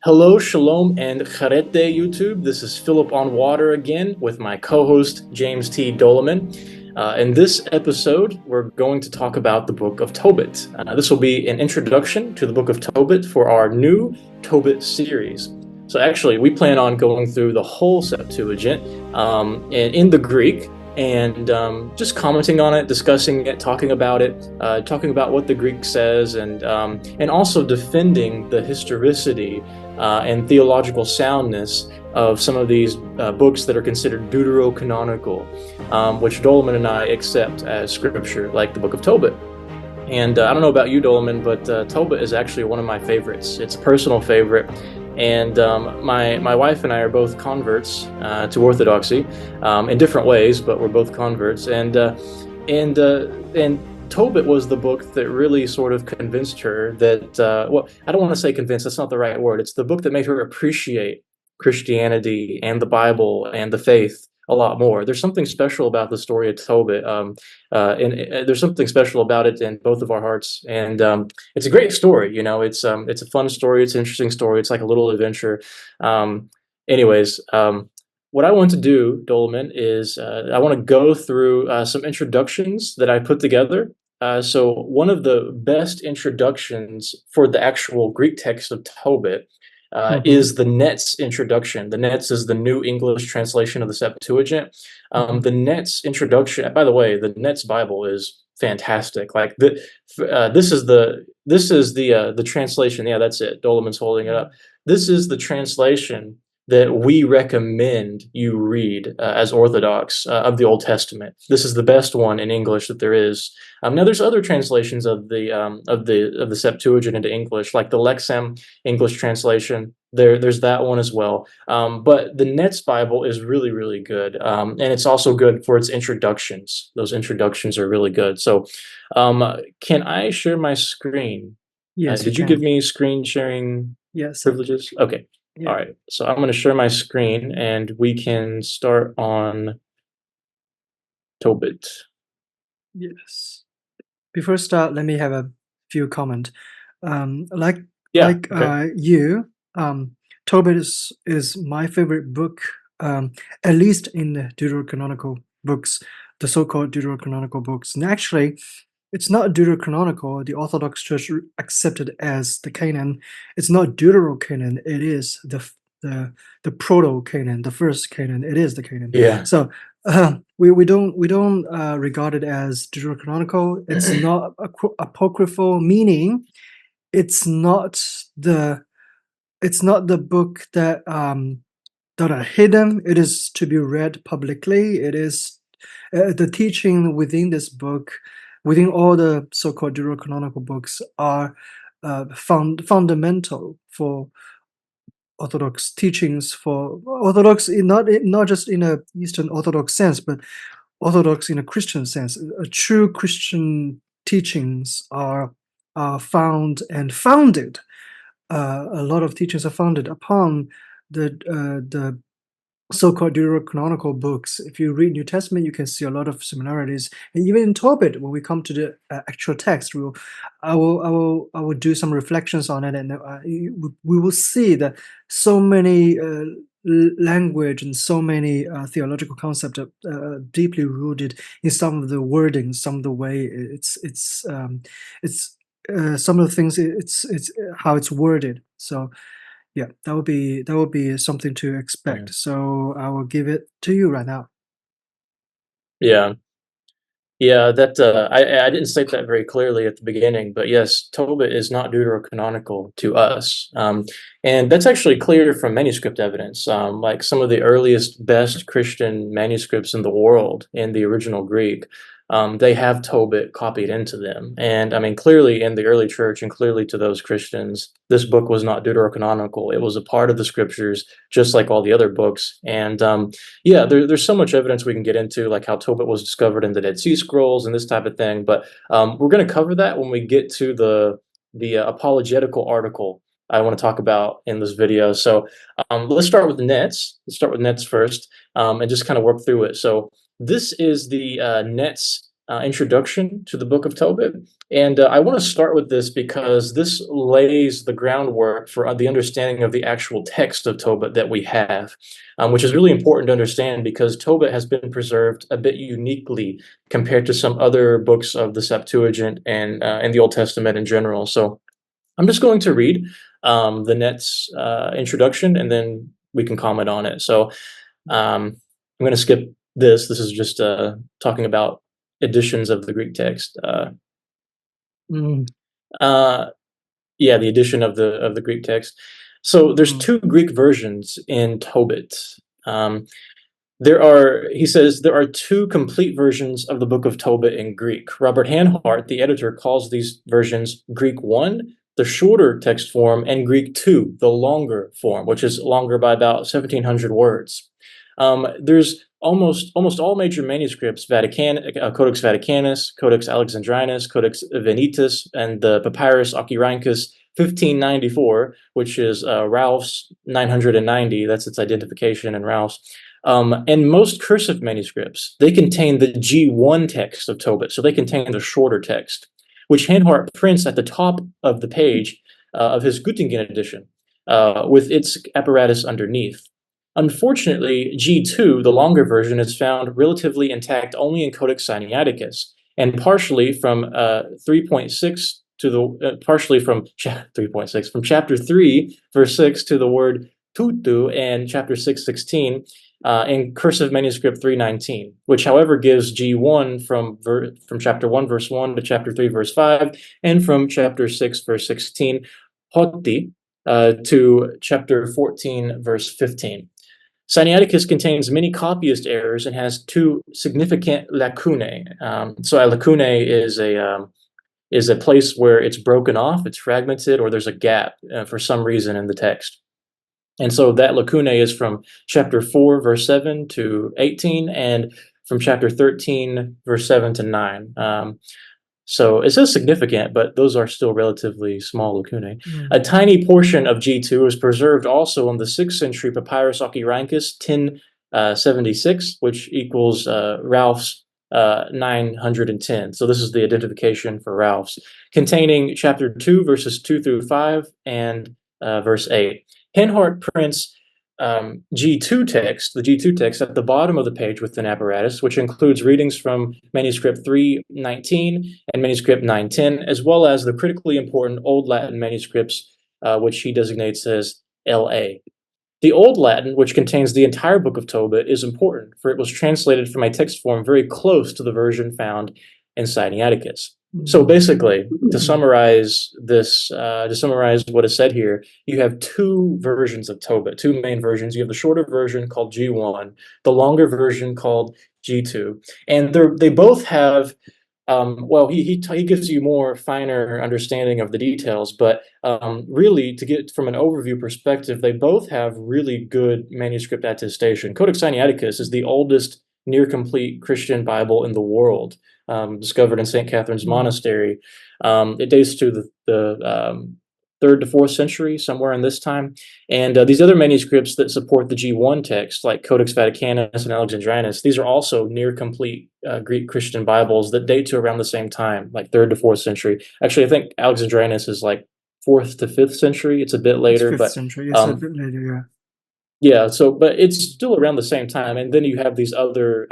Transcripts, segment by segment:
Hello, shalom, and charete YouTube. This is PhillipOnWater again with my co-host James T. Dolaman. In this episode, we're going to talk about the book of Tobit. This will be an introduction to the book of Tobit for our new Tobit series. So actually, we plan on going through the whole Septuagint and in the Greek and just commenting on it, discussing it, talking about what the Greek says, and also defending the historicity and theological soundness of some of these books that are considered deuterocanonical, which Dolaman and I accept as scripture, like the book of Tobit. And I don't know about you, Dolaman, but Tobit is actually one of my favorites. It's a personal favorite. And my wife and I are both converts to Orthodoxy in different ways, but we're both converts. And Tobit was the book that really sort of convinced her that, well, I don't want to say convinced, that's not the right word. It's the book that made her appreciate Christianity and the Bible and the faith a lot more. There's something special about the story of Tobit, and there's something special about it in both of our hearts. And it's a great story. You know, it's a fun story. It's an interesting story. It's like a little adventure. Anyways, what I want to do, Dolaman, is I want to go through some introductions that I put together. So one of the best introductions for the actual Greek text of Tobit is the Net's introduction. The Net's is the New English translation of the Septuagint. The Net's introduction, by the way, the Net's Bible is fantastic. Like this is the translation. Yeah, that's it. Dolaman's holding it up. This is the translation that we recommend you read as Orthodox of the Old Testament. This is the best one in English that there is. Now, there's other translations of the Septuagint into English, like the Lexham English translation. There's that one as well. But the Net's Bible is really, really good, and it's also good for its introductions. Those introductions are really good. So, can I share my screen? Yes, Did you can. give me screen sharing Yes. privileges? Okay. Yeah. All right, so I'm going to share my screen and we can start on Tobit. Yes. Before start, let me have a few comment. Like Yeah, okay. you, Tobit is my favorite book. At least in the deuterocanonical books, the so-called deuterocanonical books. And actually, it's not deuterocanonical. The Orthodox Church accepted as the canon. It's not deuterocanon. It is the proto-canon, the first canon. It is the canon. Yeah. So we don't regard it as deuterocanonical. It's not apocryphal, meaning it's not the book that are hidden. It is to be read publicly. It is the teaching within this book, within all the so-called deuterocanonical books, are fundamental for Orthodox teachings, for Orthodox, not just in a Eastern Orthodox sense, but Orthodox in a Christian sense. True Christian teachings are found and founded. A lot of teachings are founded upon the so-called deuterocanonical books. If you read New Testament, you can see a lot of similarities. And even in Tobit, when we come to the actual text, I will do some reflections on it, and we will see that so many language and so many theological concepts are deeply rooted in some of the wording, some of the way it's some of the things it's how it's worded. So yeah, that would be something to Yeah. expect. So I will give it to you right now. Yeah. Yeah, that I didn't state that very clearly at the beginning, but yes, Tobit is not deuterocanonical to us, and that's actually clear from manuscript evidence. Like some of the earliest, best Christian manuscripts in the world in the original Greek, they have Tobit copied into them, and I mean clearly in the early church and clearly to those Christians, this book was not deuterocanonical. It was a part of the scriptures, just like all the other books, and yeah, there's so much evidence we can get into, like how Tobit was discovered in the Dead Sea Scrolls and this type of thing. But we're going to cover that when we get to the apologetical article I want to talk about in this video. So let's start with nets. Let's start with nets first, and just kind of work through it. So this is the nets introduction to the book of Tobit. And I want to start with this because this lays the groundwork for the understanding of the actual text of Tobit that we have, which is really important to understand because Tobit has been preserved a bit uniquely compared to some other books of the Septuagint and in the Old Testament in general. So I'm just going to read the Net's introduction, and then we can comment on it. So I'm going to skip this. This is just talking about editions of the Greek text. Mm, Uh, yeah, the edition of the Greek text. So there's mm, two Greek versions in Tobit. Um, he says, there are two complete versions of the Book of Tobit in Greek. Robert Hanhart, the editor, calls these versions Greek 1, the shorter text form, and Greek 2, the longer form, which is longer by about 1,700 words. There's almost all major manuscripts, Codex Vaticanus, Codex Alexandrinus, Codex Venitus, and the Papyrus Oxyrhynchus 1594, which is Ralph's 990. That's its identification in Ralph's. And most cursive manuscripts, they contain the G1 text of Tobit, so they contain the shorter text, which Hanhart prints at the top of the page of his Göttingen edition, with its apparatus underneath. Unfortunately, G2, the longer version, is found relatively intact only in Codex Sinaiticus, and partially from 3.6 to the partially from 3.6 from chapter 3, verse 6 to the word tutu, and chapter 6:16 in cursive manuscript 319, which, however, gives G1 from chapter 1, verse 1 to chapter 3, verse 5, and from chapter 6, verse 16, hoti, to chapter 14, verse 15. Sinaiticus contains many copyist errors and has two significant lacunae. So a lacunae is a place where it's broken off, it's fragmented, or there's a gap for some reason in the text. And so that lacunae is from chapter 4, verse 7 to 18, and from chapter 13, verse 7 to 9. So it says significant, but those are still relatively small lacunae. mm, A tiny portion of G2 is preserved also in the 6th century Papyrus Oxyrhynchus 1076, which equals Ralph's 910. So this is the identification for Ralph's, containing chapter 2, verses 2 through 5, and verse 8. Henhart prints G2 text, the G2 text at the bottom of the page with an apparatus, which includes readings from manuscript 319 and manuscript 910, as well as the critically important Old Latin manuscripts, which he designates as LA. The Old Latin, which contains the entire book of Tobit, is important, for it was translated from a text form very close to the version found in Sinaiticus. So mm, basically, mm, to summarize what is said here, you have two versions of Tobit, two main versions. You have the shorter version called G1, the longer version called G2, and they both have well, he gives you more finer understanding of the details, but really, to get from an overview perspective, they both have really good manuscript attestation. Codex Sinaiticus is the oldest near complete Christian Bible in the world, discovered in St. Catherine's mm, Monastery. It dates to the 3rd to 4th century, somewhere in this time. And these other manuscripts that support the G1 text, like Codex Vaticanus and Alexandrinus, these are also near complete Greek Christian Bibles that date to around the same time, like 3rd to 4th century. Actually, I think Alexandrinus is like 4th to 5th century. It's a bit it's later, 5th but century. Yes, a um, bit later. Yeah. yeah. So, but it's still around the same time. And then you have these other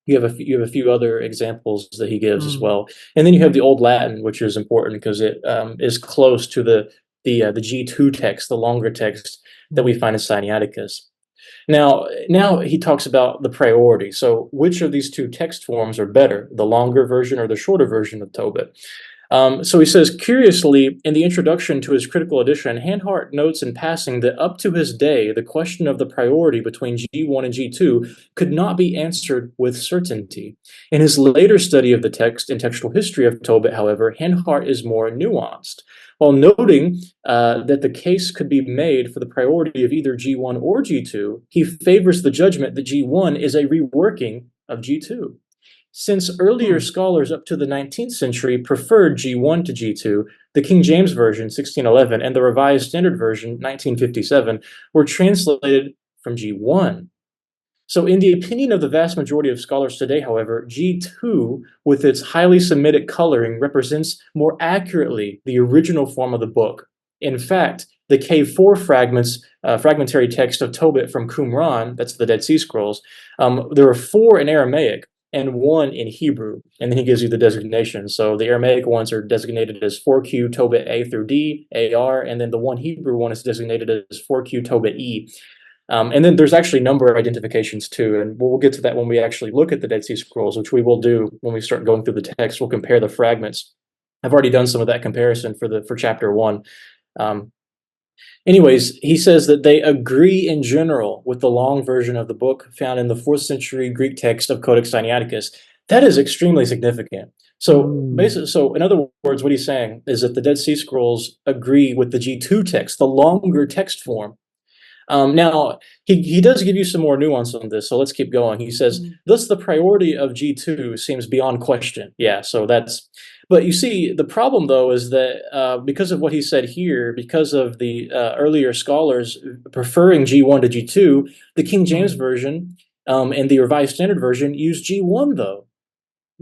you have a few other examples that he gives as Mm, well, and then you have the Old Latin, which is important because it is close to the G2 text, the longer text that we mm, find in Sinaiticus. Now he talks about the priority. So, which of these two text forms are better, the longer version or the shorter version of Tobit? So he says, curiously, in the introduction to his critical edition, Hanhart notes in passing that up to his day, the question of the priority between G1 and G2 could not be answered with certainty. In his later study of the text and textual history of Tobit, however, Hanhart is more nuanced. While noting that the case could be made for the priority of either G1 or G2, he favors the judgment that G1 is a reworking of G2. Since earlier mm, scholars up to the 19th century preferred G1 to G2, the King James Version, 1611, and the Revised Standard Version, 1957, were translated from G1. So, in the opinion of the vast majority of scholars today, however, G2, with its highly Semitic coloring, represents more accurately the original form of the book. In fact, the K4 fragments, fragmentary text of Tobit from Qumran, that's the Dead Sea Scrolls, there are 4 in Aramaic and 1 in Hebrew, and then he gives you the designation. So the Aramaic ones are designated as 4Q Tobit A through D, AR, and then the one Hebrew one is designated as 4Q Tobit E. And then there's actually number identifications too, and we'll get to that when we actually look at the Dead Sea Scrolls, which we will do when we start going through the text. We'll compare the fragments. I've already done some of that comparison for chapter 1. Um, Anyways, he says that they agree in general with the long version of the book found in the 4th century Greek text of Codex Sinaiticus. That is extremely significant. So Mm, basically, so in other words, what he's saying is that the Dead Sea Scrolls agree with the G2 text, the longer text form. Now, he does give you some more nuance on this, so let's keep going. He says, mm, thus the priority of G2 seems beyond question. Yeah, so that's, but you see, the problem though is that because of what he said here, because of the earlier scholars preferring G1 to G2, the King James mm, Version and the Revised Standard Version use G1 though.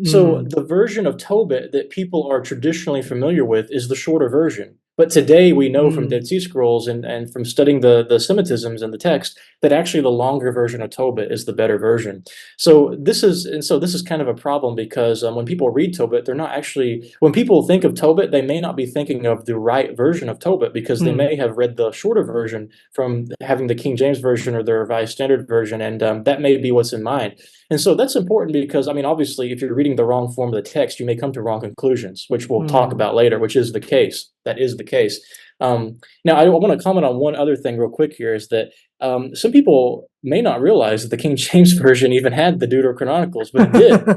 So mm, the version of Tobit that people are traditionally familiar with is the shorter version. But today we know from mm, Dead Sea Scrolls and from studying the Semitisms in the text that actually the longer version of Tobit is the better version. So this is kind of a problem because when people read Tobit, they're not actually when people think of Tobit, they may not be thinking of the right version of Tobit because they mm, may have read the shorter version from having the King James version or the Revised Standard version, and that may be what's in mind. And so that's important because, I mean, obviously, if you're reading the wrong form of the text, you may come to wrong conclusions, which we'll talk mm, about later, which is the case. That is the case. Now, I want to comment on one other thing real quick here is that some people may not realize that the King James Version even had the Deuterochronicles, but it did.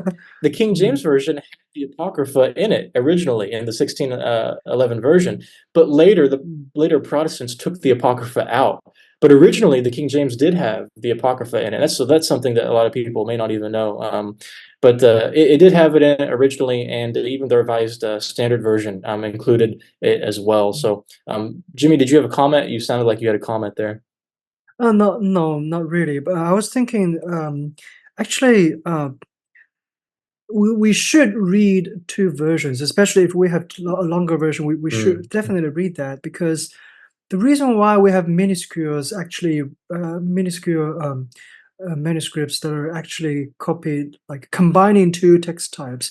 The King mm, James Version had the Apocrypha in it originally in the 1611 version, but the mm, later Protestants took the Apocrypha out. But originally, the King James did have the Apocrypha in it. That's something that a lot of people may not even know. But it did have it in it originally, and even the Revised Standard Version included it as well. mm. So, Jimmy, did you have a comment? You sounded like you had a comment there. No, no, not really. But I was thinking, actually, we should read 2 versions, especially if we have a longer version. We should Mm, definitely read that because the reason why we have minuscules, actually, minuscule manuscripts that are actually copied, like combining 2 text types,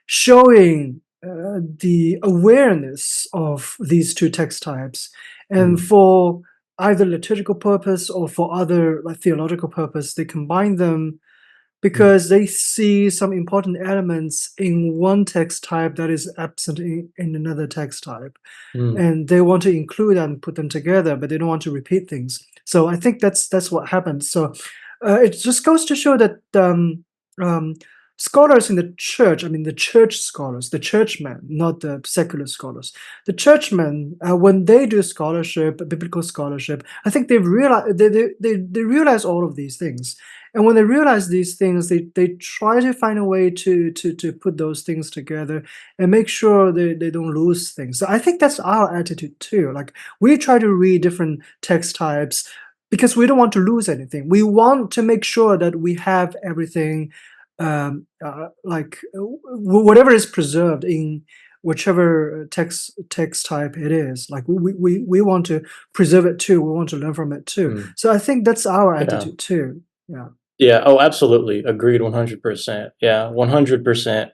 showing the awareness of these 2 text types, and mm, for either liturgical purpose or for other like theological purpose, they combine them mm, because they see some important elements in one text type that is absent in another text type, mm, and they want to include and put them together, but they don't want to repeat things. So I think that's what happened. So it just goes to show that um, scholars in the church, I mean the church scholars, the churchmen, not the secular scholars, the churchmen, when they do scholarship, biblical scholarship, I think they've realized they realize all of these things. And when they realize these things, they try to find a way to put those things together and make sure they don't lose things. So I think that's our attitude too. Like we try to read different text types because we don't want to lose anything. We want to make sure that we have everything, whatever is preserved in whichever text type it is. Like we want to preserve it too. We want to learn from it too. mm. So I think that's our Yeah. attitude too. Yeah. Yeah. Oh, absolutely. Agreed 100%. Yeah. 100%.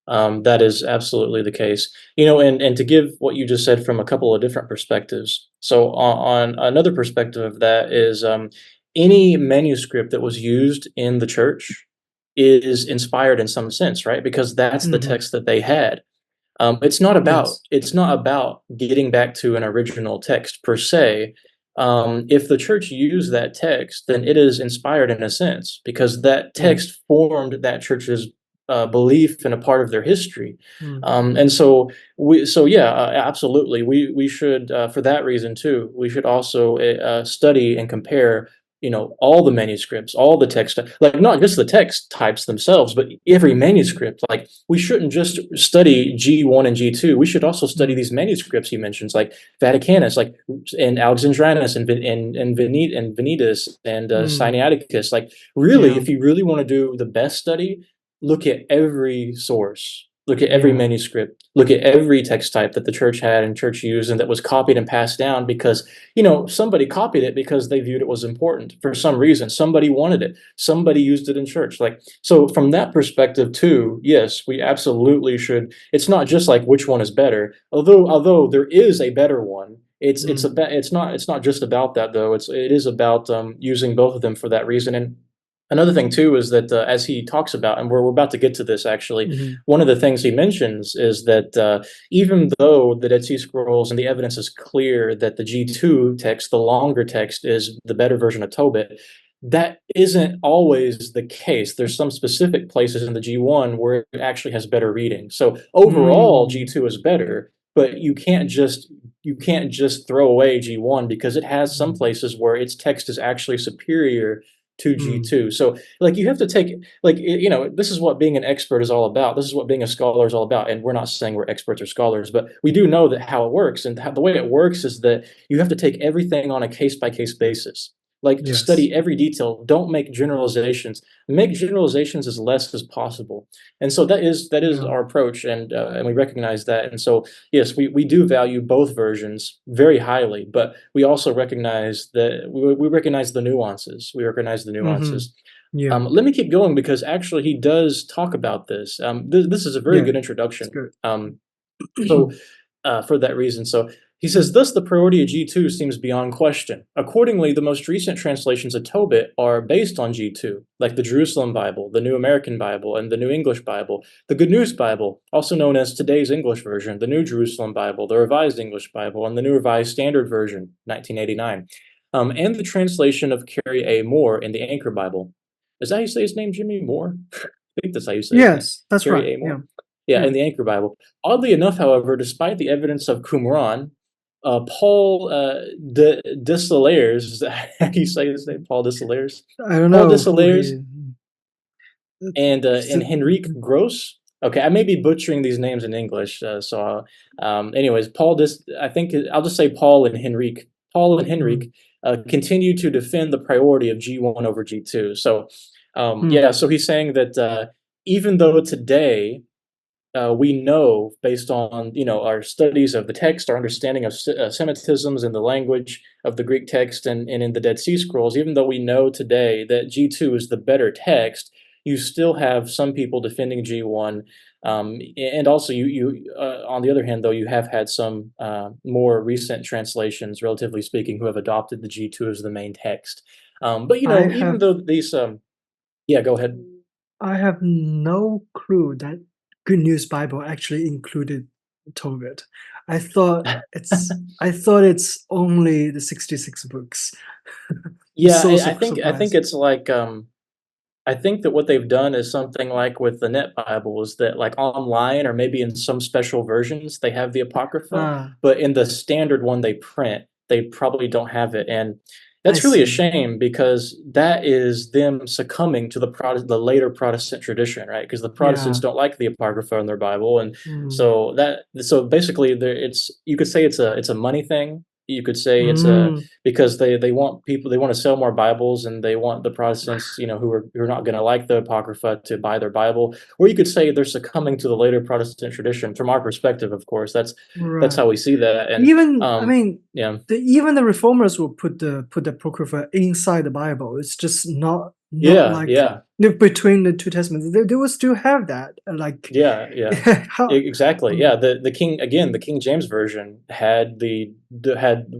That is absolutely the case. And to give what you just said from a couple of different perspectives. So on another perspective of that is any manuscript that was used in the church is inspired in some sense, right? Because that's the Hmm. text that they had. Yes. It's not about getting back to an original text per se. If the church used that text, then it is inspired in a sense because that Mm, text formed that church's belief and a part of their history. mm, And so yeah, absolutely. We should, for that reason too, we should also study and compare, all the manuscripts, all the text, like not just the text types themselves, but every manuscript. Like we shouldn't just study G1 and G2. We should also study mm, these manuscripts he mentions, like Vaticanus, like and Alexandrinus and Venetus and mm, Sinaiticus. Like really, yeah, if you really want to do the best study, look at every source, look at every yeah, manuscript, look at every text type that the church had and church used and that was copied and passed down because somebody copied it because they viewed it was important for some reason. Somebody wanted it. Somebody used it in church. Like, so from that perspective too, yes, we absolutely should. It's not just like which one is better, although there is a better one. mm, It's not just about that though. It is about using both of them for that reason. And another thing too is that as he talks about, and we're about to get to this actually, mhm, one of the things he mentions is that even though the Dead Sea Scrolls and the evidence is clear that the G2 text, the longer text, is the better version of Tobit, that isn't always the case. There's some specific places in the G1 where it actually has better reading. So overall, mm, G2 is better, but you can't just throw away G1 because it has some mm, places where its text is actually superior to mm, G2. So like you have to take like this is what being an expert is all about. This is what being a scholar is all about. And we're not saying we're experts or scholars, but we do know that how it works. And the way it works is that you have to take everything on a case by case basis. Like yes, study every detail. Don't make generalizations. Make generalizations as less as possible. And so that is yeah, our approach, and we recognize that. And so yes, we do value both versions very highly, but we also recognize that we recognize the nuances. We recognize the mhm, nuances. yeah, Let me keep going because actually he does talk about this. This is a very yeah, good it's introduction. good. So for that reason. So he says, Mm, thus the priority of G2 seems beyond question. Accordingly, the most recent translations of Tobit are based on G2, like the Jerusalem Bible, the New American Bible, and the New English Bible, the Good News Bible, also known as today's English version, the New Jerusalem Bible, the Revised English Bible, and the New Revised Standard Version, 1989, and the translation of Carrie A. Moore in the Anchor Bible. Is that how you say his name, Jimmy Moore? I think that's how you say his name. yes, that's right. Carrie A. Yeah, Moore? Yeah, yeah. in the Anchor Bible. Oddly enough, however, despite the evidence of Qumran, Paul Desailliers, is that how you say his name? Paul Desailliers? I don't Paul know who Desailliers he. and So, Henrique Gross. Okay, I may be butchering these names in English. Anyways, I think I'll just say Paul and Henrique. Paul and mm, Henrique continue to defend the priority of G1 over G2. So, mm, yeah, so he's saying that even though today we know based on our studies of the text, our understanding of Semitisms and the language of the Greek text and in the Dead Sea Scrolls, even though we know today that G2 is the better text, you still have some people defending G1. And also, you on the other hand, though, you have had some more recent translations, relatively speaking, who have adopted the G2 as the main text. But I even have though these, yeah, go ahead. I have no clue that Good News Bible actually included Tobit. I thought it's only the 66 books. I'm Yeah, so I think I think surprised. it's like I think that what they've done is something like with the Net Bible is that like online or maybe in some special versions they have the Apocrypha, Ah, but in the standard one they print, they probably don't have it. And I that's really a see. shame because that is them succumbing to the later Protestant tradition, right? Because the Protestants Yeah. don't like the Apocrypha in their Bible, and Mm, so basically it's you could say it's a money thing. You could say it's a mm, because they want to sell more Bibles and they want the Protestants, who are not going to like the Apocrypha to buy their Bible. Or you could say they're succumbing to the later Protestant tradition. From our perspective, of course, that's right. how we see that. And Even I mean, yeah, even the reformers will put the Apocrypha inside the Bible. It's just not yeah, like yeah. between the two testaments. They will still have that. Like Yeah, yeah. how Exactly. Yeah, mm, the King James version had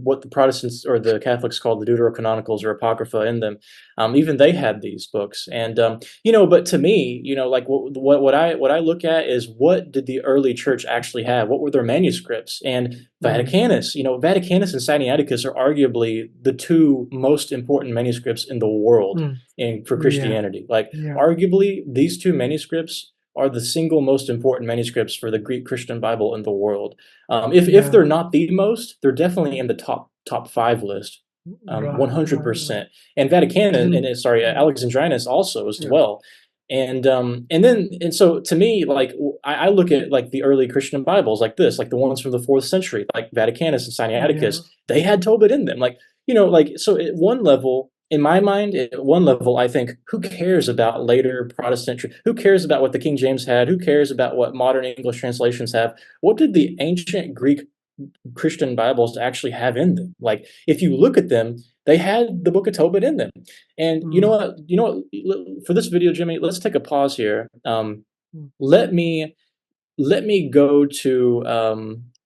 what the Protestants or the Catholics called the Deuterocanonicals or Apocrypha in them. Even they had these books, and but to me, like what I look at is what did the early church actually have? What were their manuscripts? And mm, Vaticanus and Sinaiticus are arguably the two most important manuscripts in the world mm, for yeah, Christianity. Like yeah, arguably, these two manuscripts are the single most important manuscripts for the Greek Christian Bible in the world. If yeah, they're not the most, they're definitely in the top five list. Right, right, right. 100%. And Vatican Didn't. sorry, Yeah, Alexandrinus also as yeah, well. And so to me, like I look at like the early Christian Bibles like this, like the ones from the fourth century, like Vaticanus and yeah. Sinaiticus, they had Tobit in them. Like, like so at one level, in my mind, at one level, I think, who cares about later Protestant? Who cares about what the King James had? Who cares about what modern English translations have? What did the ancient Greek Christian Bibles actually have in them? Like, if you look at them, they had the Book of Tobit in them. And you know Mm, what? For this video, Jimmy, let's take a pause here. mm, Let me go to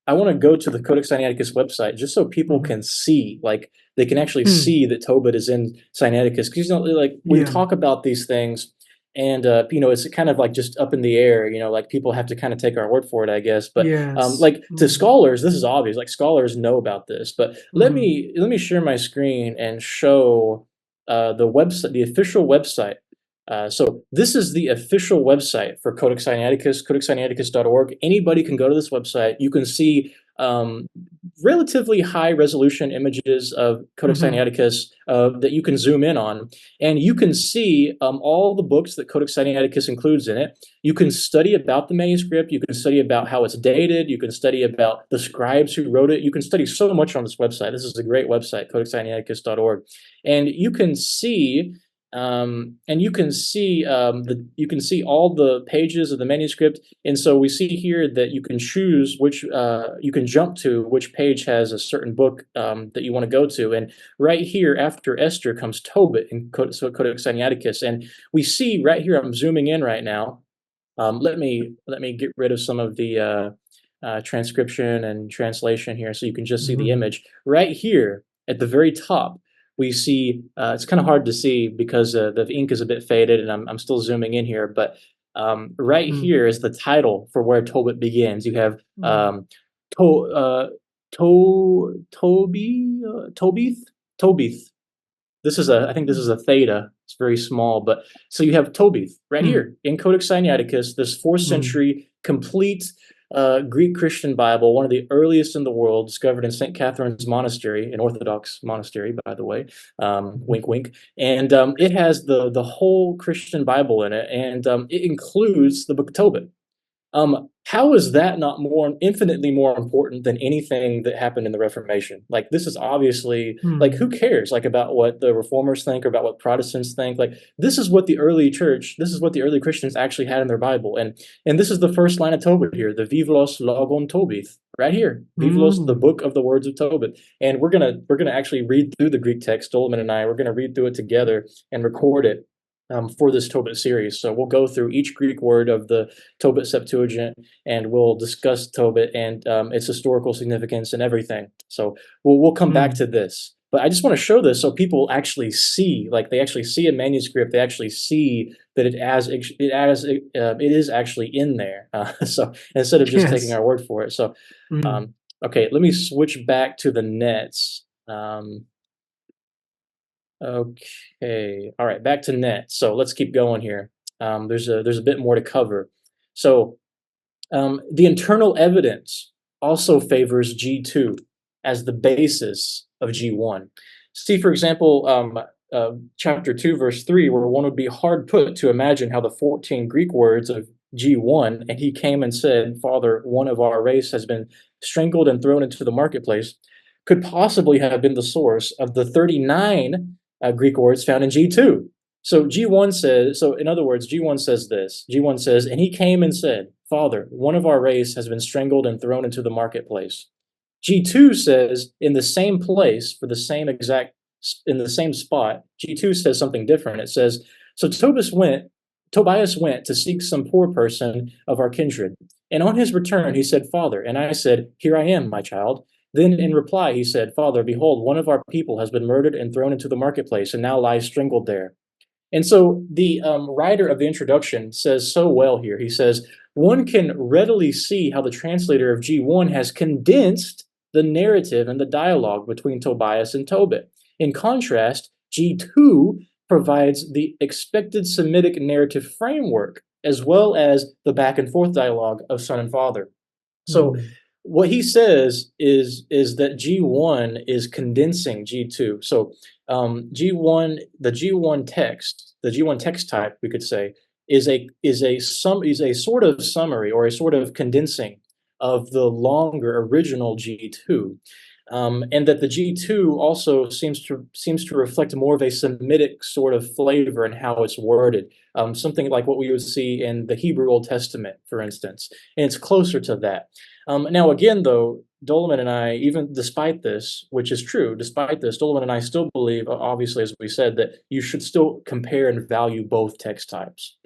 I want to go to the Codex Sinaiticus website just so people mhm, can see, like they can actually mm. see that Tobit is in Sinaiticus, because like we Yeah. talk about these things, and it's kind of like just up in the air, like people have to kind of take our word for it, I guess. But Yes. like to Mm, scholars, this is obvious. Like scholars know about this. But mhm, let me share my screen and show the website, the official website. So this is the official website for Codex Sinaiticus, codexsinaiticus.org. Anybody can go to this website. You can see relatively high resolution images of Codex mhm, Sinaiticus that you can zoom in on. And you can see all the books that Codex Sinaiticus includes in it. You can study about the manuscript. You can study about how it's dated. You can study about the scribes who wrote it. You can study so much on this website. This is a great website, codexsinaiticus.org. And you can see you can see all the pages of the manuscript. And so we see here that you can choose which you can jump to which page has a certain book that you want to go to. And right here after Esther comes Tobit in Codex Sinaiticus. And we see right here, I'm zooming in right now. Let me get rid of some of the transcription and translation here, so you can just see the mhm, image. Right here at the very top, we see it's kind of hard to see because the ink is a bit faded, and I'm still zooming in here. But right mm, here is the title for where Tobit begins. You have mm, to, Tobith, Tobith. I think this is mm, a theta. It's very small, but so you have Tobit right mm, here in Codex Sinaiticus, this fourth mm, century complete Greek Christian Bible, one of the earliest in the world, discovered in St. Catherine's Monastery, an Orthodox monastery, by the way. mhm. Wink, wink. And it has the whole Christian Bible in it, and it includes the Book of Tobit. How is that not more infinitely more important than anything that happened in the Reformation? Like this is obviously like who Mm, cares like about what the reformers think or about what Protestants think? Like this is what the early church, this is what the early Christians actually had in their Bible. And this is the first line of Tobit here, the Vivlos Logon Tobit, right here. Vivlos, the mm, book of the words of Tobit. And we're gonna actually read through the Greek text, Dolman and I, we're gonna read through it together and record it for this Tobit series. So we'll go through each Greek word of the Tobit Septuagint, and we'll discuss Tobit and its historical significance and everything. So we'll come back mm. to this. But I just want to show this so people actually see, like they actually see a manuscript, they actually see that it is actually in there. So instead of just taking Yes. our word for it. So Mm, um, okay, let me switch back to the nets. Okay. All right. Back to net. So let's keep going here. There's a bit more to cover. So the internal evidence also favors G2 as the basis of G1. See, for example, chapter 2, verse 3, where one would be hard put to imagine how the 14 Greek words of G1, and he came and said, Father, one of our race has been strangled and thrown into the marketplace, could possibly have been the source of the 39 Greek words found in G2. So G1 says, so in other words, G1 says this. G1 says, and he came and said, Father, one of our race has been strangled and thrown into the marketplace. G2 says, in the same place, for the same exact, in the same spot, G2 says something different. It says, so Tobias went to seek some poor person of our kindred. And on his return, he said, Father. And I said, Here I am, my child. Then in reply, he said, Father, behold, one of our people has been murdered and thrown into the marketplace and now lies strangled there. And so the writer of the introduction says so well here. He says, one can readily see how the translator of G1 has condensed the narrative and the dialogue between Tobias and Tobit. In contrast, G2 provides the expected Semitic narrative framework as well as the back and forth dialogue of son and father. So mm. what he says is that G1 is condensing G2. So G1, the G1 text type, we could say, is a sort of summary or a sort of condensing of the longer original G2. And that the G2 also seems to reflect more of a Semitic sort of flavor in how it's worded, something like what we would see in the Hebrew Old Testament, for instance, and it's closer to that. Now, again, though, Doleman and I, even despite this, which is true, despite this, Doleman and I still believe, obviously, as we said, that you should still compare and value both text types,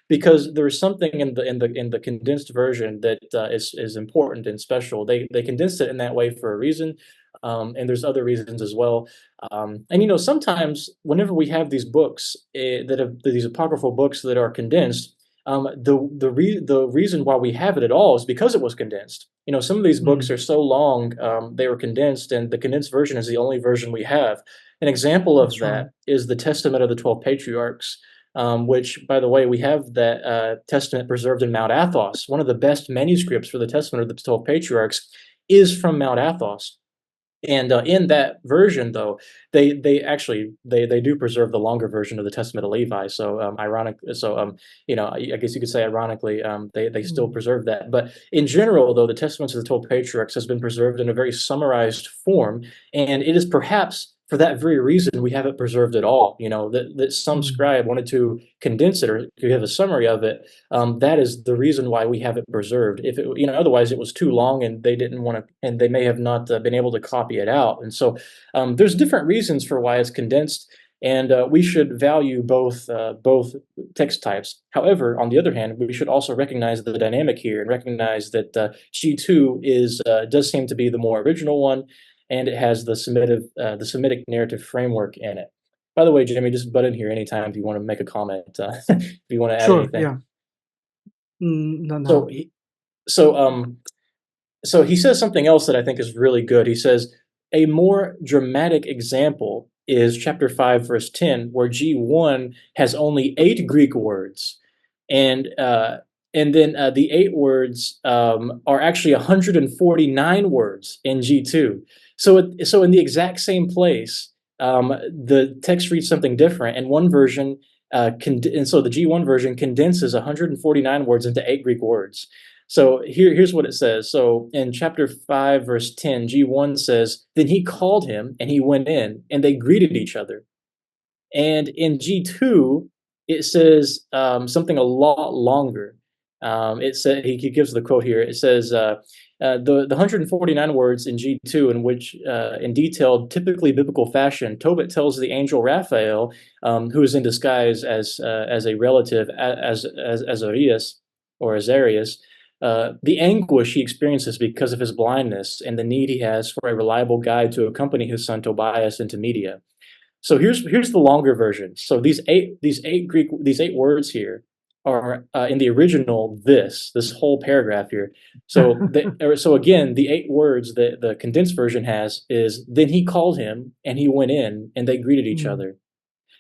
because there is something in the condensed version that is important and special. They condensed it in that way for a reason, and there's other reasons as well. And sometimes whenever we have these books that have these apocryphal books that are condensed, the reason why we have it at all is because it was condensed. Some of these books Mm, are so long, they were condensed, and the condensed version is the only version we have. An example of that's right. that is the Testament of the 12 Patriarchs, which, by the way, we have that testament preserved in Mount Athos. One of the best manuscripts for the Testament of the 12 Patriarchs is from Mount Athos. And in that version, though, they do preserve the longer version of the Testament of Levi. So ironic. So I guess you could say ironically, they still Mm, preserve that. But in general, though, the Testaments of the 12 Patriarchs has been preserved in a very summarized form, and it is perhaps for that very reason we have it preserved at all. That some mm, scribe wanted to condense it or to give a summary of it. That is the reason why we have it preserved. If it, otherwise it was too long and they didn't want to, and they may have not been able to copy it out. And so there's different reasons for why it's condensed, and we should value both text types. However, on the other hand, we should also recognize the dynamic here and recognize that G2 does seem to be the more original one, and it has the Semitic narrative framework in it. By the way, Jimmy, just butt in here anytime if you want to make a comment, if you want to add sure. anything. Yeah. No, So no. he, so he says something else that I think is really good. He says a more dramatic example is chapter 5, verse 10, where G1 has only 8 Greek words, and uh, and then the 8 words are actually 149 words in G2. So in the exact same place, the text reads something different, and one version and so the G1 version condenses 149 words into 8 Greek words. So here's what it says. So in chapter 5, verse 10, G1 says, Then he called him, and he went in, and they greeted each other. And in G2, it says something a lot longer. It said he gives the quote here. It says the 149 words in G2, in which in detailed, typically biblical fashion, Tobit tells the angel Raphael, who is in disguise as a relative, as Arias or Azarias, the anguish he experiences because of his blindness and the need he has for a reliable guide to accompany his son Tobias into Media. So here's the longer version. So these eight words here are in the original this whole paragraph here. So again, the 8 words that the condensed version has is then he called him and he went in and they greeted each Mm, other.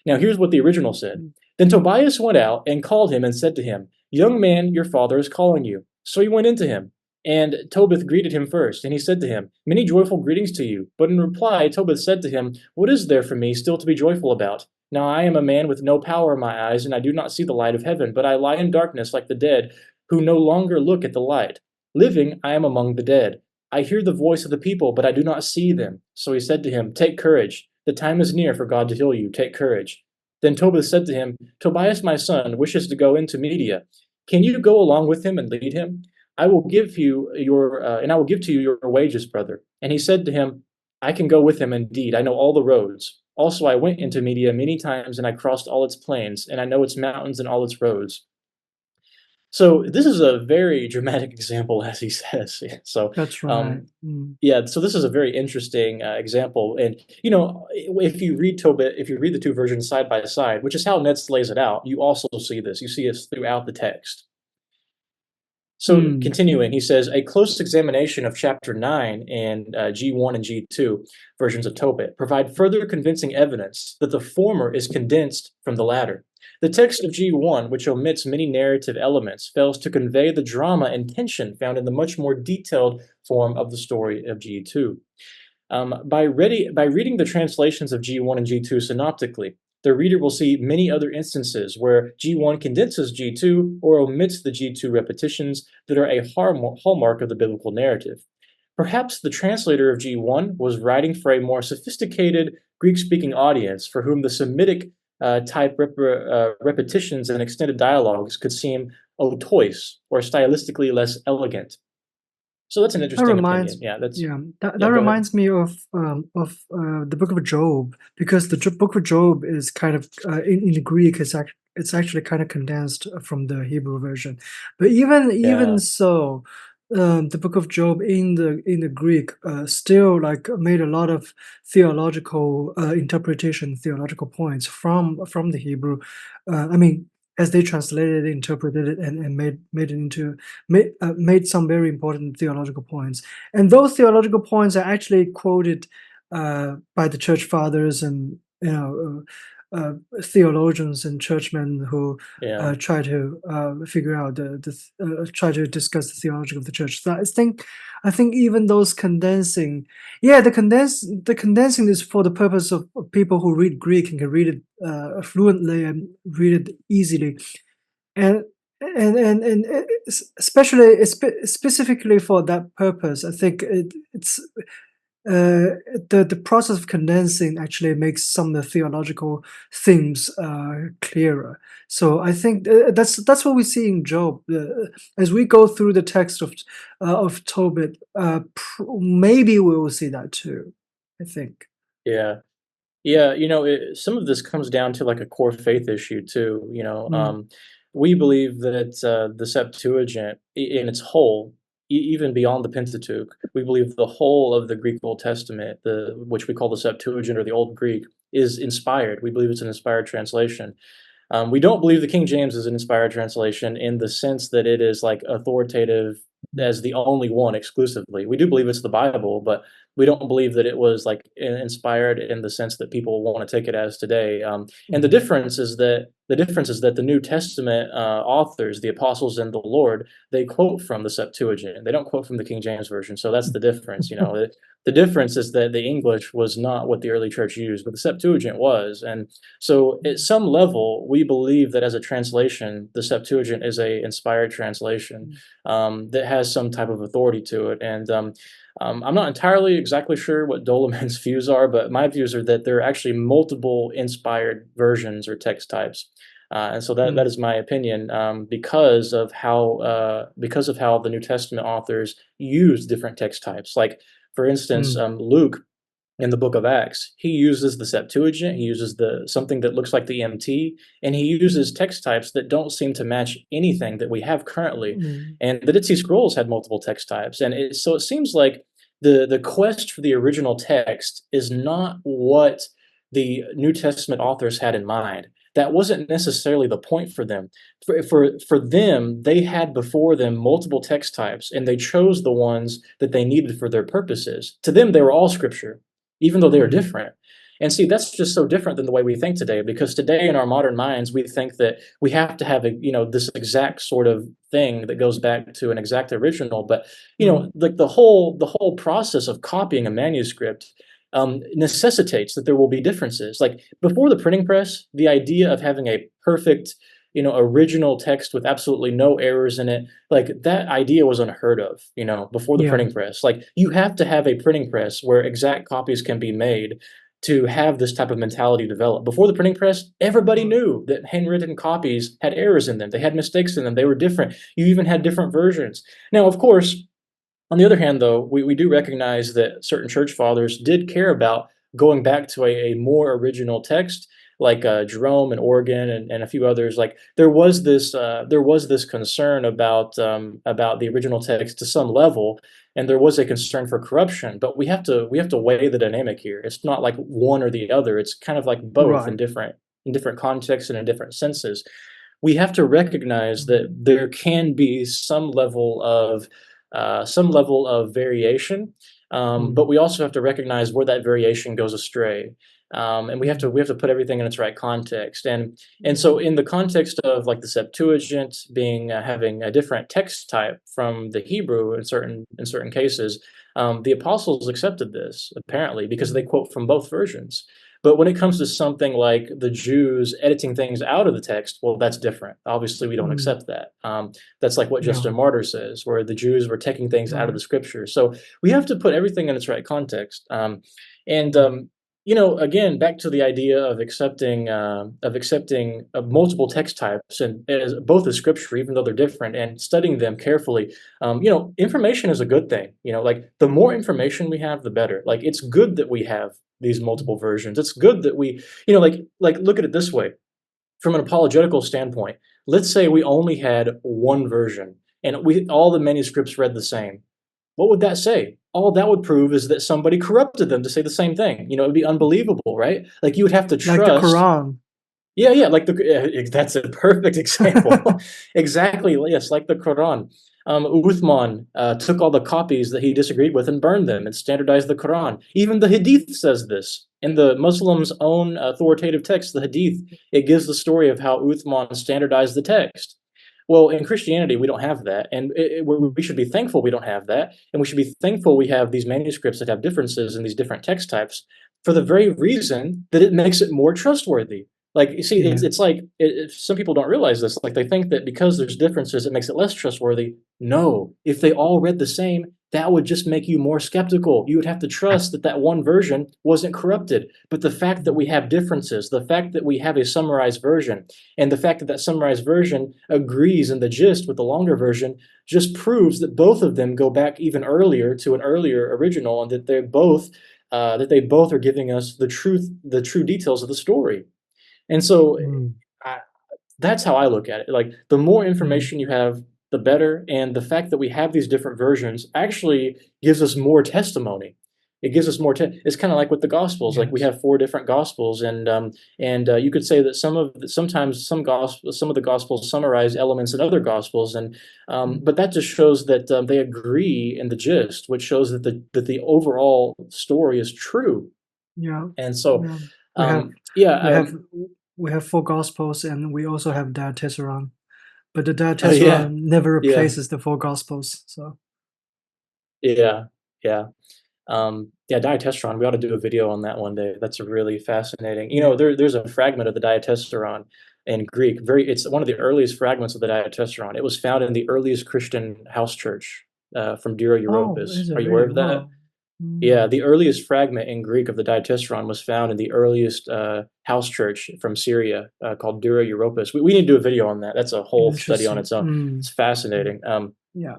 Now, here's what the original said. mm, Then Tobias went out and called him and said to him, Young man, your father is calling you. So he went into him. And Tobit greeted him first, and he said to him, Many joyful greetings to you. But in reply, Tobit said to him, What is there for me still to be joyful about? Now I am a man with no power in my eyes, and I do not see the light of heaven, but I lie in darkness like the dead, who no longer look at the light. Living, I am among the dead. I hear the voice of the people, but I do not see them. So he said to him, Take courage. The time is near for God to heal you. Take courage. Then Tobit said to him, Tobias my son wishes to go into Media. Can you go along with him and lead him? I will give to you your wages, brother. And he said to him, I can go with him indeed. I know all the roads. Also, I went into Media many times, and I crossed all its plains, and I know its mountains and all its roads. So this is a very dramatic example, as he says. So that's right. um, Mm, yeah, so this is a very interesting example, and if you read the two versions side by side, which is how Netz lays it out, you also see this. You see this throughout the text. So mm, continuing, he says, a close examination of chapter 9 and G1 and G2 versions of Tobit provide further convincing evidence that the former is condensed from the latter. The text of G1, which omits many narrative elements, fails to convey the drama and tension found in the much more detailed form of the story of G2. By reading the translations of G1 and G2 synoptically, the reader will see many other instances where G1 condenses G2 or omits the G2 repetitions that are a hallmark of the biblical narrative. Perhaps the translator of G1 was writing for a more sophisticated Greek-speaking audience for whom the Semitic type repetitions and extended dialogues could seem otois or stylistically less elegant. So that's an That interesting opinion. reminds Yeah, that's yeah, that yeah. that Go ahead. reminds me of the Book of Job, because the Book of Job is kind of in the Greek, it's actually kind of condensed from the Hebrew version. But even Yeah, so, the Book of Job in the Greek still like made a lot of theological interpretation, theological points from the Hebrew. I mean, as they translated it, interpreted it, and made it into made some very important theological points. And those theological points are actually quoted by the church fathers and theologians and churchmen who yeah, try to figure out try to discuss the theology of the church. So I think even those condensing, yeah, the condensing is for the purpose of people who read Greek and can read it fluently and read it easily, and especially specifically for that purpose, I think it's the process of condensing actually makes some of the theological themes clearer. So I think that's what we see in Job. As we go through the text of Tobit, maybe we will see that too. I think. yeah. Yeah, some of this comes down to like a core faith issue too. Mm, We believe that the Septuagint, in its whole, even beyond the Pentateuch, we believe the whole of the Greek Old Testament, the which we call the Septuagint or the Old Greek, is inspired. We believe it's an inspired translation. We don't believe the King James is an inspired translation in the sense that it is like authoritative as the only one exclusively. We do believe it's the Bible, but we don't believe that it was like inspired in the sense that people want to take it as today. And mhm, the difference is that the New Testament authors, the apostles and the Lord, they quote from the Septuagint. They don't quote from the King James version. So that's the difference. The difference is that the English was not what the early church used, but the Septuagint was. And so at some level, we believe that as a translation, the Septuagint is a inspired translation that has some type of authority to it. And I'm not entirely exactly sure what Doleman's views are, but my views are that there are actually multiple inspired versions or text types. And so that mm, is my opinion because of how the New Testament authors use different text types. Like for instance, mm, Luke in the book of Acts, he uses the Septuagint, he uses the something that looks like the MT, and he uses text types that don't seem to match anything that we have currently. mm, And the Dead Sea Scrolls had multiple text types, and so it seems like the quest for the original text is not what the New Testament authors had in mind. That wasn't necessarily the point for them. For them, they had before them multiple text types, and they chose the ones that they needed for their purposes. To them, they were all scripture even though they are mm, different. And see, that's just so different than the way we think today, because today in our modern minds, we think that we have to have this exact sort of thing that goes back to an exact original. But, mm, like the whole process of copying a manuscript necessitates that there will be differences. Like before the printing press, the idea of having a perfect, original text with absolutely no errors in it, like that idea was unheard of, before the yeah. printing press. Like you have to have a printing press where exact copies can be made to have this type of mentality develop. Before the printing press, everybody Right. knew that handwritten copies had errors in them. They had mistakes in them. They were different. You even had different versions. Now, of course, on the other hand, though, we do recognize that certain church fathers did care about going back to a more original text, like Jerome and Origen and a few others. Like there was this concern about the original text to some level, and there was a concern for corruption. But we have to weigh the dynamic here. It's not like one or the other. It's kind of like both Right. in different contexts and in different senses. We have to recognize that Mm, there can be some level of variation, but mm, we also have to recognize where that variation goes astray. And we have to put everything in its right context. And so mm, in the context of like the Septuagint being having a different text type from the Hebrew in certain cases, the apostles accepted this apparently because they mm, quote from both versions. But when it comes to something like the Jews editing things out of the text, well, that's different. Obviously, we don't mm. accept that. That's like what Yeah, Justin Martyr says, where the Jews were taking things out of right. the scriptures. So we have to put everything in its right context. And Mm, again, back to the idea of accepting multiple text types and as both as scripture, even though they're different, and studying them carefully. Information is a good thing. Like the more information we have, the better. Like it's good that we have these mm. multiple versions. It's good that like look at it this way from an apologetical standpoint. Let's say we only had one version and we all the manuscripts read the same. What would that say? All that would prove is that somebody corrupted them to say the same thing. It would be unbelievable, right? Like you would have to Like the trust. Quran. Yeah, yeah, like that's a perfect example. Exactly, yes, like the Quran. Uthman took all the copies that he disagreed with and burned them and standardized the Quran. Even the Hadith says this. In the Muslims' own authoritative text, the Hadith, it gives the story of how Uthman standardized the text. Well, in Christianity, we don't have that, and we should be thankful we don't have that, and we should be thankful we have these manuscripts that have differences in these different text types for the very reason that it makes it more trustworthy. Like, you see, Yeah. it's like some people don't realize this. Like, they think that because there's differences, it makes it less trustworthy. No, if they all read the same, that would just make you more skeptical. You would have to trust that that one version wasn't corrupted. But the fact that Mm, we have differences, the fact that we have a summarized version, and the fact that that summarized version agrees in the gist with the longer version just proves that both of them go back even earlier to an earlier original, and that they both are giving us the true details of the story. And so mm, I, that's how I look at it. Like the more mm. information you have, the better. And the fact that we have these different versions actually gives us more testimony. It gives us more. It's kind of like with the Gospels. Like we Yes. have four different Gospels, and you could say that sometimes some of the Gospels summarize elements in other Gospels, and Mm. but that just shows that they agree in the gist, which shows that the overall story is true. Yeah. And so, Yeah. We have yeah, we have we have four gospels and we also have diatessaron. But the yeah, diatessaron never yeah. replaces the four gospels. So Yeah, yeah. Yeah, diatessaron, we ought to do a video on that one day. That's really fascinating. yeah. There's a fragment of the diatessaron in Greek. It's one of the earliest fragments of the diatessaron. It was found in the earliest Christian house church from Dura Oh, Europos. is it Are you aware really? of that? Wow. Yeah, Mm. the earliest fragment in Greek of the diatessaron was found in the earliest house church from Syria called Dura Europos. We need to do a video on that. That's a whole study on Interesting. its own. Mm. It's Mm. fascinating. Yeah.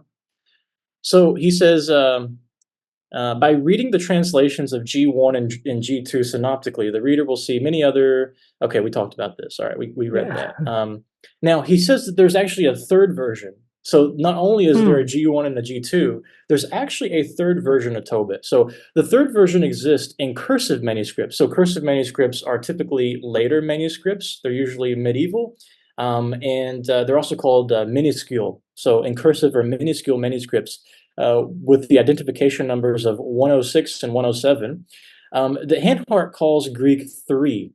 So he says, by reading the translations of G1 and G2 synoptically, the reader will see many other. Okay, we talked about this. All right, we read Yeah. that. Now, he says that there's actually a third version. So not only is there a Hmm. G1 and a G2, there's actually a third version of Tobit. So the third version exists in cursive manuscripts. So cursive manuscripts are typically later manuscripts, they're usually medieval. And they're also called minuscule. So in cursive or minuscule manuscripts, with the identification numbers of 106 and 107, the Handhart calls Greek 3.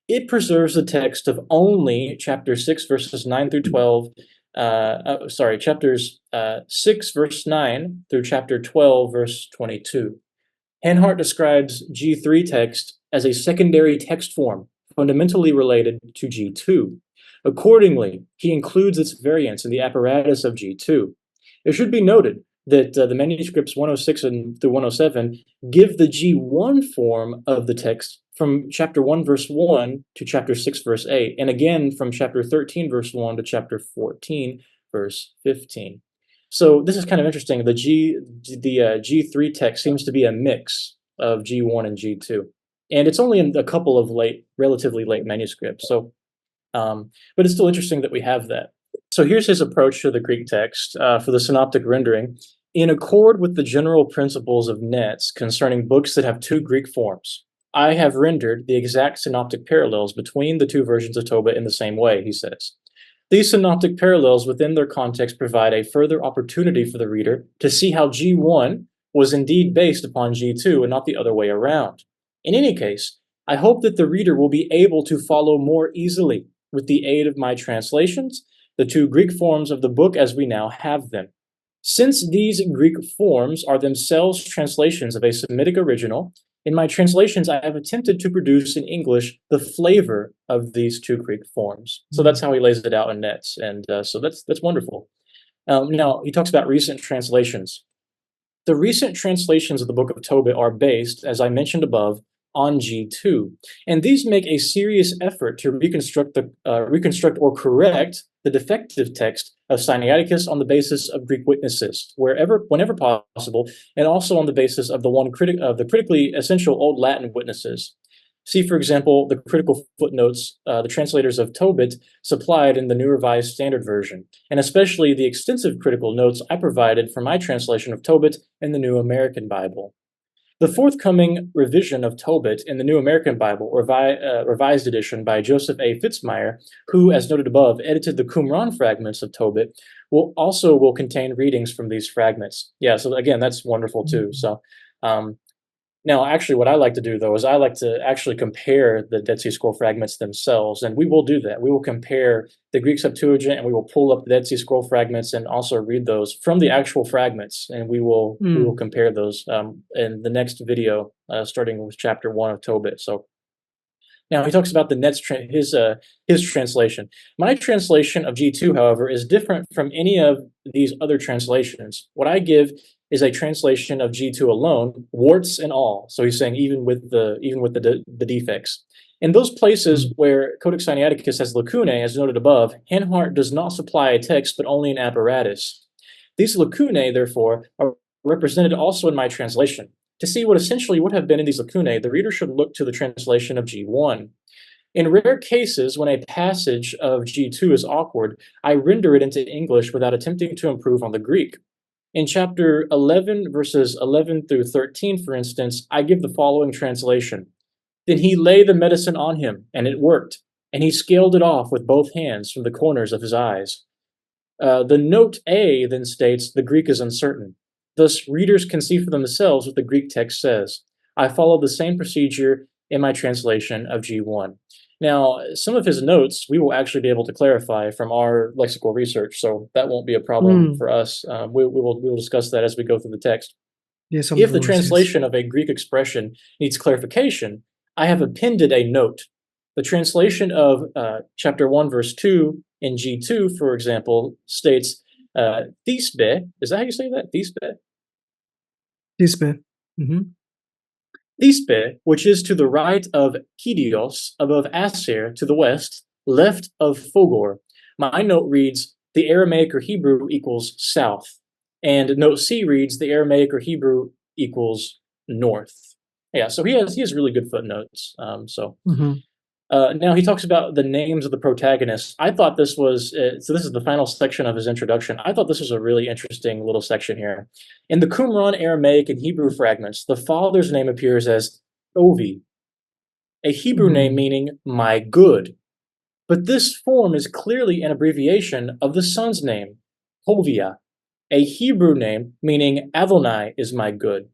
It preserves the text of only chapter 6, verses 9 through 12. Chapters 6, verse 9 through chapter 12, verse 22. Hanhart describes G3 text as a secondary text form, fundamentally related to G2. Accordingly, he includes its variants in the apparatus of G2. It should be noted that the manuscripts 106 and through 107 give the G1 form of the text from chapter 1, verse 1 to chapter 6, verse 8, and again from chapter 13, verse 1 to chapter 14, verse 15. So this is kind of interesting. The G3 text seems to be a mix of G1 and G2, and it's only in a couple of relatively late manuscripts. So, but it's still interesting that we have that. So here's his approach to the Greek text for the synoptic rendering. In accord with the general principles of Netz concerning books that have two Greek forms, I have rendered the exact synoptic parallels between the two versions of Tobit in the same way, he says. These synoptic parallels within their context provide a further opportunity for the reader to see how G1 was indeed based upon G2 and not the other way around. In any case, I hope that the reader will be able to follow more easily with the aid of my translations, the two Greek forms of the book as we now have them. Since these Greek forms are themselves translations of a Semitic original, in my translations I have attempted to produce in English the flavor of these two Greek forms. So that's Mm. how he lays it out in nets, and so that's wonderful. Now he talks about recent translations. The recent translations of the Book of Tobit are based, as I mentioned above, on G2, and these make a serious effort to reconstruct or correct the defective text of Sinaiticus on the basis of Greek witnesses, whenever possible, and also on the basis of the critically essential Old Latin witnesses. See, for example, the critical footnotes the translators of Tobit supplied in the New Revised Standard Version, and especially the extensive critical notes I provided for my translation of Tobit in the New American Bible. The forthcoming revision of Tobit in the New American Bible, revised edition by Joseph A. Fitzmyer, who, as noted above, edited the Qumran fragments of Tobit, will contain readings from these fragments. Yeah, so again, that's wonderful too. So, um, now, actually, what I like to do though is I like to actually compare the Dead Sea Scroll fragments themselves, and we will do that. We will compare the Greek Septuagint, and we will pull up the Dead Sea Scroll fragments and also read those from the actual fragments, and we will Mm. compare those in the next video, starting with chapter 1 of Tobit. So now he talks about his translation. My translation of G2, however, is different from any of these other translations. What I give is a translation of G2 alone, warts and all. So he's saying even with the defects. In those places Mm. where Codex Sinaiticus has lacunae, as noted above, Hanhart does not supply a text but only an apparatus. These lacunae, therefore, are represented also in my translation. To see what essentially would have been in these lacunae, the reader should look to the translation of G1. In rare cases, when a passage of G2 is awkward, I render it into English without attempting to improve on the Greek. In chapter 11, verses 11 through 13, for instance, I give the following translation. Then he lay the medicine on him, and it worked, and he scaled it off with both hands from the corners of his eyes. The note A then states the Greek is uncertain. Thus, readers can see for themselves what the Greek text says. I follow the same procedure in my translation of G1. Now, some of his notes we will actually be able to clarify from our lexical research, so that won't be a problem Mm. for us. We will discuss that as we go through the text. Yeah, some If the words, yes. translation of a Greek expression needs clarification, I have appended a note. The translation of chapter 1, verse 2 in G2, for example, states, Thisbe, is that how you say that? Thisbe? Lisbeth. Mhm. Thisbe, which is to the right of Kidios, above Aser, to the west, left of Fogor. My note reads, the Aramaic or Hebrew equals south. And note C reads, the Aramaic or Hebrew equals north. Yeah, so he has really good footnotes. Mhm. Now he talks about the names of the protagonists. I thought this was so. This is the final section of his introduction. I thought this was a really interesting little section here. In the Qumran Aramaic and Hebrew fragments, the father's name appears as Ovi, a Hebrew name Mm. meaning "my good." But this form is clearly an abbreviation of the son's name, Hovia, a Hebrew name meaning Adonai is my good,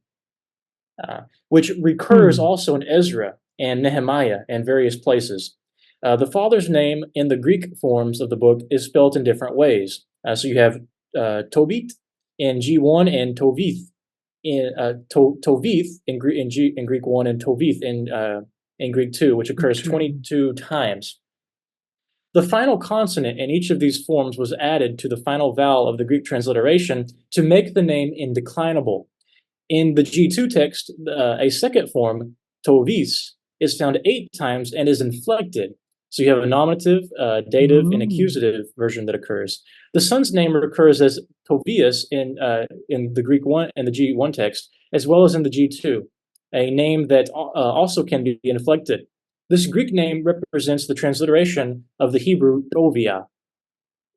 which recurs Mm. also in Ezra and Nehemiah and various places. The father's name in the Greek forms of the book is spelled in different ways. So you have Tobit in G1 and Tovith in Greek 1 and Tovith in Greek 2, which Me occurs too. 22 times. The final consonant in each of these forms was added to the final vowel of the Greek transliteration to make the name indeclinable. In the G2 text, a second form, tovis, is found 8 times and is inflected. So you have a nominative, dative, and Mm. accusative version that occurs. The son's name recurs as Tobias in the Greek one and the G1 text, as well as in the G2, a name that also can be inflected. This Greek name represents the transliteration of the Hebrew Tovia.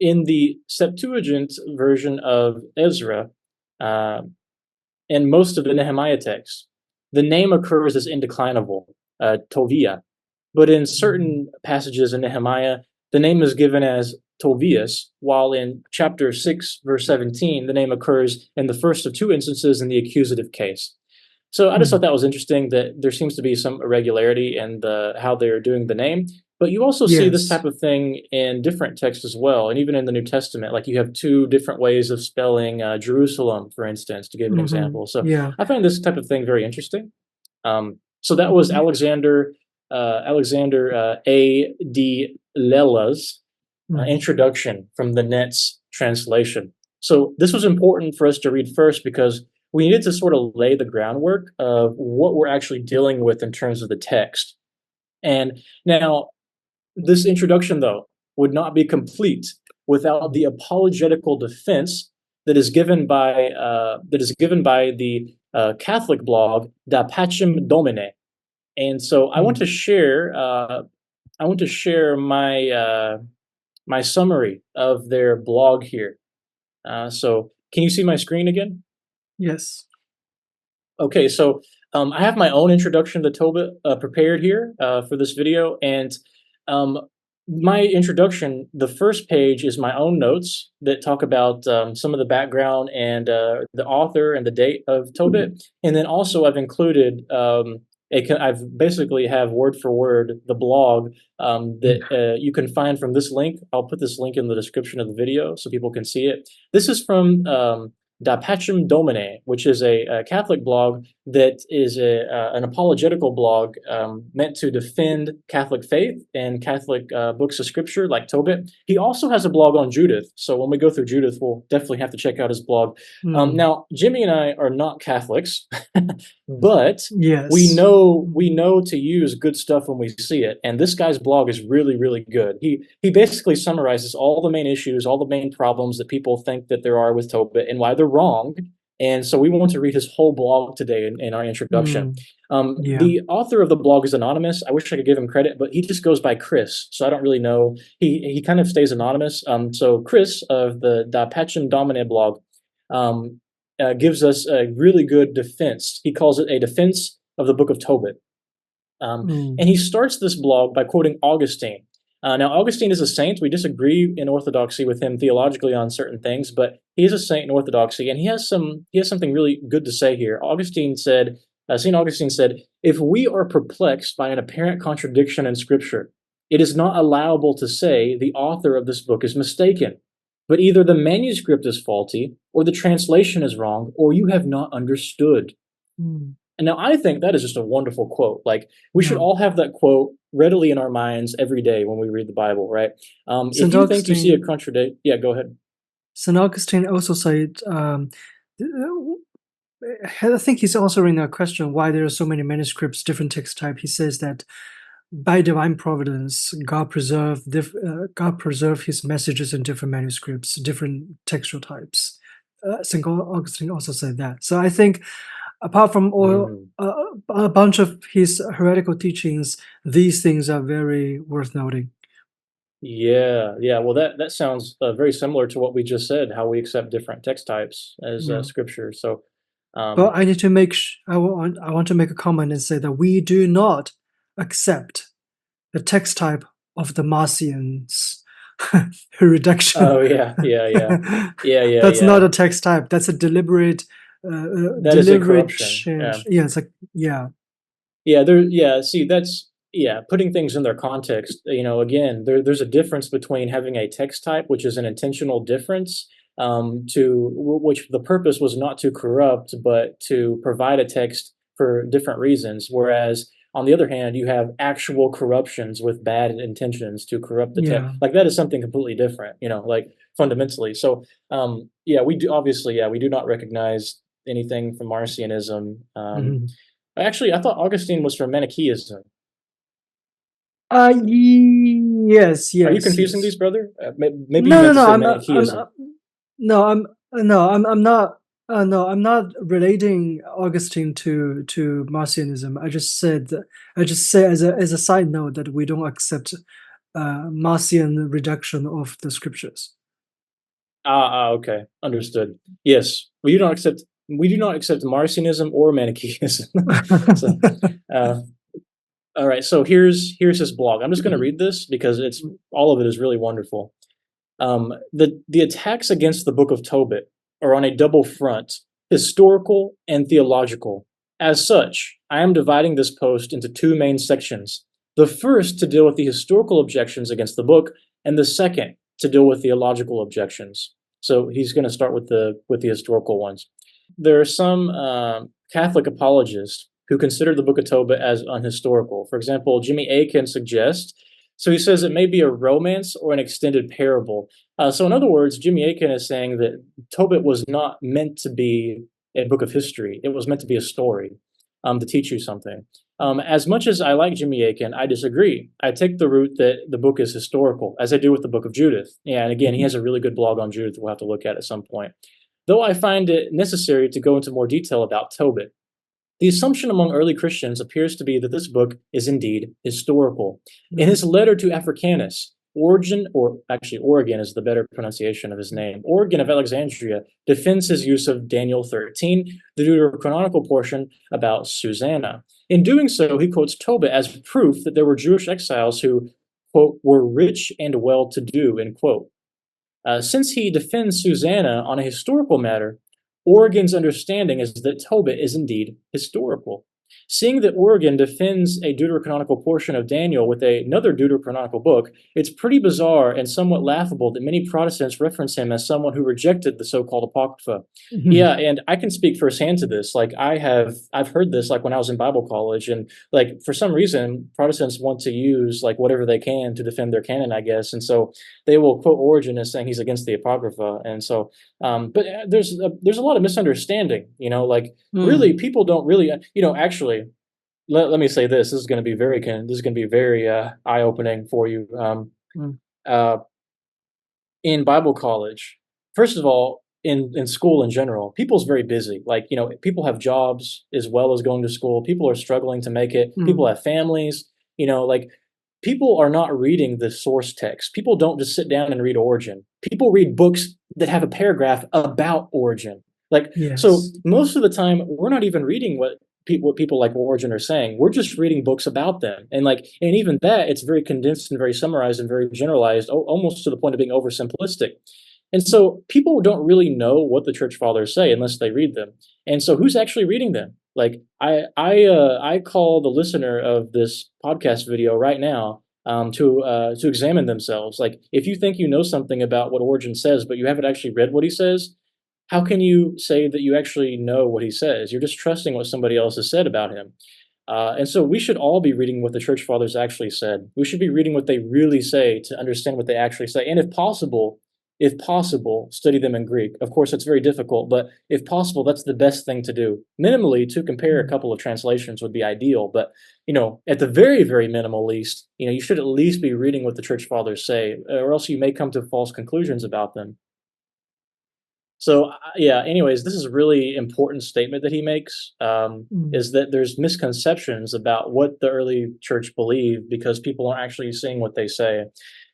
In the Septuagint version of Ezra, uh, in most of the Nehemiah texts, the name occurs as indeclinable, Tovia. But in Mm. certain passages in Nehemiah, the name is given as Tovias, while in chapter 6, verse 17, the name occurs in the first of two instances in the accusative case. So I just thought Mm. that was interesting that there seems to be some irregularity in how they're doing the name. But you also see this Yes. type of thing in different texts as well, and even in the New Testament. Like you have two different ways of spelling Jerusalem, for instance, to give an Hmm. example. So Yeah. I find this type of thing very interesting. So that was Mhm. Alexander A. D. Lella's Mm. introduction from the Net's translation. So this was important for us to read first because we needed to sort of lay the groundwork of what we're actually dealing with in terms of the text. And now, this introduction, though, would not be complete without the apologetical defense that is given by the Catholic blog Da Pacem Domine. And so Mm. I want to share my summary of their blog here. So can you see my screen again? Yes. Okay, so I have my own introduction to Tobit prepared here for this video, and um, my introduction, the first page is my own notes that talk about some of the background and the author and the date of Tobit, and then also I've included I've basically have word for word the blog that you can find from this link. I'll put this link in the description of the video so people can see it. This is from Da Pacem Domine, which is a Catholic blog that is an apologetical blog meant to defend Catholic faith and Catholic books of scripture like Tobit. He also has a blog on Judith. So when we go through Judith, we'll definitely have to check out his blog. Mm. Now, Jimmy and I are not Catholics, but Yes. we know to use good stuff when we see it, and this guy's blog is really good. He basically summarizes all the main issues, all the main problems that people think that there are with Tobit and why they're wrong. And so we want to read his whole blog today in our introduction. Mm. Yeah. The author of the blog is anonymous. I wish I could give him credit, but he just goes by Chris, so I don't really know. He kind of stays anonymous. So Chris of the Da Pacem Domine blog um, gives us a really good defense. He calls it a defense of the Book of Tobit. Mm. And he starts this blog by quoting Augustine. Now, Augustine is a saint. We disagree in Orthodoxy with him theologically on certain things, but he is a saint in Orthodoxy, and he has something really good to say here. Saint Augustine said, "If we are perplexed by an apparent contradiction in Scripture, it is not allowable to say the author of this book is mistaken, but either the manuscript is faulty, or the translation is wrong, or you have not understood." Mm. And now I think that is just a wonderful quote. Like we should Yeah. all have that quote readily in our minds every day when we read the Bible, right? If Saint you think you see a Augustine. contradiction, yeah, go ahead. Saint Augustine also said, I think he's answering a question why there are so many manuscripts, different text type. He says that by divine providence, God preserve His messages in different manuscripts, different textual types. Saint Augustine also said that. So I think, apart from all Mhm. a bunch of his heretical teachings, these things are very worth noting. Yeah, yeah. Well, that sounds very similar to what we just said. How we accept different text types as Yeah. scripture. So, But um, I need to make I want to make a comment and say that we do not accept the text type of the Marcion's reduction. oh yeah, yeah, yeah, yeah, yeah, That's yeah. not a text type. That's a deliberate, That is a deliberate corruption. Yeah. change. Yeah, it's like yeah, Yeah, yeah, see, that's yeah, putting things in their context. Again, there's a difference between having a text type, which is an intentional difference, which the purpose was not to corrupt, but to provide a text for different reasons. Whereas on the other hand, you have actual corruptions with bad intentions to corrupt the text. yeah. Like that is something completely different, like fundamentally. So, yeah, we do obviously, yeah, we do not recognize anything from Marcionism. Mhm. Actually, I thought Augustine was from Manichaeism. Yes, Are you yes, confusing yes. these, brother? Maybe you No, no, meant to no. say I'm Manichaeism. no, I'm not. No, I'm not relating Augustine to Marcionism. I just say as a side note that we don't accept Marcion reduction of the scriptures. Okay, understood. Yes, we do not accept Marcionism or Manichaeism. So, uh, all right. So here's his blog. I'm just going to read this because it's all of it is really wonderful. The attacks against the Book of Tobit are on a double front: historical and theological. As such, I am dividing this post into two main sections. The first to deal with the historical objections against the book, and the second to deal with theological objections. So he's going to start with the historical ones. There are some Catholic apologists who consider the Book of Tobit as unhistorical. For example, Jimmy Akin suggests, so he says it may be a romance or an extended parable. So in other words, Jimmy Akin is saying that Tobit was not meant to be a book of history. It was meant to be a story, to teach you something. As much as I like Jimmy Akin, I disagree. I take the route that the book is historical, as I do with the book of Judith. Yeah, and again, he has a really good blog on Judith we'll have to look at some point. Though I find it necessary to go into more detail about Tobit. The assumption among early Christians appears to be that this book is indeed historical. In his letter to Africanus, Origen, or actually Origen is the better pronunciation of his name, Origen of Alexandria defends his use of Daniel 13, the deuterocanonical portion about Susanna. In doing so, he quotes Tobit as proof that there were Jewish exiles who, quote, were rich and well-to-do, end quote. Since he defends Susanna on a historical matter, Origen's understanding is that Tobit is indeed historical. Seeing that Origen defends a deuterocanonical portion of Daniel with another deuterocanonical book, it's pretty bizarre and somewhat laughable that many Protestants reference him as someone who rejected the so-called Apocrypha. Yeah, and I can speak firsthand to this. Like I've heard this like when I was in Bible college, and like for some reason Protestants want to use like whatever they can to defend their canon, I guess, and so they will quote Origen as saying he's against the Apocrypha, and so but there's a lot of misunderstanding, like really people don't really, actually, let me say this. This is going to be very eye-opening for you. Uh, in Bible college, first of all, in school in general, people's very busy. Like, people have jobs as well as going to school. People are struggling to make it. People have families, like people are not reading the source text. People don't just sit down and read Origen. People read books that have a paragraph about Origen. Like, so Yes. most of the time, we're not even reading what people like Origen are saying. We're just reading books about them, and even that, it's very condensed and very summarized and very generalized, almost to the point of being oversimplistic. And so people don't really know what the church fathers say unless they read them. And so who's actually reading them? Like I call the listener of this podcast video right now to examine themselves. Like if you think you know something about what Origen says, but you haven't actually read what he says, how can you say that you actually know what he says? You're just trusting what somebody else has said about him. And so we should all be reading what the church fathers actually said. We should be reading what they really say to understand what they actually say. And if possible, study them in Greek. Of course, it's very difficult, but if possible, that's the best thing to do. Minimally, to compare a couple of translations would be ideal. But, at the very, very minimal least, you should at least be reading what the church fathers say, or else you may come to false conclusions about them. So yeah, anyways, this is a really important statement that he makes, is that there's misconceptions about what the early church believed because people aren't actually seeing what they say.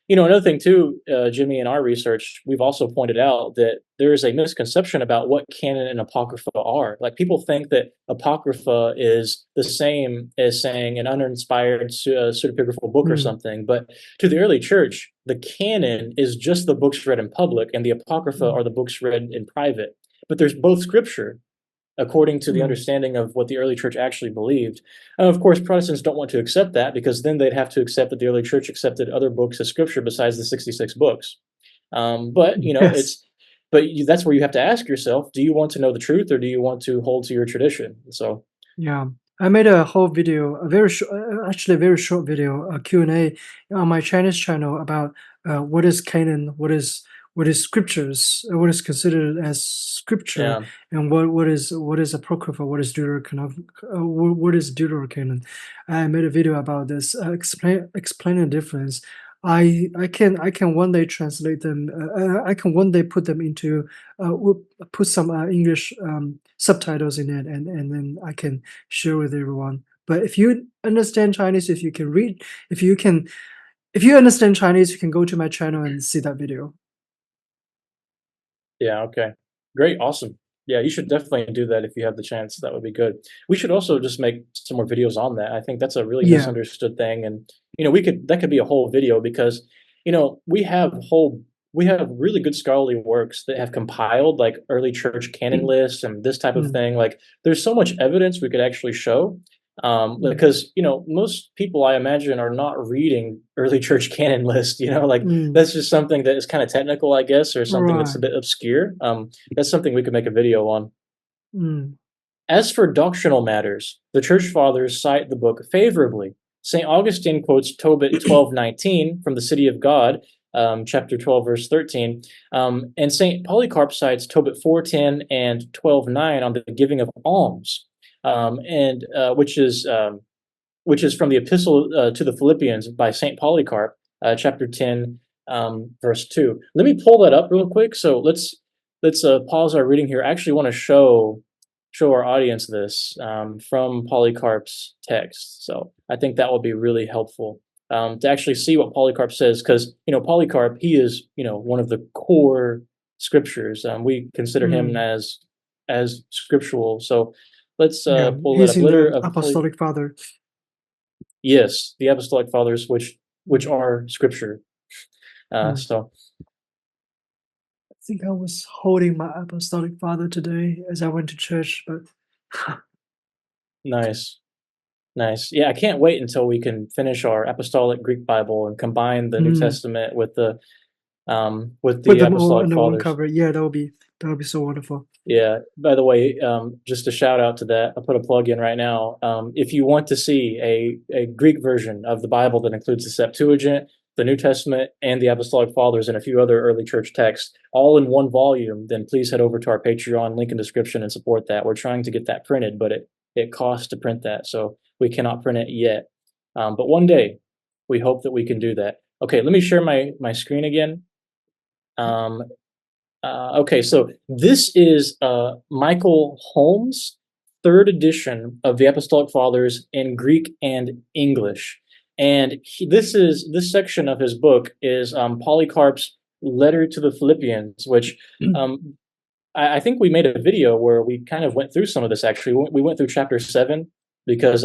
Another thing too, Jimmy, in our research, we've also pointed out that there is a misconception about what canon and apocrypha are. Like people think that apocrypha is the same as saying an uninspired pseudepigraphal book or something. But to the early church, the canon is just the books read in public, and the apocrypha are the books read in private. But there's both scripture, according to the understanding of what the early church actually believed. Of course, Protestants don't want to accept that because then they'd have to accept that the early church accepted other books as scripture besides the 66 books. But Yes. that's where you have to ask yourself: do you want to know the truth, or do you want to hold to your tradition? So Yeah. I made a whole video, a very short, actually a very short video, a Q&A on my Chinese channel about what is canon, what is scriptures, what is considered as scripture, yeah, and what is apocrypha, what is deuterocanon. I made a video about this, explain the difference. I can one day translate them. I can one day put them into put some English subtitles in it, and then I can share with everyone. But if you understand Chinese, if you can read, if you understand Chinese, you can go to my channel and see that video. yeah, okay, great, awesome. Yeah, you should definitely do that if you have the chance. That would be good. We should also just make some more videos on that. I think that's a really Yeah. misunderstood thing, and that could be a whole video because we have we have really good scholarly works that have compiled like early church canon lists and this type of Mm, thing. Like, there's so much evidence we could actually show. mm, Because most people, I imagine, are not reading early church canon list. Like, mm, that's just something that is kind of technical, I guess, or something that's a right. bit obscure. That's something we could make a video on. Mm, As for doctrinal matters, the Church Fathers cite the book favorably. St. Augustine quotes Tobit 12:19 from the City of God, chapter 12, verse 13, and St. Polycarp cites Tobit 4:10 and 12:9 on the giving of alms, and which is from the Epistle to the Philippians by St. Polycarp, chapter 10, verse 2. Let me pull that up real quick. So let's pause our reading here. I actually want to show our audience this from Polycarp's text. So I think that will be really helpful to actually see what Polycarp says, because Polycarp, he is one of the core scriptures. We consider him mm. as scriptural. So let's Yeah, pull that he's up. in Letter the of Poly. Apostolic Father. Yes, the Apostolic Fathers, which Mm, are Scripture. mm. So I think I was holding my Apostolic Father today as I went to church, but nice, nice. Yeah, I can't wait until we can finish our Apostolic Greek Bible and combine the New mm. Testament with Put the them all Apostolic under one Fathers. cover. Yeah, that would be so wonderful. Yeah. By the way, just a shout out to that. I'll put a plug in right now. If you want to see a Greek version of the Bible that includes the Septuagint, the New Testament, and the Apostolic Fathers, and a few other early church texts, all in one volume, then please head over to our Patreon, link in description, and support that. We're trying to get that printed, but it costs to print that, so we cannot print it yet. But one day, we hope that we can do that. Okay, let me share my screen again. Um, okay, so this is Michael Holmes' third edition of the Apostolic Fathers in Greek and English, and this section of his book is Polycarp's letter to the Philippians, which um, I think we made a video where we kind of went through some of this. Actually, we went through chapter 7, because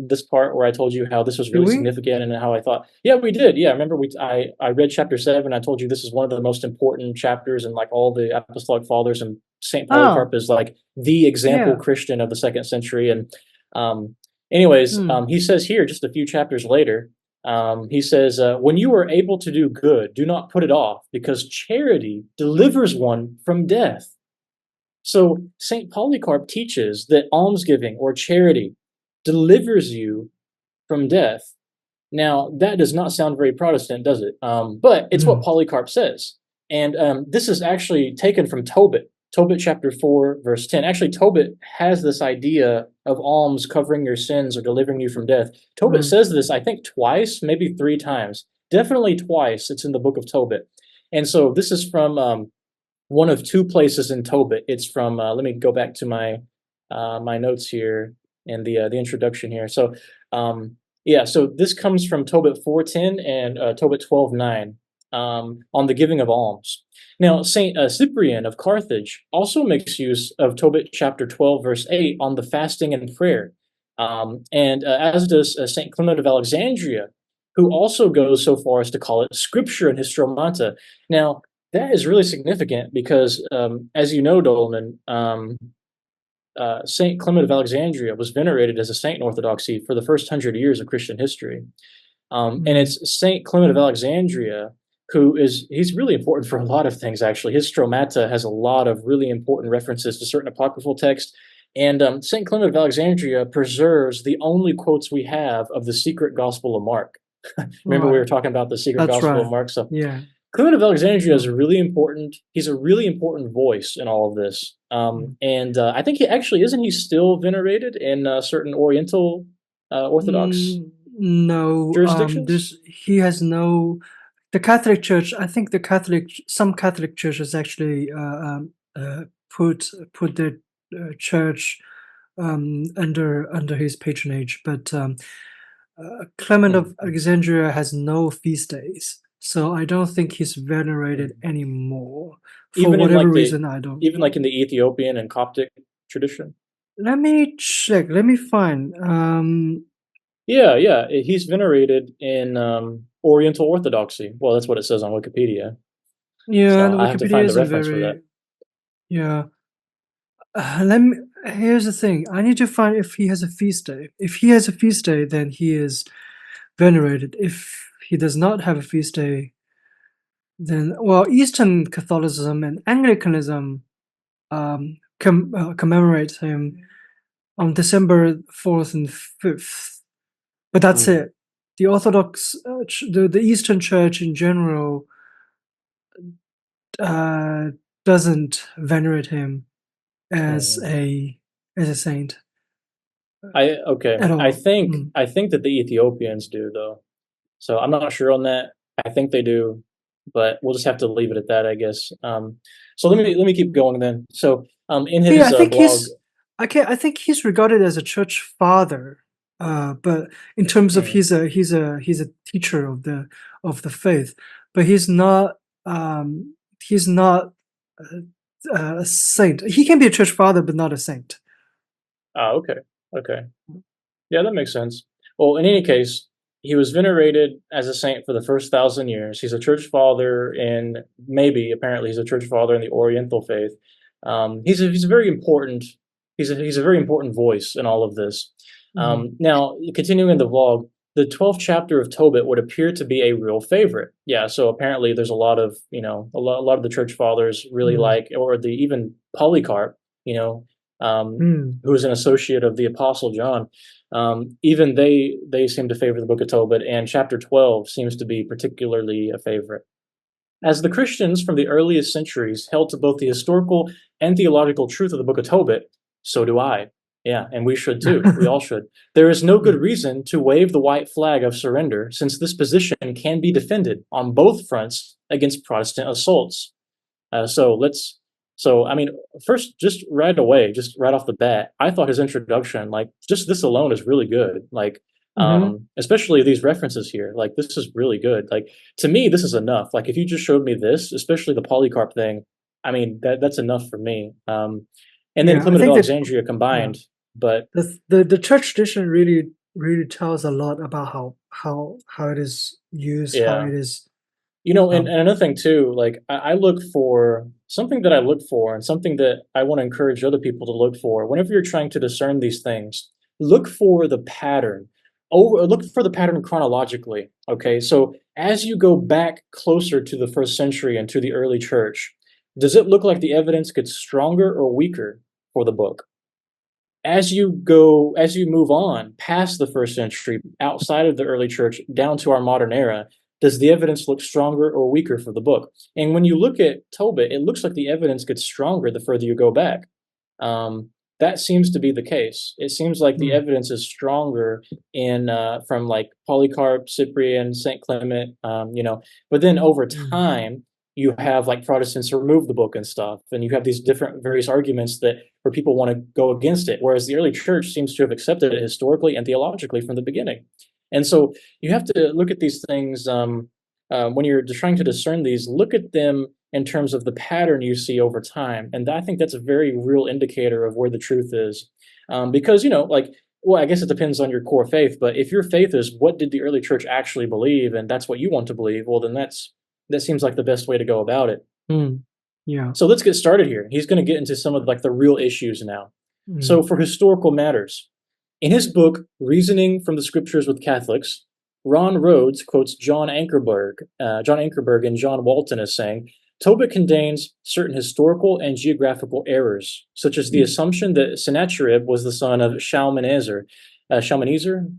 this part where I told you how this was Do really we? significant and how I thought, yeah, we did. Yeah, remember I read chapter 7. I told you this is one of the most important chapters in like all the Apostolic Fathers, and Saint Oh, Polycarp is like the example yeah. Christian of the second century. And um, anyways, Mm, he says here just a few chapters later. He says, when you are able to do good, do not put it off, because charity delivers one from death. So St. Polycarp teaches that almsgiving or charity delivers you from death. Now, that does not sound very Protestant, does it? But it's what mm, Polycarp says. And this is actually taken from Tobit, Tobit chapter 4, verse 10. Actually, Tobit has this idea of alms covering your sins or delivering you from death. Tobit mm, says this, I think, twice, maybe three times. Definitely twice. It's in the book of Tobit. And so this is from one of two places in Tobit. It's from let me go back to my notes here and the introduction here. So yeah, so this comes from Tobit 4:10 and Tobit 12:9 on the giving of alms. Now, Saint Cyprian of Carthage also makes use of Tobit chapter 12 verse 8 on the fasting and prayer, and as does Saint Clement of Alexandria, who also goes so far as to call it scripture and hystromata. Now, that is really significant because, as you know, Dolman, Saint Clement of Alexandria was venerated as a saint in Orthodoxy for the first 100 years of Christian history. And mm. it's Saint Clement of Alexandria he's really important for a lot of things, actually. His Stromata has a lot of really important references to certain apocryphal texts. And Saint Clement of Alexandria preserves the only quotes we have of the secret Gospel of Mark. Remember, we Right. were talking about the secret That's Gospel of right. Mark? So Yeah. Clement of Alexandria is Sure. a really important. He's a really important voice in all of this, Mm. and I think he actually isn't he still venerated in certain Oriental Orthodox No, jurisdictions? he has no. The Catholic Church. I think some Catholic churches actually put their church under his patronage, but Clement of Mm. Alexandria has no feast days, so I don't think he's venerated Mm. anymore. For Even in whatever like the reason, I don't even like know. in the Ethiopian and Coptic tradition. Let me check. Let me find. Yeah, yeah, he's venerated in Oriental Orthodoxy. Well, that's what it says on Wikipedia. Yeah, and So I have to Wikipedia find the isn't reference for that. very. Yeah. Let me. Here's the thing. I need to find if he has a feast day. If he has a feast day, then he is venerated. If he does not have a feast day, then well, Eastern Catholicism and Anglicanism commemorate him on December 4th and 5th. But that's Mm, it. The Orthodox, the Eastern Church in general, uh, doesn't venerate him as mm. a saint I okay. at I all. think Mm. I think that the Ethiopians do though. So I'm not sure on that. I think they do, but we'll just have to leave it at that, I guess. So let me keep going then. So in Yeah, his blog, I think he's regarded as a church father, but in terms of mm, he's a teacher of the faith, but he's not a saint. He can be a church father, but not a saint. okay, okay. Yeah, that makes sense. Well, in any case, he was venerated as a saint for the first 1,000 years. He's a church father in maybe apparently he's a church father in the Oriental faith. He's a very important he's a very important voice in all of this. Mm. Now, continuing in the vlog, the 12th chapter of Tobit would appear to be a real favorite. Yeah, so apparently there's a lot of a lot of the church fathers really Mm. like, or the even Polycarp, you know, Mm. who was an associate of the Apostle John. Even they seem to favor the Book of Tobit, and chapter 12 seems to be particularly a favorite. As the Christians from the earliest centuries held to both the historical and theological truth of the Book of Tobit, so do I. Yeah, and we should too. We all should. There is no good Mm. reason to wave the white flag of surrender, since this position can be defended on both fronts against Protestant assaults. So let's. So I mean, first, just right away, just right off the bat, I thought his introduction, like just this alone, is really good. Like, Hmm. especially these references here, like this is really good. Like to me, this is enough. Like if you just showed me this, especially the Polycarp thing, I mean that's enough for me. And then Yeah, I Clement of think that Alexandria yeah, combined, but the church tradition really tells a lot about how it is used, how yeah, it is. And Um, another thing too, like I look for something that I look for and something that I want to encourage other people to look for whenever you're trying to discern these things. Look for the pattern. Look for the pattern chronologically. Okay, so as you go back closer to the first century and to the early church, does it look like the evidence gets stronger or weaker for the book? As you move on past the first century, outside of the early church, down to our modern era, does the evidence look stronger or weaker for the book? And when you look at Tobit, it looks like the evidence gets stronger the further you go back. Um, that seems to be the case. It seems like the mm, evidence is stronger in from like Polycarp, Cyprian, Saint Clement, But then over mm, time, you have like Protestants remove the book and stuff, and you have these different various arguments that where people want to go against it, whereas the early church seems to have accepted it historically and theologically from the beginning. And so you have to look at these things when you're trying to discern these. Look at them in terms of the pattern you see over time, and I think that's a very real indicator of where the truth is. Because like, well, I guess it depends on your core faith, but if your faith is what did the early church actually believe, and that's what you want to believe, well, then that seems like the best way to go about it. mm, yeah. So let's get started here. He's going to get into some of like the real issues now. So Mm, for historical matters, in his book Reasoning from the Scriptures with Catholics, Ron Rhodes quotes John Ankerberg and John Walton as saying, Tobit contains certain historical and geographical errors, such as the assumption that Sennacherib was the son of Shalmaneser, Shamanism.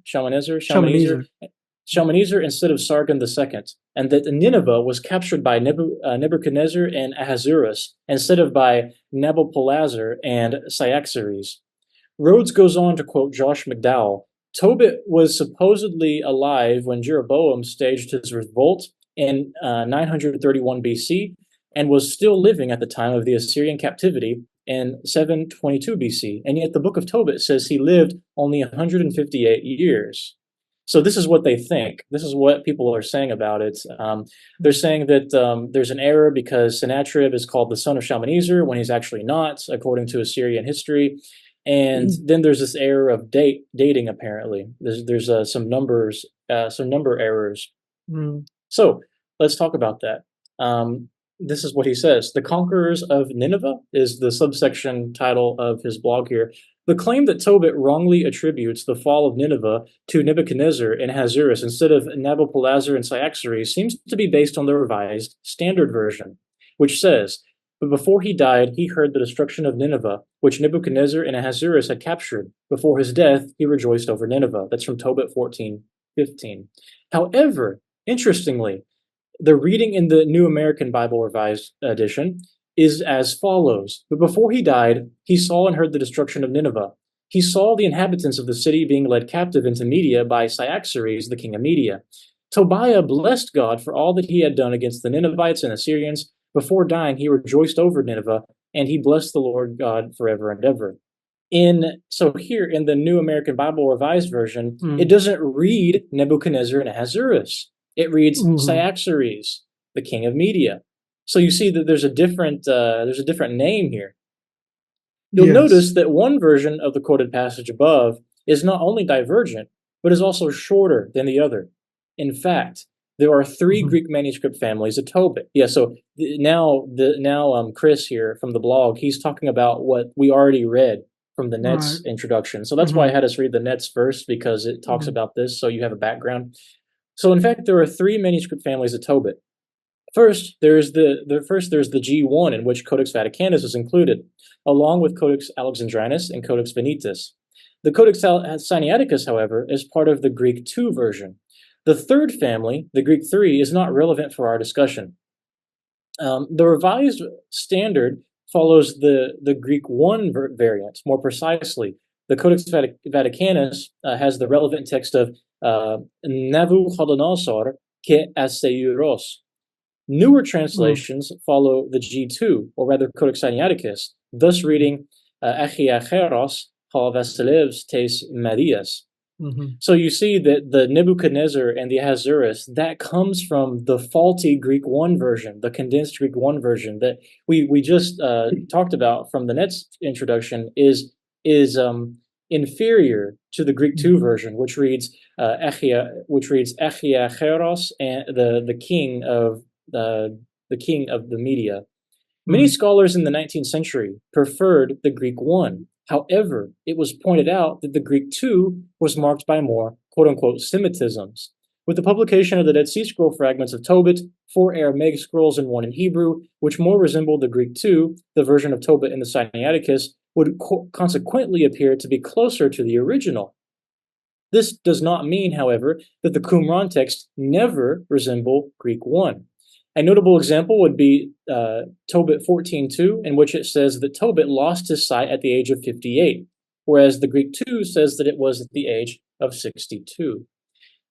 Shalmaneser instead of Sargon II, and that Nineveh was captured by Nebuchadnezzar and Ahasuerus instead of by Nabopolassar and Cyaxares. Rhodes goes on to quote Josh McDowell. Tobit was supposedly alive when Jeroboam staged his revolt in 931 BC and was still living at the time of the Assyrian captivity in 722 BC. And yet the book of Tobit says he lived only 158 years. So this is what they think. This is what people are saying about it. They're saying that there's an error because Sennacherib is called the son of Shalmaneser when he's actually not, according to Assyrian history. And then there's this error of dating. Apparently, there's some number errors. Mm, So let's talk about that. Um, this is what he says. The Conquerors of Nineveh is the subsection title of his blog here. The claim that Tobit wrongly attributes the fall of Nineveh to Nebuchadnezzar and Ahasuerus instead of Nabopolassar and Cyaxares seems to be based on the Revised Standard Version, which says, "But before he died, he heard the destruction of Nineveh, which Nebuchadnezzar and Ahasuerus had captured. Before his death, he rejoiced over Nineveh." That's from Tobit 14:15. However, interestingly, the reading in the New American Bible Revised Edition is as follows. But before he died, he saw and heard the destruction of Nineveh. He saw the inhabitants of the city being led captive into Media by Cyaxares, the king of Media. Tobiah blessed God for all that he had done against the Ninevites and Assyrians. Before dying, he rejoiced over Nineveh, and he blessed the Lord God forever and ever. So here in the New American Bible Revised Version, it Mm. doesn't read Nebuchadnezzar and Ahasuerus. It reads Mhm. Cyaxares, the king of Media. So you see that there's a different name here. You'll Yes. notice that one version of the quoted passage above is not only divergent, but is also shorter than the other. In fact, there are three Mhm. Greek manuscript families of Tobit. Yeah, so now Chris here from the blog, he's talking about what we already read from the Right. Nets introduction. So that's why I Mhm. had us read the Nets first because it talks Mhm. about this, so you have a background. So in fact, there are three manuscript families of Tobit. There's the G1 in which Codex Vaticanus is included, along with Codex Alexandrinus and Codex Venitus. The Codex Sinaiticus, however, is part of the Greek 2 version. The third family, the Greek 3, is not relevant for our discussion. The Revised Standard follows the Greek 1 variant more precisely. The Codex Vaticanus has the relevant text of Navuchodonosor ke aseiros. Newer Mm. translations follow the G2, or rather Codex Sinaiticus, thus reading Echiacheros ha Vasilevs tes Marias. Mhm. So you see that the Nebuchadnezzar and the Ahasuerus, that comes from the faulty Greek 1 version, the condensed Greek 1 version that we just talked about from the next introduction is inferior to the Greek 2 Mhm. version, which reads Echiacheros and the king of the Media. Many Mm. scholars in the 19th century preferred the Greek 1. However, it was pointed out that the Greek 2 was marked by more quote unquote Semitisms. With the publication of the Dead Sea Scroll fragments of Tobit, 4 Aramaic scrolls and 1 in Hebrew, which more resembled the Greek 2, the version of Tobit in the Sinaiticus, would consequently appear to be closer to the original. This does not mean, however, that the Qumran texts never resemble Greek 1. A notable example would be Tobit 14:2, in which it says that Tobit lost his sight at the age of 58, whereas the Greek 2 says that it was at the age of 62.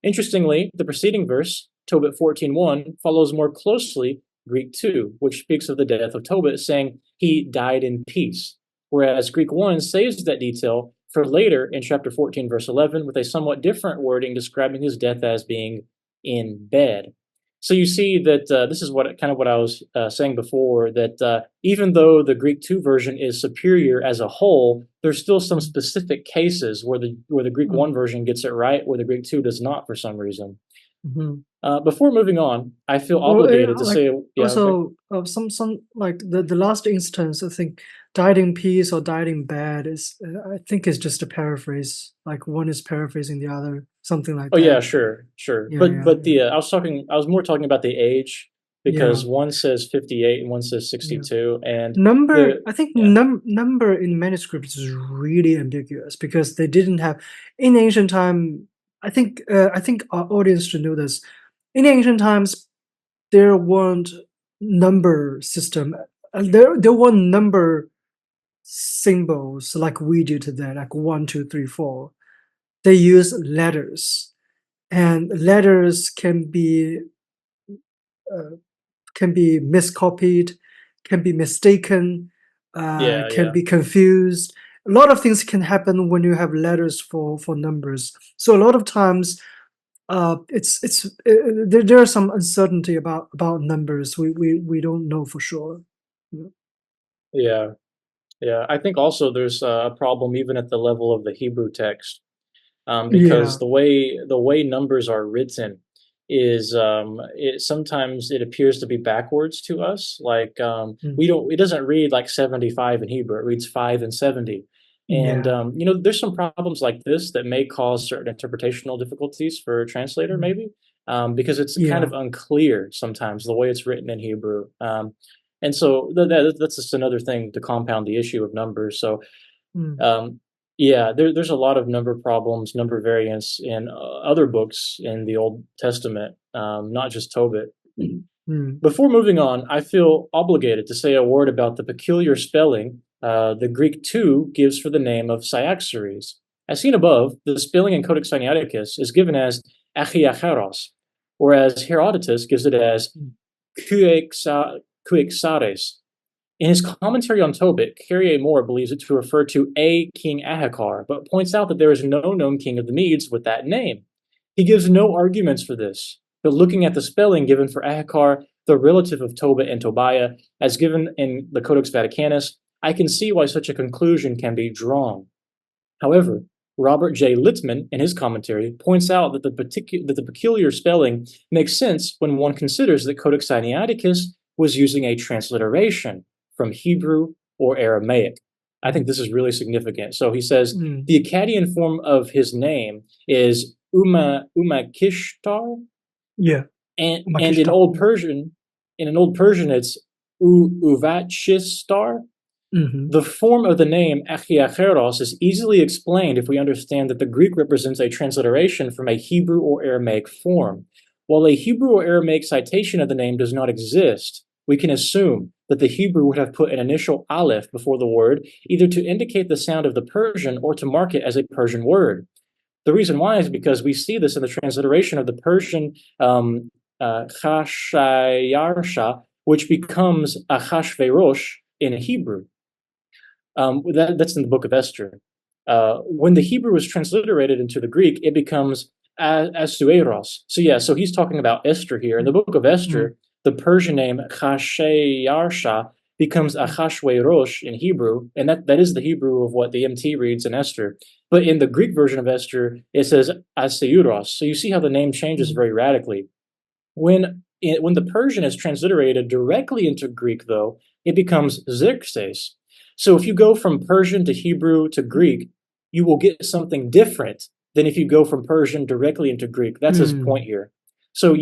Interestingly, the preceding verse, Tobit 14:1, follows more closely Greek 2, which speaks of the death of Tobit, saying he died in peace, whereas Greek 1 saves that detail for later in chapter 14, verse 11, with a somewhat different wording describing his death as being in bed. So you see that this is what I was saying before, that even though the Greek 2 version is superior as a whole, there's still some Mm. specific cases where the Greek 1 Mm. version gets it right, where the Greek 2 does not for some reason. Mhm. Before moving on, I feel Well, obligated to like say, yeah, okay. also some like the last instance, I think died in peace or died in bed is I think is just a paraphrase. Like one is paraphrasing the other, something like Oh yeah, that. sure, sure. Yeah, But yeah, but yeah, the I was more talking about the age yeah, because one says 58 and one says yeah. 62, and Number, the I think yeah. number in manuscripts is really ambiguous because they didn't have in ancient time. I think our audience should know this. In ancient times, there weren't number system. There weren't number symbols like we do today, like one, two, three, four. They use letters, and letters uh, can be miscopied, can be mistaken, Yeah, can yeah. be confused. A lot of things can happen when you have letters for numbers. So a lot of times, there is some uncertainty about numbers. We don't know for sure. Yeah. Yeah. Yeah, I think also there's a problem even at the level of the Hebrew text, because Yeah. the way numbers are written, is sometimes it appears to be backwards to us. Like Mm. it doesn't read like 75 in Hebrew, it reads 5 and 70. And Yeah. there's some problems like this that may cause certain interpretational difficulties for a translator, Mm. maybe, because it's kind Yeah. of unclear sometimes the way it's written in Hebrew. And so that's just another thing to compound the issue of numbers. So Mm. um, yeah, there's a lot of number problems, number variants in other books in the Old Testament, not just Tobit. Mm. Before moving on, I feel obligated to say a word about the peculiar spelling the Greek 2 gives for the name of Cyaxares. As seen above, the spelling in Codex Sinaiticus is given as Achiacheros, whereas Herodotus gives it as Mm. Kuexares. In his commentary on Tobit, Carrier Moore believes it to refer to a King Ahakar, but points out that there is no known king of the Medes with that name. He gives no arguments for this, but looking at the spelling given for Ahakar, the relative of Tobit and Tobiah, as given in the Codex Vaticanus, I can see why such a conclusion can be drawn. However, Robert J. Littman, in his commentary, points out that the peculiar spelling makes sense when one considers that Codex Sinaiticus was using a transliteration from Hebrew or Aramaic. I think Mm. this is really significant. So he says Mm. the Akkadian form of his name is Umakishtar, Yeah. and Makishta. in an old Persian, it's Uvachistar. Mm-hmm. The form of the name Achiacheros is easily explained if we understand that the Greek represents a transliteration from a Hebrew or Aramaic form. While a Hebrew or Aramaic citation of the name does not exist, we can assume that the Hebrew would have put an initial aleph before the word, either to indicate the sound of the Persian or to mark it as a Persian word. The reason why is because we see this in the transliteration of the Persian Chashayarsha, which becomes Achashverosh in Hebrew. That's in the book of Esther. When the Hebrew is transliterated into the Greek, it becomes Asueros. So yeah, so he's talking about Esther here. In the book of Mm. Esther, the Persian name Chasheyarsha becomes Mm. Achashverosh in Hebrew, and that is the Hebrew of what the MT reads in Esther. But in the Greek version of Esther, it says Aseuros. So you see how the name changes Mm. very radically. When the Persian is transliterated directly into Greek, though, it becomes Xerxes. So if you go from Persian to Hebrew to Greek, you will get something different than if you go from Persian directly into Greek. That's his point Mm. here. So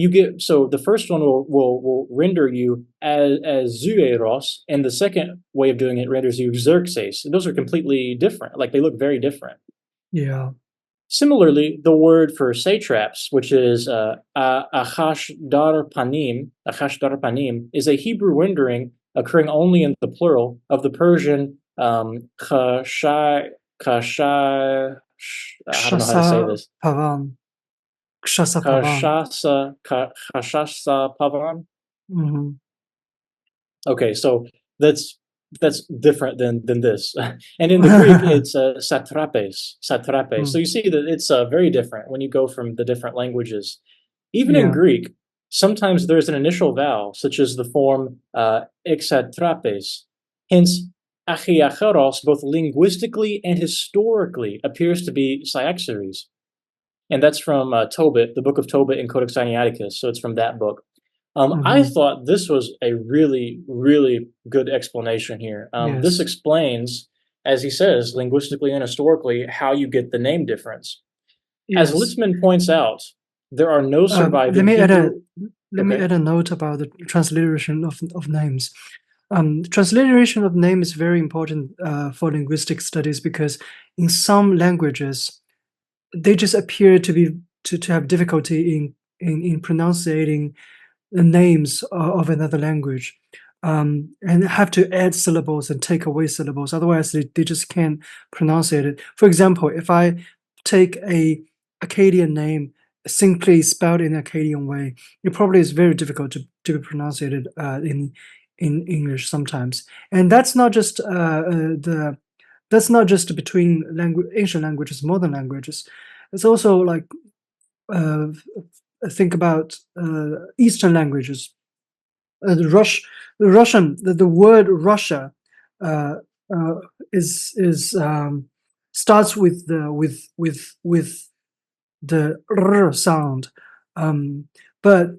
the first one will render you as Zueros, and the second way of doing it renders you Xerxes. And those are completely different. Like they look very different. Yeah. Similarly, the word for satraps, which is achash dar panim, is a Hebrew rendering occurring only in the plural of the Persian kashai, I don't know how to say Kshasa this, Pavan. Kshasa Pavan. kashasa pavan. Mm-hmm. Okay, so that's different than this. And in the Greek, it's satrapes. So Mm. you see that it's very different when you go from the different languages. Even in Yeah. Greek, sometimes there's an initial vowel, such as the form exatrapes. Hence, achiacheros, both linguistically and historically, appears to be Cyaxares. And that's from Tobit, the book of Tobit in Codex Sinaiticus. So it's from that book. I Mm-hmm. thought this was a really, really good explanation here. This Yes. explains, as he says, linguistically and historically, how you get the name difference. As Yes. Litzman points out, there are no Let surviving me add a Hebrew. let me Okay. add a note about the transliteration of names. Transliteration of name is very important for linguistic studies because in some languages they just appear to be to have difficulty in pronouncing the names of another language, and have to add syllables and take away syllables. Otherwise, they just can't pronounce it. For example, if I take a Akkadian name simply spelled in Akkadian way, it probably is very difficult to be pronounced in English sometimes. And that's not just between ancient languages, modern languages. It's also like uh, think about Eastern languages. The Russian, the word Russia uh, uh, is starts with the r sound, um, but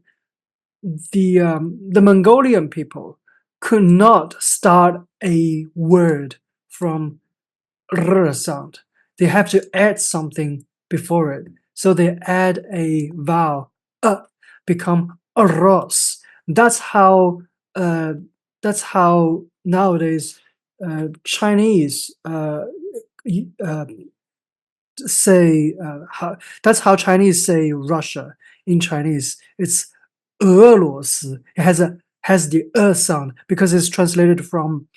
the Mongolian people could not start a word from r sound. They have to add something before it. So they add a vowel, become ros. That's how uh, that's how nowadays Chinese uh, say how that's how Chinese say Russia in Chinese. It's 俄罗斯. It has the sound because it's translated from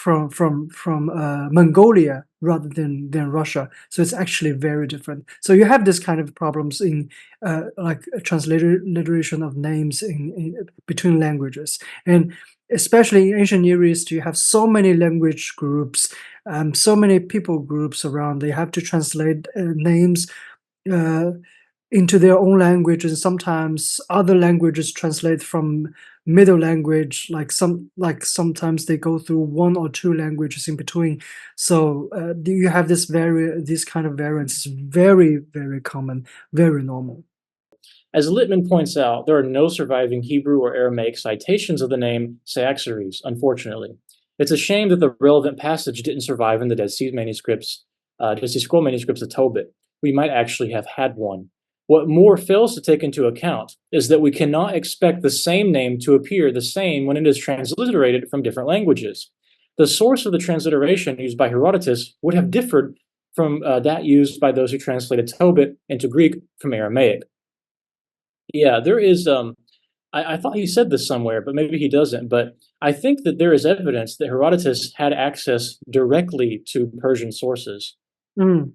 Mongolia rather than Russia. So it's actually very different. So you have this kind of problems in like transliteration of names in between languages, and especially in ancient Near East, you have so many language groups, so many people groups around. They have to translate names uh, into their own language, and sometimes other languages translate from middle language. Like sometimes they go through one or two languages in between. So you have this kind of variance. It's very common, very normal. As Littman points out, there are no surviving Hebrew or Aramaic citations of the name Cyaxares, unfortunately. It's a shame that the relevant passage didn't survive in the Dead Sea manuscripts, Dead Sea Scroll manuscripts of Tobit. We might actually have had one. What Moore fails to take into account is that we cannot expect the same name to appear the same when it is transliterated from different languages. The source of the transliteration used by Herodotus would have differed from that used by those who translated Tobit into Greek from Aramaic. Yeah, there is. I thought he said this somewhere, but maybe he doesn't. But I think that there is evidence that Herodotus had access directly to Persian sources. Mm.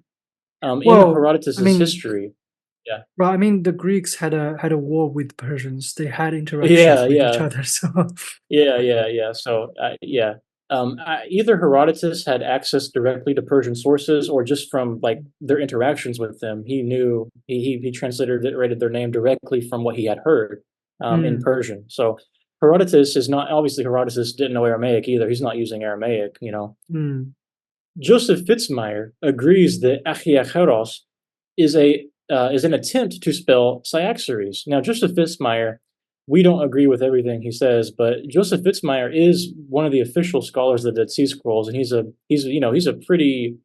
In Well, I Herodotus's mean, history. Yeah, well, I mean, the Greeks had a war with Persians. They had yeah, interactions with each yeah. other. So, Yeah. So, yeah. Either Herodotus had access directly to Persian sources, or just from like their interactions with them, he knew he transliterated their name directly from what he had heard in mm, Persian. So Herodotus is not obviously Herodotus didn't know Aramaic either. He's not using Aramaic, you know. mm, Joseph Fitzmyer agrees that Achiacheros is an attempt to spell Cyaxares. Now, Joseph Fitzmyer, we don't agree with everything he says, but Joseph Fitzmyer is one of the official scholars of the Dead Sea Scrolls, and he's a pretty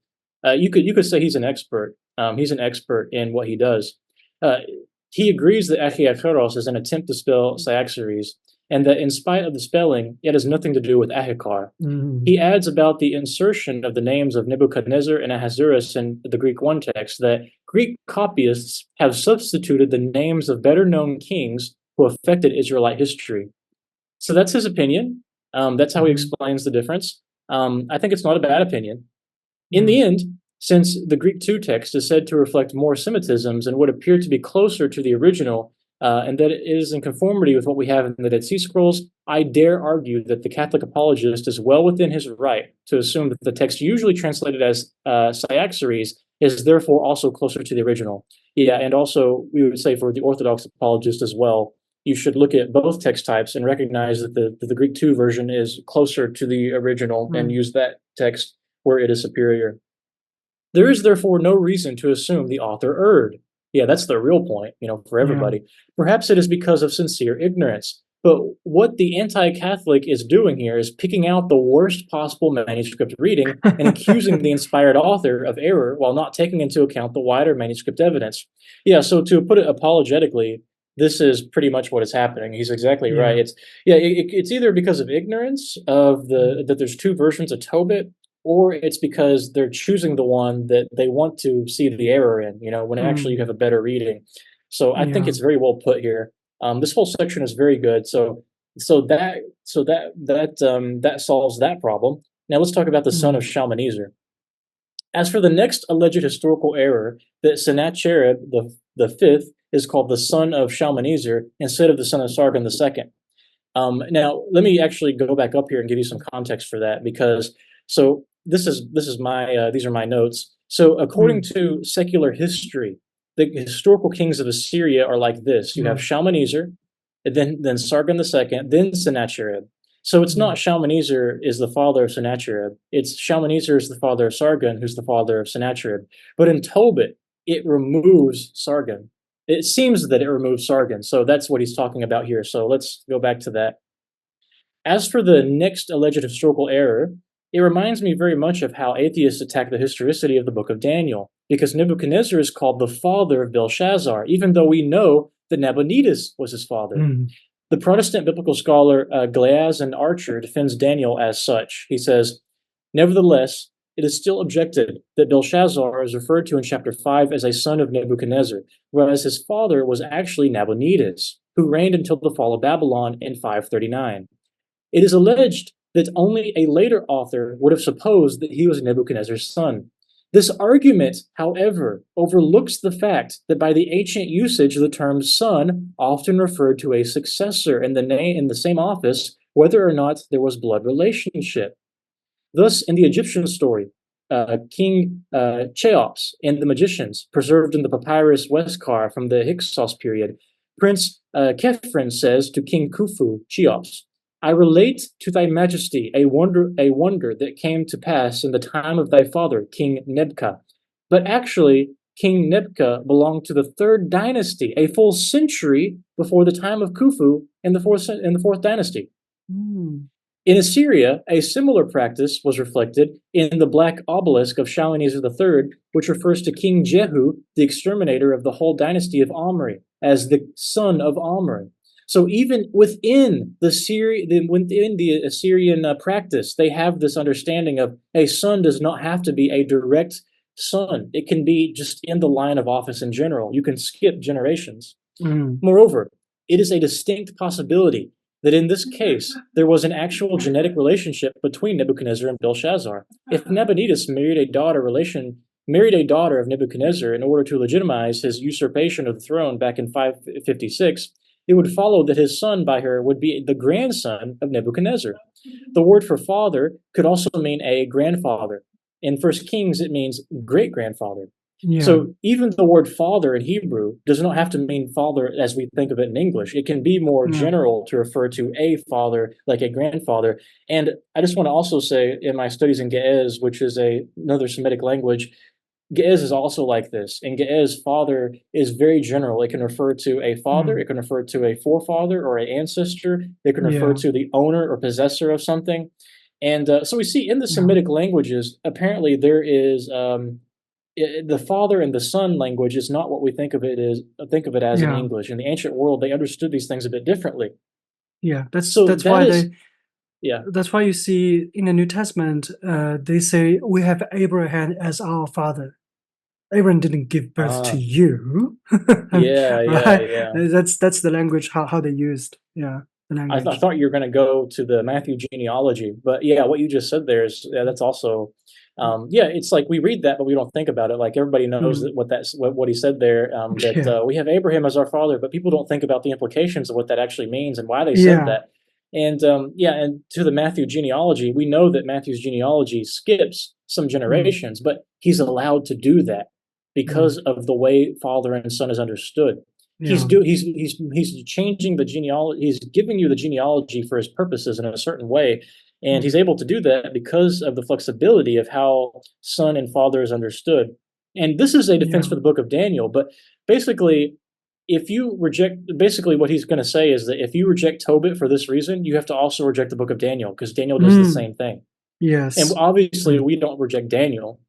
you could say he's an expert. He's an expert in what he does. Uh, he agrees that Achiacheros is an attempt to spell Cyaxares, and that in spite of the spelling, it has nothing to do with Ahikar. mm, He adds about the insertion of the names of Nebuchadnezzar and Ahasuerus in the Greek one text that Greek copyists have substituted the names of better known kings who affected Israelite history. So that's his opinion. That's how he mm, explains the difference. I think it's not a bad opinion. In the mm, end, since the Greek 2 text is said to reflect more Semitisms and would appear to be closer to the original, and that it is in conformity with what we have in the Dead Sea Scrolls, I dare argue that the Catholic apologist is well within his right to assume that the text usually translated as Cyaxares is therefore also closer to the original. Yeah, and also we would say for the Orthodox apologist as well, you should look at both text types and recognize that the Greek 2 version is closer to the original and mm, use that text where it is superior. There is therefore no reason to assume the author erred. Yeah, that's the real point, for yeah. everybody. Perhaps it is because of sincere ignorance. But what the anti Catholic is doing here is picking out the worst possible manuscript reading and accusing the inspired author of error while not taking into account the wider manuscript evidence. Yeah, so to put it apologetically, this is pretty much what is happening. He's exactly right. Yeah. It's either because of ignorance of the Mm, that there's two versions of Tobit, or it's because they're choosing the one that they want to see the error in, when actually you mm, have a better reading. So I think yeah. it's very well put here. This whole section is very good. So that solves that problem. Now let's talk about the son of Mm, Shalmaneser. As for the next alleged historical error, that Sennacherib the fifth is called the son of Shalmaneser instead of the son of Sargon the second. Now, let me actually go back up here and give you some context for that, because so this is my these are my notes. So, according mm, to secular history, the historical kings of Assyria are like this: you have mm, Shalmaneser, and then Sargon the second, then Sennacherib. So it's mm, not Shalmaneser is the father of Sennacherib; it's Shalmaneser is the father of Sargon, who's the father of Sennacherib. But in Tobit, it removes Sargon. It seems that it removes Sargon, so that's what he's talking about here. So let's go back to that. As for the next alleged historical error, it reminds me very much of how atheists attack the historicity of the book of Daniel, because Nebuchadnezzar is called the father of Belshazzar, even though we know that Nabonidus was his father. Mm. The Protestant biblical scholar Glaaz and Archer defends Daniel as such. He says, nevertheless, it is still objected that Belshazzar is referred to in chapter 5 as a son of Nebuchadnezzar, whereas his father was actually Nabonidus, who reigned until the fall of Babylon in 539. It is alleged that only a later author would have supposed that he was Nebuchadnezzar's son. This argument, however, overlooks the fact that by the ancient usage, the term son often referred to a successor in the same office, whether or not there was blood relationship. Thus, in the Egyptian story, King Cheops and the magicians, preserved in the papyrus Westcar from the Hyksos period, Prince Khephren says to King Khufu, Cheops, I relate to thy majesty a wonder that came to pass in the time of thy father, King Nebka. But actually, King Nebka belonged to the third dynasty, a full century before the time of Khufu in the fourth dynasty. Mm. In Assyria, a similar practice was reflected in the black obelisk of Shalmaneser III, which refers to King Jehu, the exterminator of the whole dynasty of Omri, as the son of Omri. So even within the Assyrian practice, they have this understanding of a son does not have to be a direct son. It can be just in the line of office in general. You can skip generations. Mm. Moreover, it is a distinct possibility that in this case, there was an actual genetic relationship between Nebuchadnezzar and Belshazzar. If Nabonidus married a daughter of Nebuchadnezzar in order to legitimize his usurpation of the throne back in 556, it would follow that his son by her would be the grandson of Nebuchadnezzar. The word for father could also mean a grandfather. In First Kings, it means great grandfather. Yeah. So even the word father in Hebrew does not have to mean father as we think of it in English. It can be more general to refer to a father, like a grandfather. And I just want to also say in my studies in Ge'ez, which is another Semitic language, Ge'ez is also like this. In Ge'ez, father is very general. It can refer to a father, it can refer to a forefather or an ancestor, it can refer to the owner or possessor of something. And so we see in the Semitic languages, apparently there is the father and the son language is not what we think of it as in English. In the ancient world, they understood these things a bit differently. Yeah, So that's that why is, yeah. that's why you see in the New Testament, they say we have Abraham as our father. Abraham didn't give birth to you. Yeah, Right? yeah. That's the language how they used. Yeah, the I language. thought you were going to go to the Matthew genealogy, but yeah, what you just said there is that's also, yeah, it's like we read that, but we don't think about it. Like everybody knows that what he said there, Yeah. that we have Abraham as our father, but people don't think about the implications of what that actually means and why they said Yeah. that. And yeah, and to the Matthew genealogy, we know that Matthew's genealogy skips some generations, but he's allowed to do that because of the way father and son is understood. Yeah. He's changing the genealogy. He's giving you the genealogy for his purposes in a certain way, and he's able to do that because of the flexibility of how son and father is understood. And this is a defense for the book of Daniel. But basically, if you reject, basically what he's going to say is that if you reject Tobit for this reason, you have to also reject the book of Daniel because Daniel does the same thing. And Yes. obviously, we don't reject Daniel.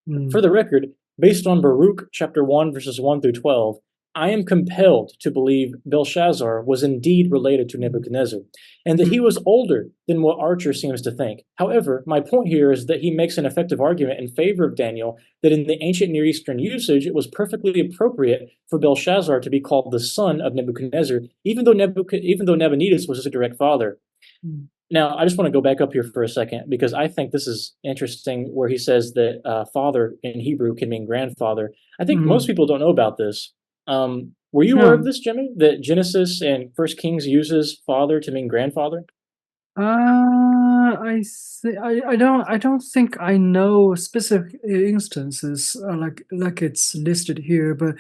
For Mm. the record, based on Baruch chapter 1, verses 1 through 12, I am compelled to believe Belshazzar was indeed related to Nebuchadnezzar, and that he was older than what Archer seems to think. However, my point here is that he makes an effective argument in favor of Daniel that in the ancient Near Eastern usage, it was perfectly appropriate for Belshazzar to be called the son of Nebuchadnezzar, even though Nabonidus was his direct father. Mm. Now, I just want to go back up here for a second because I think this is interesting where he says that father in Hebrew can mean grandfather. I think most people don't know about this. Were you aware of No. this, Jimmy? That Genesis and First Kings uses father to mean grandfather? I don't think I know specific instances like it's listed here, but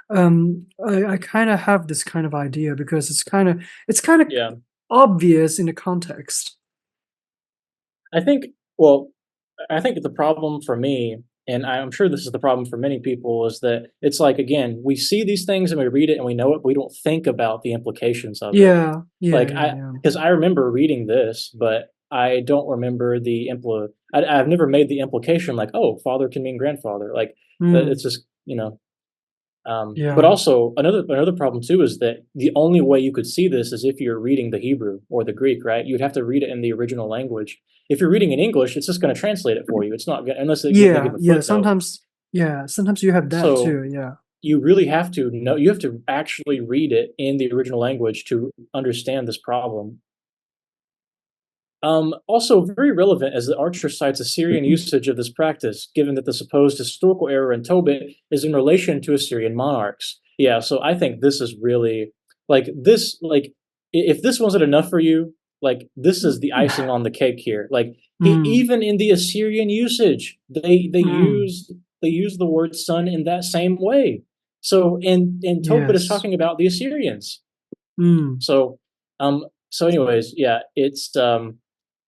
I kind of have this kind of idea because it's kind of Yeah. obvious in the context. I think, well, I think the problem for me and I'm sure this is the problem for many people, is that it's like, again, we see these things and we read it and we know it, but we don't think about the implications of it. Yeah, yeah, Like yeah, yeah. because I remember reading this, but I don't remember I've never made the implication like, oh, father can mean grandfather. Like it's Mm, just, but yeah. also another problem too is that the only way you could see this is if you're reading the Hebrew or the Greek, right? You'd have to read it in the original language. If you're reading in English, it's just going to translate it for you. It's not unless they Yeah, give a yeah. footnote. Sometimes you have that So too. Yeah. you really have to know. You have to actually read it in the original language to understand this problem. Also, very relevant as the Archer cites Assyrian usage of this practice, given that the supposed historical error in Tobit is in relation to Assyrian monarchs. Yeah, so I think this is really like this. Like, if this wasn't enough for you, like this is the icing on the cake here. Like, Mm, even in the Assyrian usage, mm, they use the word son in that same way. So, and Tobit is yes. talking about the Assyrians. Mm, So, anyways, yeah, it's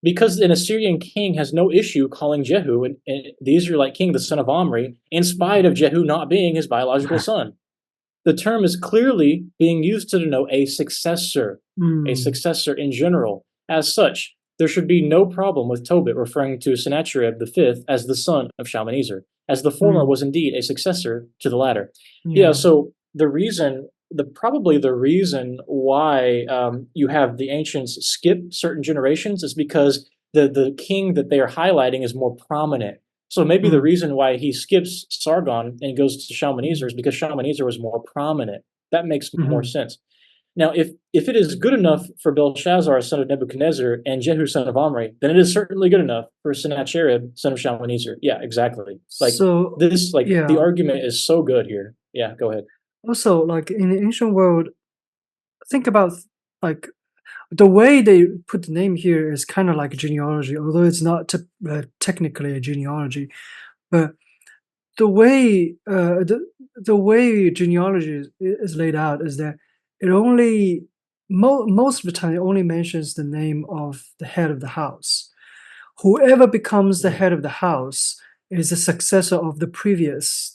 because an Assyrian king has no issue calling Jehu and the Israelite king the son of Omri, in spite of Jehu not being his biological son. The term is clearly being used to denote a mm, successor in general. As such, there should be no problem with Tobit referring to Sennacherib V as the son of Shalmaneser, as the former mm, was indeed a successor to the latter. Yeah, yeah. so probably the reason why you have the ancients skip certain generations is because the king that they are highlighting is more prominent. So maybe the Mm, reason why he skips Sargon and goes to Shalmaneser mm, is because Shalmaneser was more prominent. That makes more mhm. sense. Now, if it is good enough for Belshazzar, son of Nebuchadnezzar, and Jehu, son of Omri, then it is certainly good enough for Sennacherib, son of Shalmaneser. Yeah, exactly. So, Like the yeah. argument is so good here. Yeah, go ahead. Also, like in the ancient world, think about like the way they put the name here is kind of like genealogy, although it's not technically a genealogy. But the way the way genealogy is laid out is that it only most of the time it only mentions the name of the head of the house. Whoever becomes the Mhm. head of the house is the successor of the previous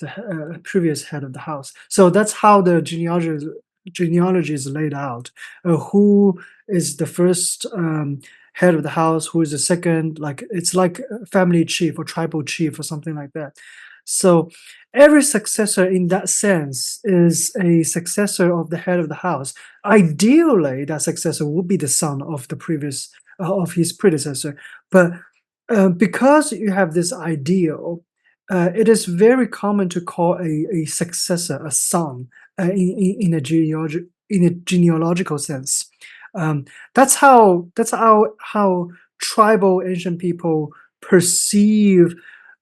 head of the house. So that's how the genealogy is laid out. Who is the first head of the house? Who is the second? Like it's like a family chief or tribal chief or something like that. So every successor in that sense is a successor of the head of the house. Ideally, that successor would be the son of the previous of his predecessor, but because you have this ideal, it is very common to call a successor a son in a genealogical sense. Um, that's how tribal ancient people perceive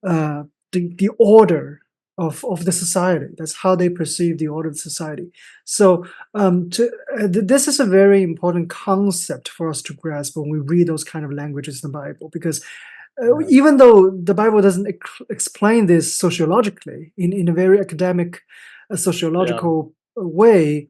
the order of the society. That's how they perceive the order of society. So this is a very important concept for us to grasp when we read those kind of languages in the Bible, because Yeah, even though the Bible doesn't explain this sociologically in a very academic, yeah, sociological way,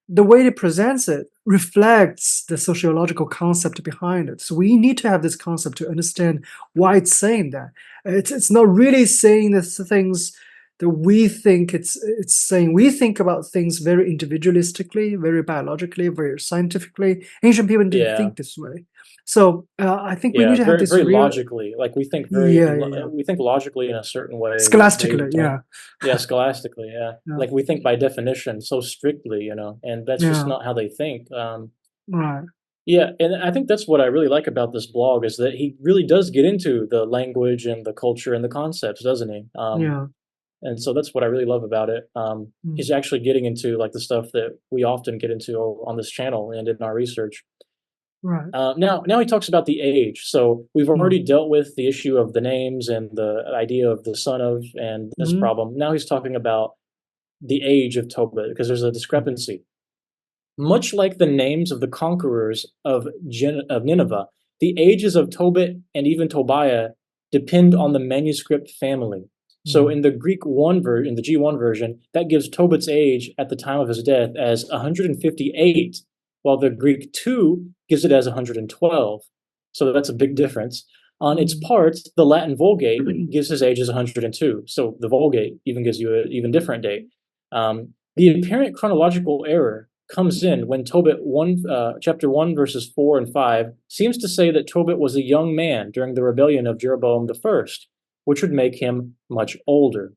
the way it presents it reflects the sociological concept behind it. So we need to have this concept to understand why it's saying that. It's not really saying the things that we think it's saying. We think about things very individualistically, very biologically, very scientifically. Ancient people didn't yeah. think this way. So I think we need Yeah, to have very this very real, logically. Like yeah, yeah, yeah, we think logically in a certain way. They scholastically, don't. yeah, Yeah, scholastically. Yeah, yeah, like we think by definition so strictly, and that's just yeah, not how they think. right, Yeah, and I think that's what I really like about this blog is that he really does get into the language and the culture and the concepts, doesn't he? yeah, And so that's what I really love about it. mm, He's actually getting into like the stuff that we often get into on this channel and in our research. right, Now he talks about the age. So we've mm, already dealt with the issue of the names and the idea of the son of and this mm, problem. Now he's talking about the age of Tobit because there's a mm, discrepancy. Much like the names of the conquerors of Nineveh, the ages of Tobit and even Tobiah depend on the manuscript family. So mm. in the in the G1 version, that gives Tobit's age at the time of his death as 158, while the Greek 2 gives it as 112. So that's a big difference. On its Mm. part, the Latin Vulgate gives his age as 102. So the Vulgate even gives you an even different date. The apparent chronological error comes in when Tobit 1, chapter 1, verses 4 and 5 seems to say that Tobit was a young man during the rebellion of Jeroboam the first, which would make him much older.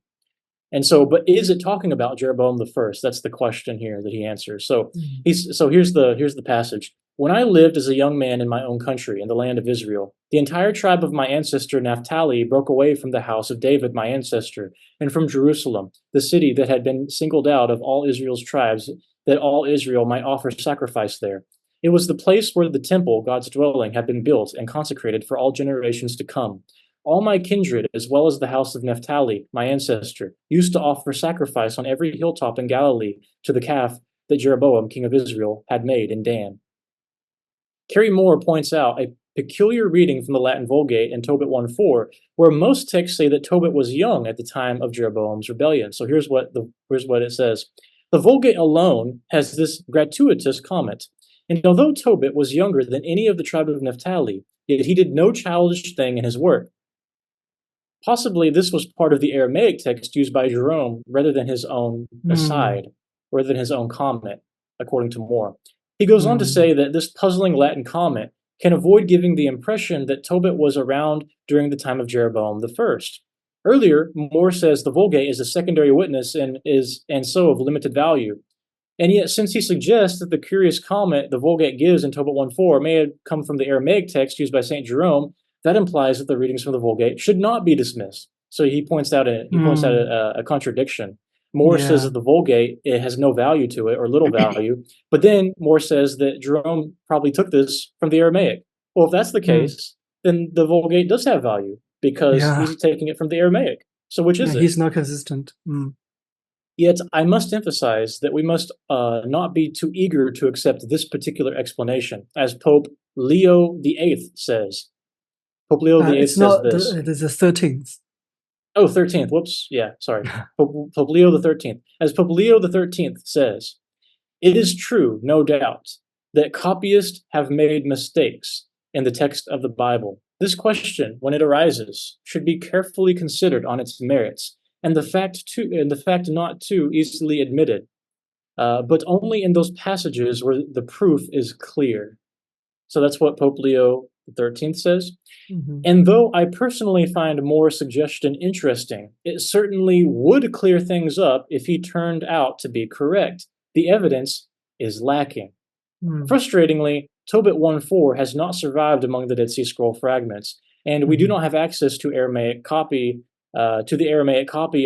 And so, but is it talking about Jeroboam the first? That's the question here that he answers. So Mm. here's the passage. When I lived as a young man in my own country, in the land of Israel, the entire tribe of my ancestor Naphtali broke away from the house of David, my ancestor, and from Jerusalem, the city that had been singled out of all Israel's tribes, that all Israel might offer sacrifice there. It was the place where the temple, God's dwelling, had been built and consecrated for all generations to come. All my kindred, as well as the house of Naphtali, my ancestor, used to offer sacrifice on every hilltop in Galilee to the calf that Jeroboam, king of Israel, had made in Dan. Carrie Moore points out a peculiar reading from the Latin Vulgate in Tobit 1:4, where most texts say that Tobit was young at the time of Jeroboam's rebellion. So here's what it says. The Vulgate alone has this gratuitous comment. And although Tobit was younger than any of the tribe of Naphtali, yet he did no childish thing in his work. Possibly this was part of the Aramaic text used by Jerome rather than his own Mm. aside, rather than his own comment, according to Moore. He goes on to Mm. say that this puzzling Latin comment can avoid giving the impression that Tobit was around during the time of Jeroboam the first. Earlier, Moore says the Vulgate is a secondary witness and so of limited value. And yet, since he suggests that the curious comment the Vulgate gives in Tobit 1:4 may have come from the Aramaic text used by St. Jerome, that implies that the readings from the Vulgate should not be dismissed. So he points out Mm. a contradiction. Moore says Yeah. that the Vulgate it has no value to it or little value, but then Moore says that Jerome probably took this from the Aramaic. Well, if that's the Mm. case, then the Vulgate does have value because Yeah. he's taking it from the Aramaic. So which Yeah. is it? He's not consistent. Mm. Yet I must emphasize that we must not be too eager to accept this particular explanation, as Pope Leo VIII says. Pope Leo VIII It's says not this. it is the 13th. Oh, 13th. Whoops. Yeah, sorry. Pope Leo the 13th. As Pope Leo the 13th says, it is true, no doubt, that copyists have made mistakes in the text of the Bible. This question, when it arises, should be carefully considered on its merits, and the fact not too easily admitted, but only in those passages where the proof is clear. So that's what Pope Leo XIII says. Mhm. And though I personally find Moore's suggestion interesting, it certainly would clear things up if he turned out to be correct. The evidence is lacking. Mm. Frustratingly, Tobit 1:4 has not survived among the Dead Sea Scroll fragments, and we do Mhm. not have access to the Aramaic copy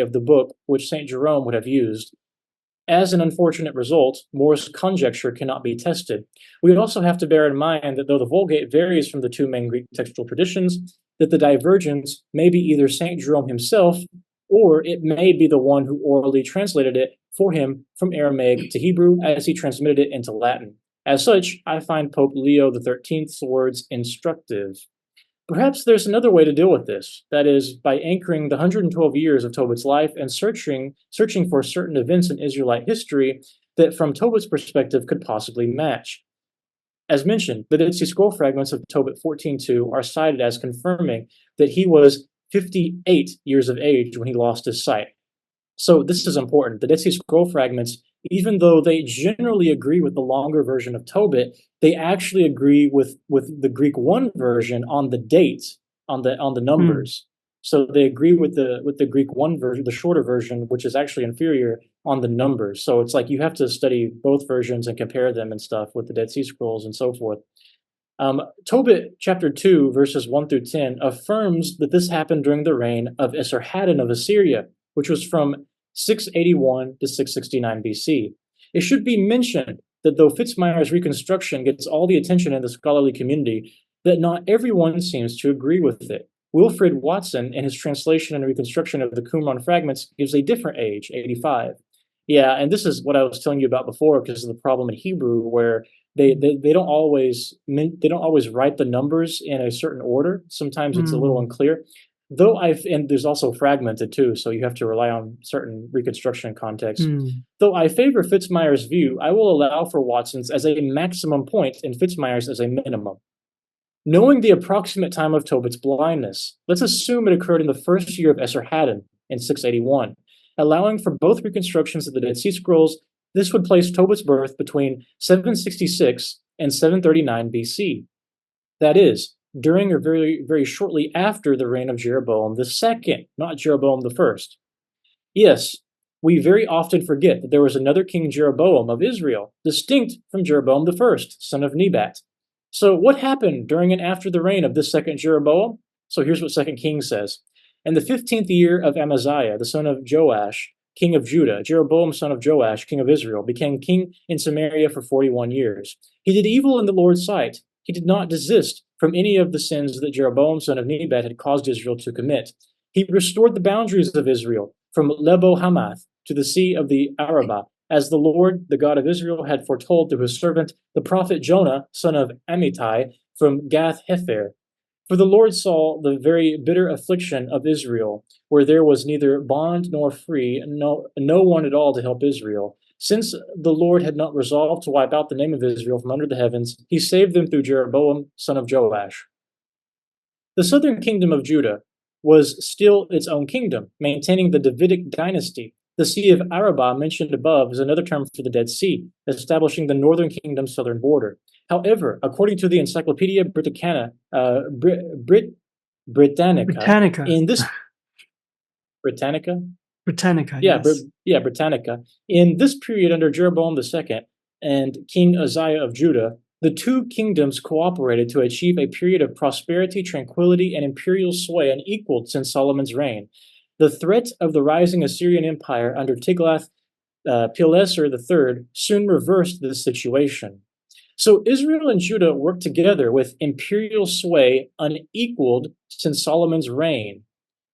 of the book which Saint Jerome would have used. As an unfortunate result, Moore's conjecture cannot be tested. We also have to bear in mind that though the Vulgate varies from the two main Greek textual traditions, that the divergence may be either St. Jerome himself or it may be the one who orally translated it for him from Aramaic to Hebrew as he transmitted it into Latin. As such, I find Pope Leo XIII's words instructive. Perhaps there's another way to deal with this, that is, by anchoring the 112 years of Tobit's life and searching for certain events in Israelite history that, from Tobit's perspective, could possibly match. As mentioned, the Dead Sea Scroll fragments of Tobit 14:2 are cited as confirming that he was 58 years of age when he lost his sight. So this is important. The Dead Sea Scroll fragments, even though they generally agree with the longer version of Tobit, they actually agree with the Greek one version on the dates, on the Mm. numbers. So they agree with the Greek one version, the shorter version, which is actually inferior on the numbers. So it's like you have to study both versions and compare them and stuff with the Dead Sea Scrolls and so forth. Tobit chapter 2, verses 1 through 10, affirms that this happened during the reign of Esarhaddon of Assyria, which was from 681 to 669 BC. It should be mentioned that though Fitzmyer's reconstruction gets all the attention in the scholarly community, that not everyone seems to agree with it. Wilfred Watson, in his translation and reconstruction of the Qumran fragments, gives a different age, 85. Yeah, and this is what I was telling you about before because of the problem in Hebrew where they don't always write the numbers in a certain order. Sometimes it's a little Mm. unclear. Though I've and there's also fragmented too, so you have to rely on certain reconstruction context. Mm. Though I favor Fitzmyer's view, I will allow for Watson's as a maximum point and Fitzmyer's as a minimum. Knowing the approximate time of Tobit's blindness, let's assume it occurred in the first year of Esarhaddon in 681. Allowing for both reconstructions of the Dead Sea Scrolls, this would place Tobit's birth between 766 and 739 BC. That is, during or very, very shortly after the reign of Jeroboam II, not Jeroboam I. Yes, we very often forget that there was another king Jeroboam of Israel, distinct from Jeroboam I, son of Nebat. So, what happened during and after the reign of this second Jeroboam? So, here's what 2 Kings says. In the 15th year of Amaziah, the son of Joash, king of Judah, Jeroboam, son of Joash, king of Israel, became king in Samaria for 41 years. He did evil in the Lord's sight. He did not desist from any of the sins that Jeroboam, son of Nebat, had caused Israel to commit. He restored the boundaries of Israel from Lebo Hamath to the sea of the Arabah, as the Lord, the God of Israel, had foretold through his servant, the prophet Jonah, son of Amittai, from Gath Hepher. For the Lord saw the very bitter affliction of Israel, where there was neither bond nor free, no one at all to help Israel. Since the Lord had not resolved to wipe out the name of Israel from under the heavens, he saved them through Jeroboam, son of Joash. The southern kingdom of Judah was still its own kingdom, maintaining the Davidic dynasty. The Sea of Arabah, mentioned above, is another term for the Dead Sea, establishing the northern kingdom's southern border. However, according to the Encyclopedia Britannica, Britannica. in this Britannica, Britannica, yeah, yes. Britannica. In this period under Jeroboam II and King Uzziah of Judah, the two kingdoms cooperated to achieve a period of prosperity, tranquility, and imperial sway unequaled since Solomon's reign. The threat of the rising Assyrian Empire under Tiglath-Pileser III soon reversed this situation. So Israel and Judah worked together with imperial sway unequaled since Solomon's reign.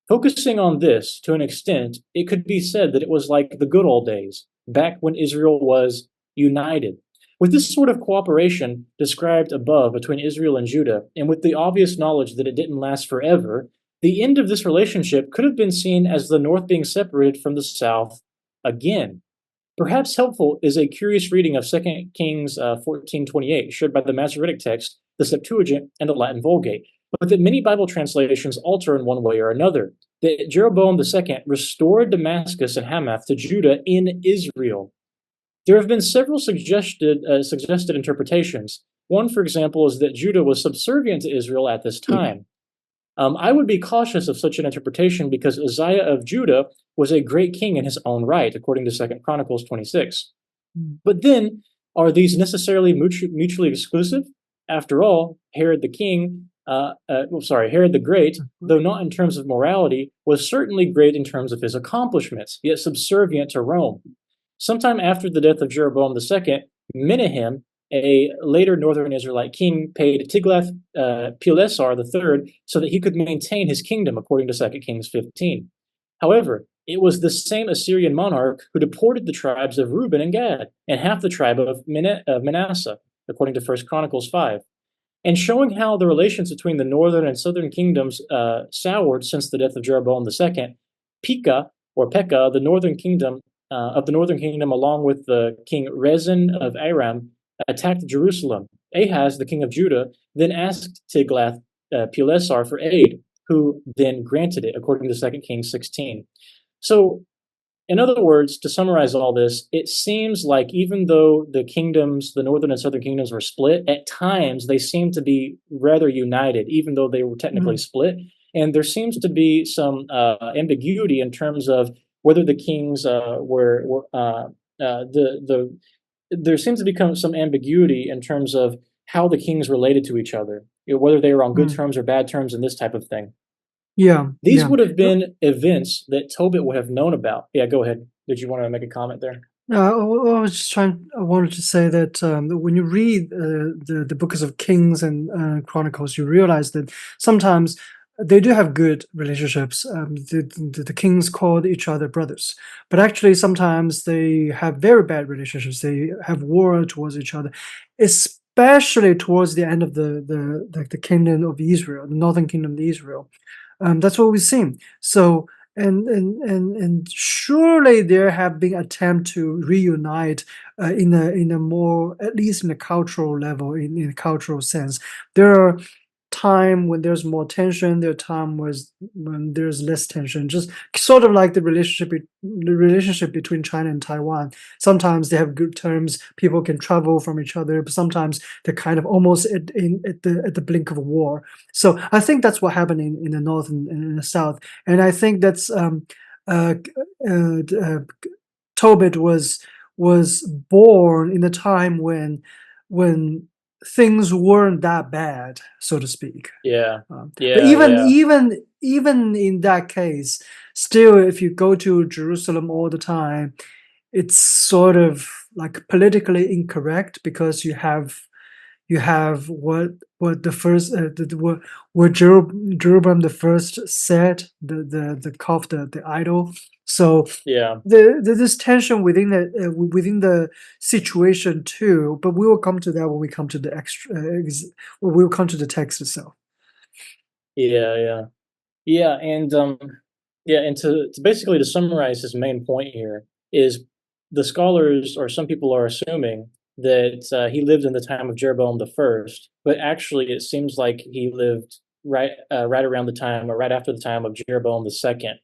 Focusing on this, to an extent, it could be said that it was like the good old days, back when Israel was united. With this sort of cooperation described above between Israel and Judah, and with the obvious knowledge that it didn't last forever, the end of this relationship could have been seen as the North being separated from the South again. Perhaps helpful is a curious reading of 2 Kings 14:28, shared by the Masoretic text, the Septuagint, and the Latin Vulgate, but that many Bible translations alter in one way or another. That Jeroboam II restored Damascus and Hamath to Judah in Israel. There have been several suggested interpretations. One, for example, is that Judah was subservient to Israel at this time. I would be cautious of such an interpretation because Uzziah of Judah was a great king in his own right, according to 2 Chronicles 26. But then, are these necessarily mutually exclusive? After all, Herod the Great, though not in terms of morality, was certainly great in terms of his accomplishments, yet subservient to Rome. Sometime after the death of Jeroboam II, Menahem, a later northern Israelite king, paid Tiglath-Pileser III so that he could maintain his kingdom, according to 2 Kings 15. However, it was the same Assyrian monarch who deported the tribes of Reuben and Gad, and half the tribe of Manasseh, according to 1 Chronicles 5. And showing how the relations between the northern and southern kingdoms soured since the death of Jeroboam II, Pekah, the northern kingdom along with the king Rezin of Aram, attacked Jerusalem. Ahaz, the king of Judah, then asked Tiglath-Pileser for aid, who then granted it, according to 2 Kings 16. So, in other words, to summarize all this, it seems like even though the kingdoms, the northern and southern kingdoms were split, at times they seem to be rather united, even though they were technically split. And there seems to be some ambiguity in terms of whether the kings there seems to become some ambiguity in terms of how the kings related to each other, whether they were on good terms or bad terms and this type of thing. Yeah, These yeah. would have been events that Tobit would have known about. Yeah, go ahead. Did you want to make a comment there? I was just I wanted to say that when you read the books of Kings and Chronicles, you realize that sometimes they do have good relationships. The kings called each other brothers, but actually sometimes they have very bad relationships. They have war towards each other, especially towards the end of the kingdom of Israel, the northern kingdom of Israel. That's what we've seen. So and surely there have been attempts to reunite in a more, at least in a cultural level, in a cultural sense. There are time when there's more tension, there are time when there's less tension. Just sort of like the relationship between China and Taiwan. Sometimes they have good terms, people can travel from each other, but sometimes they're kind of almost at the blink of a war. So I think that's what happened in the north and in the south, and I think that's uh, uh, Tobit was born in a time when things weren't that bad, so to speak. Yeah. But Yeah. even Yeah. even even in that case, still, if you go to Jerusalem all the time, it's sort of like politically incorrect because you have what the first what Jeroboam the first said, the calf, the idol. So Yeah. this tension within the situation too, but we will come to that when we come to the when we will come to the text itself. Yeah. Yeah. Yeah, and to basically to summarize his main point here is the scholars or some people are assuming that he lived in the time of Jeroboam the first, but actually it seems like he lived right around the time or right after the time of Jeroboam the second.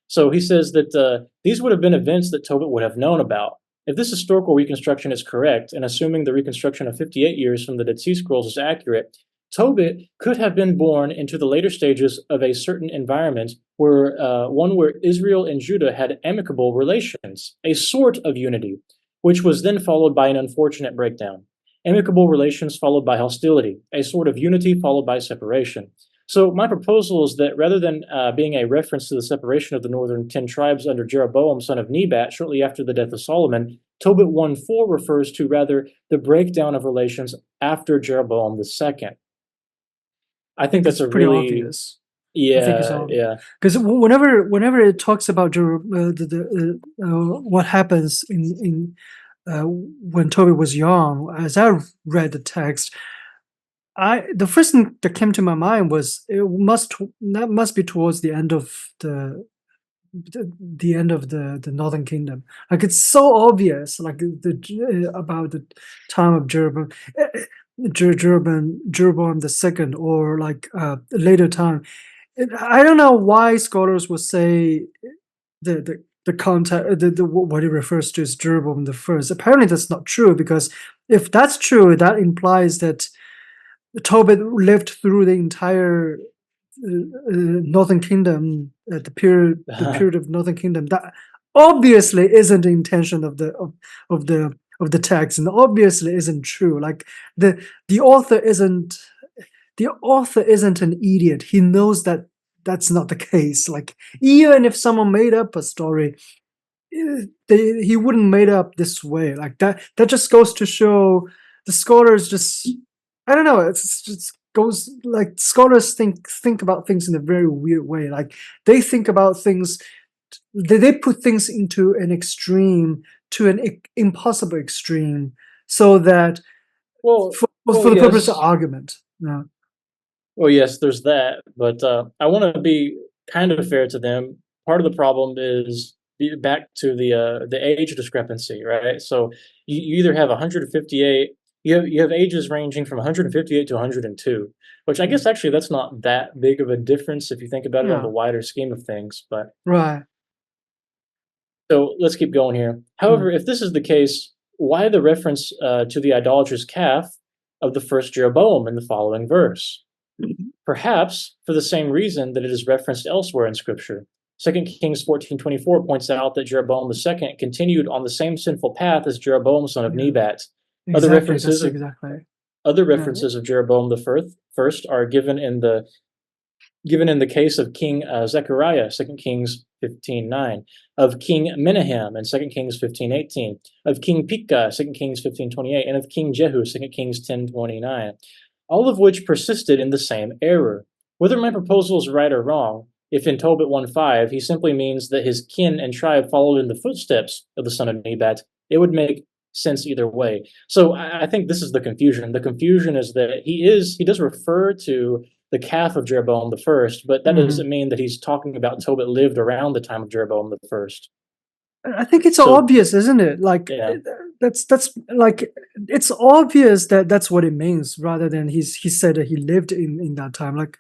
So he says that these would have been events that Tobit would have known about. If this historical reconstruction is correct, and assuming the reconstruction of 58 years from the Dead Sea Scrolls is accurate, Tobit could have been born into the later stages of a certain environment where one where Israel and Judah had amicable relations, a sort of unity, which was then followed by an unfortunate breakdown. Amicable relations followed by hostility, a sort of unity followed by separation. So my proposal is that rather than being a reference to the separation of the northern 10 tribes under Jeroboam, son of Nebat, shortly after the death of Solomon, Tobit 1:4 refers to rather the breakdown of relations after Jeroboam the second. I I think think that's it's a pretty really obvious. I think it's yeah, obvious yeah. because whenever it talks about what happens in when Toby was young, as I read the text, the first thing that came to my mind was that must be towards the end of the end of the Northern Kingdom. Like it's so obvious, like about the time of Jeroboam the second, or like later time. I don't know why scholars would say the context, what it refers to as Jeroboam the first. Apparently, that's not true because if that's true, that implies that Tobit lived through the entire Northern Kingdom, the period of Northern Kingdom. That obviously isn't the intention of the text, and obviously isn't true. Like the the author isn't the author isn't an idiot. He knows that that's not the case. Like even if someone made up a story, he wouldn't made up this way. Like that just goes to show the scholars just, I don't know, it's just goes like scholars think about things in a very weird way. Like they think about things, they put things into an extreme, to an impossible extreme, so that Well, for the purpose of yes. argument. No. Well, yes, there's that, but I want to be kind of fair to them. Part of the problem is back to the age discrepancy, right? So you either have 158, you have ages ranging from 158 to 102, which I Mm. guess actually that's not that big of a difference if you think about it on the Yeah. wider scheme of things. But Right. so let's keep going here. Mm. However, if this is the case, why the reference to the idolatrous calf of the first Jeroboam in the following verse? Perhaps for the same reason that it is referenced elsewhere in Scripture. 2 Kings 14:24 points out that Jeroboam II continued on the same sinful path as Jeroboam son of Yeah. Nebat. Other Exactly. references That's of exactly. other Yeah. references of Jeroboam the first are given in the case of King Zechariah, 2 Kings 15:9, of King Menahem in 2 Kings 15:18, of King Pekah, 2 Kings 15:28, and of King Jehu, 2 Kings 10:29, all of which persisted in the same error. Whether my proposal is right or wrong, if in Tobit 1:5 he simply means that his kin and tribe followed in the footsteps of the son of Nebat, it would make sense either way. So I think this is the confusion. The confusion is that he does refer to the calf of Jeroboam the first, but that Hmm. doesn't mean that he's talking about Tobit lived around the time of Jeroboam the first. I think it's So obvious, isn't it? Like yeah, that's like, it's obvious that that's what it means, rather than he said that he lived in that time. Like,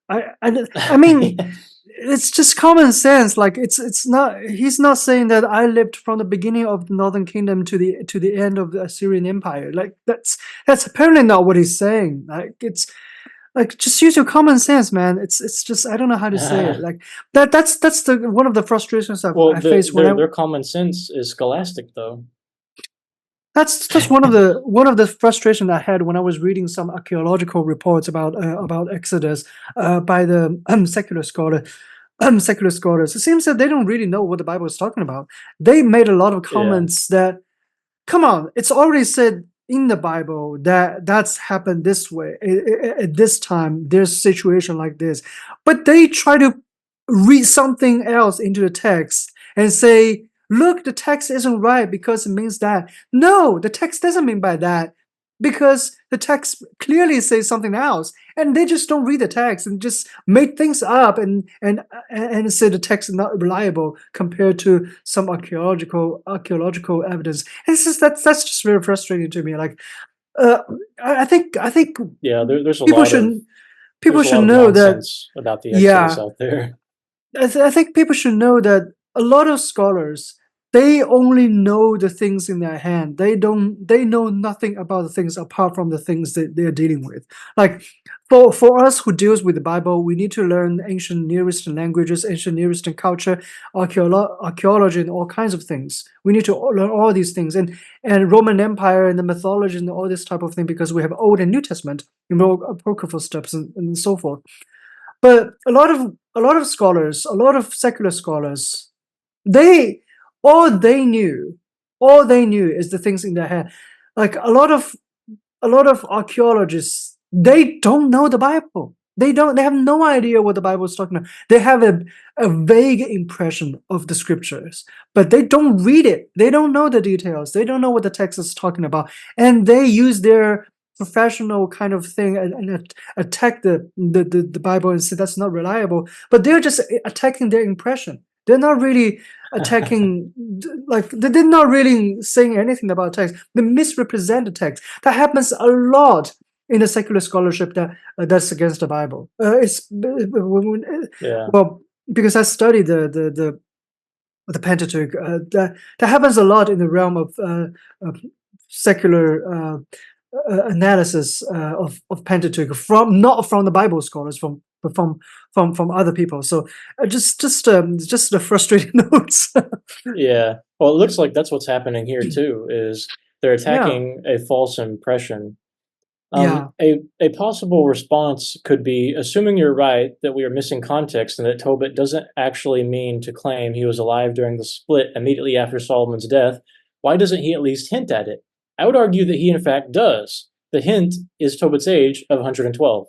I mean, it's just common sense. Like, it's not, he's not saying that I lived from the beginning of the Northern Kingdom to the end of the Assyrian Empire. Like, that's apparently not what he's saying. Like, it's like, just use your common sense, man. It's just, I don't know how to say it. Like, that's the one of the frustrations Well, I face when I, their common sense is scholastic, though. that's one of the frustration I had when I was reading some archaeological reports about Exodus by the secular scholars. It seems that they don't really know what the Bible is talking about. They made a lot of Yeah. comments that, come on, it's already said in the Bible that that's happened this way at this time. There's a situation like this, but they try to read something else into the text and say, look, the text isn't right because it means that. No, the text doesn't mean by that, because the text clearly says something else, and they just don't read the text and just make things up and say the text is not reliable compared to some archaeological evidence. It's just, that's just very frustrating to me. Like, uh, I think Yeah, there's a people lot of should people should know that, nonsense about the Exodus yeah, out there. I think people should know that a lot of scholars, they only know the things in their hand. They know nothing about the things apart from the things that they're dealing with. Like, for us who deals with the Bible, we need to learn ancient Near Eastern languages, ancient Near Eastern culture, archaeology, and all kinds of things. We need to learn all these things, and Roman Empire and the mythology and all this type of thing, because we have Old and New Testament, apocryphal steps, and so forth. But a lot of scholars, a lot of secular scholars, they all they knew, all they knew is the things in their head. Like, a lot of archaeologists, they don't know the Bible. They have no idea what the Bible is talking about. They have a vague impression of the scriptures, but they don't read it. They don't know the details. They don't know what the text is talking about. And they use their professional kind of thing and attack the Bible and say that's not reliable. But they're just attacking their impression. They're not really attacking, like, they're not really saying anything about text. They misrepresent the text. That happens a lot in the secular scholarship that's against the Bible. Yeah. Well, because I studied the Pentateuch. That happens a lot in the realm of secular analysis of Pentateuch, from not from the Bible scholars, but from other people. So just the frustrating notes. Yeah. Well, it looks like that's what's happening here too, is they're Yeah, attacking a false impression. yeah. A possible response could be, assuming you're right that we are missing context and that Tobit doesn't actually mean to claim he was alive during the split immediately after Solomon's death, why doesn't he at least hint at it? I would argue that he in fact does. The hint is Tobit's age of 112.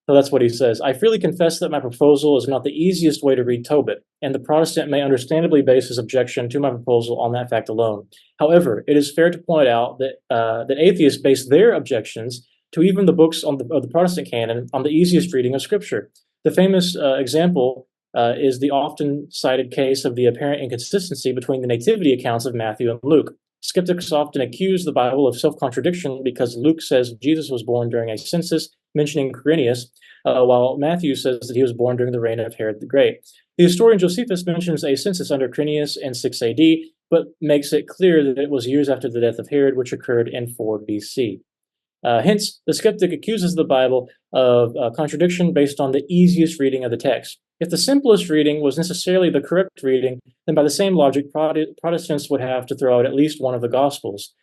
So that's what he says. I freely confess that my proposal is not the easiest way to read Tobit, and the Protestant may understandably base his objection to my proposal on that fact alone. However, it is fair to point out that atheists base their objections to even the books of the Protestant canon on the easiest reading of Scripture. The famous example is the often cited case of the apparent inconsistency between the nativity accounts of Matthew and Luke. Skeptics often accuse the Bible of self-contradiction because Luke says Jesus was born during a census, mentioning Quirinius, while Matthew says that he was born during the reign of Herod the Great. The historian Josephus mentions a census under Quirinius in 6 AD, but makes it clear that it was years after the death of Herod, which occurred in 4 BC. Hence, the skeptic accuses the Bible of contradiction based on the easiest reading of the text. If the simplest reading was necessarily the correct reading, then by the same logic, Protestants would have to throw out at least one of the Gospels.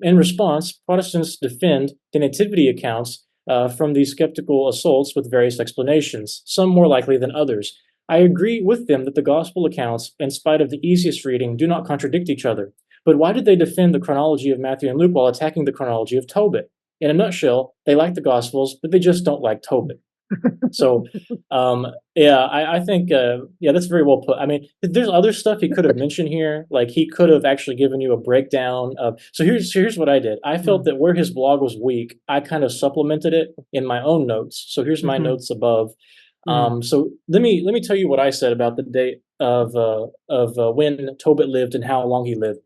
In response, Protestants defend the nativity accounts from these skeptical assaults with various explanations, some more likely than others. I agree with them that the Gospel accounts, in spite of the easiest reading, do not contradict each other. But why did they defend the chronology of Matthew and Luke while attacking the chronology of Tobit? In a nutshell, they like the Gospels, but they just don't like Tobit. So, yeah, I think, yeah, that's very well put. I mean, there's other stuff he could have mentioned here. Like, he could have actually given you a breakdown of. So here's what I did. I felt Mm, that where his blog was weak, I kind of supplemented it in my own notes. So here's my mhm, notes above. mm, So let me tell you what I said about the date of when Tobit lived and how long he lived.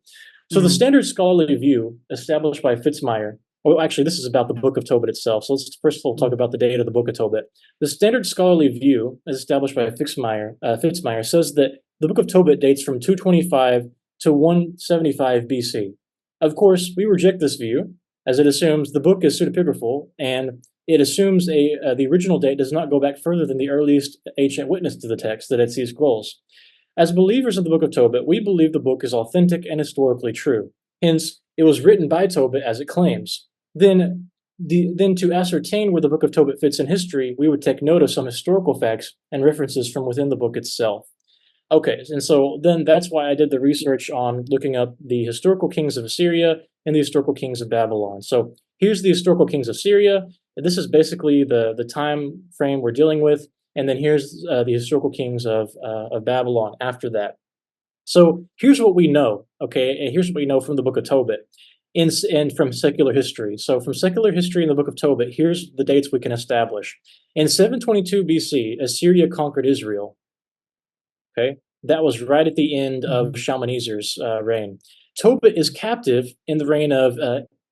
So the standard scholarly view established by Fitzmyer, well, actually, this is about the Book of Tobit itself. So let's first of all talk about the date of the Book of Tobit. The standard scholarly view, as established by Fitzmyer, says that the Book of Tobit dates from 225 to 175 BC. Of course, we reject this view, as it assumes the book is pseudepigraphal, and it assumes the original date does not go back further than the earliest ancient witness to the text, the Dead Sea Scrolls. As believers of the Book of Tobit, we believe the book is authentic and historically true. Hence, it was written by Tobit as it claims. Then to ascertain where the Book of Tobit fits in history, we would take note of some historical facts and references from within the book itself. Okay, and so then that's why I did the research on looking up the historical kings of Assyria and the historical kings of Babylon. So here's the historical kings of Syria. This is basically the time frame we're dealing with. And then here's the historical kings of Babylon after that. So here's what we know, okay? And here's what we know from the Book of Tobit and from secular history. So from secular history in the Book of Tobit, here's the dates we can establish. In 722 BC, Assyria conquered Israel. Okay, that was right at the end of Shalmaneser's reign. Tobit is captive in the reign of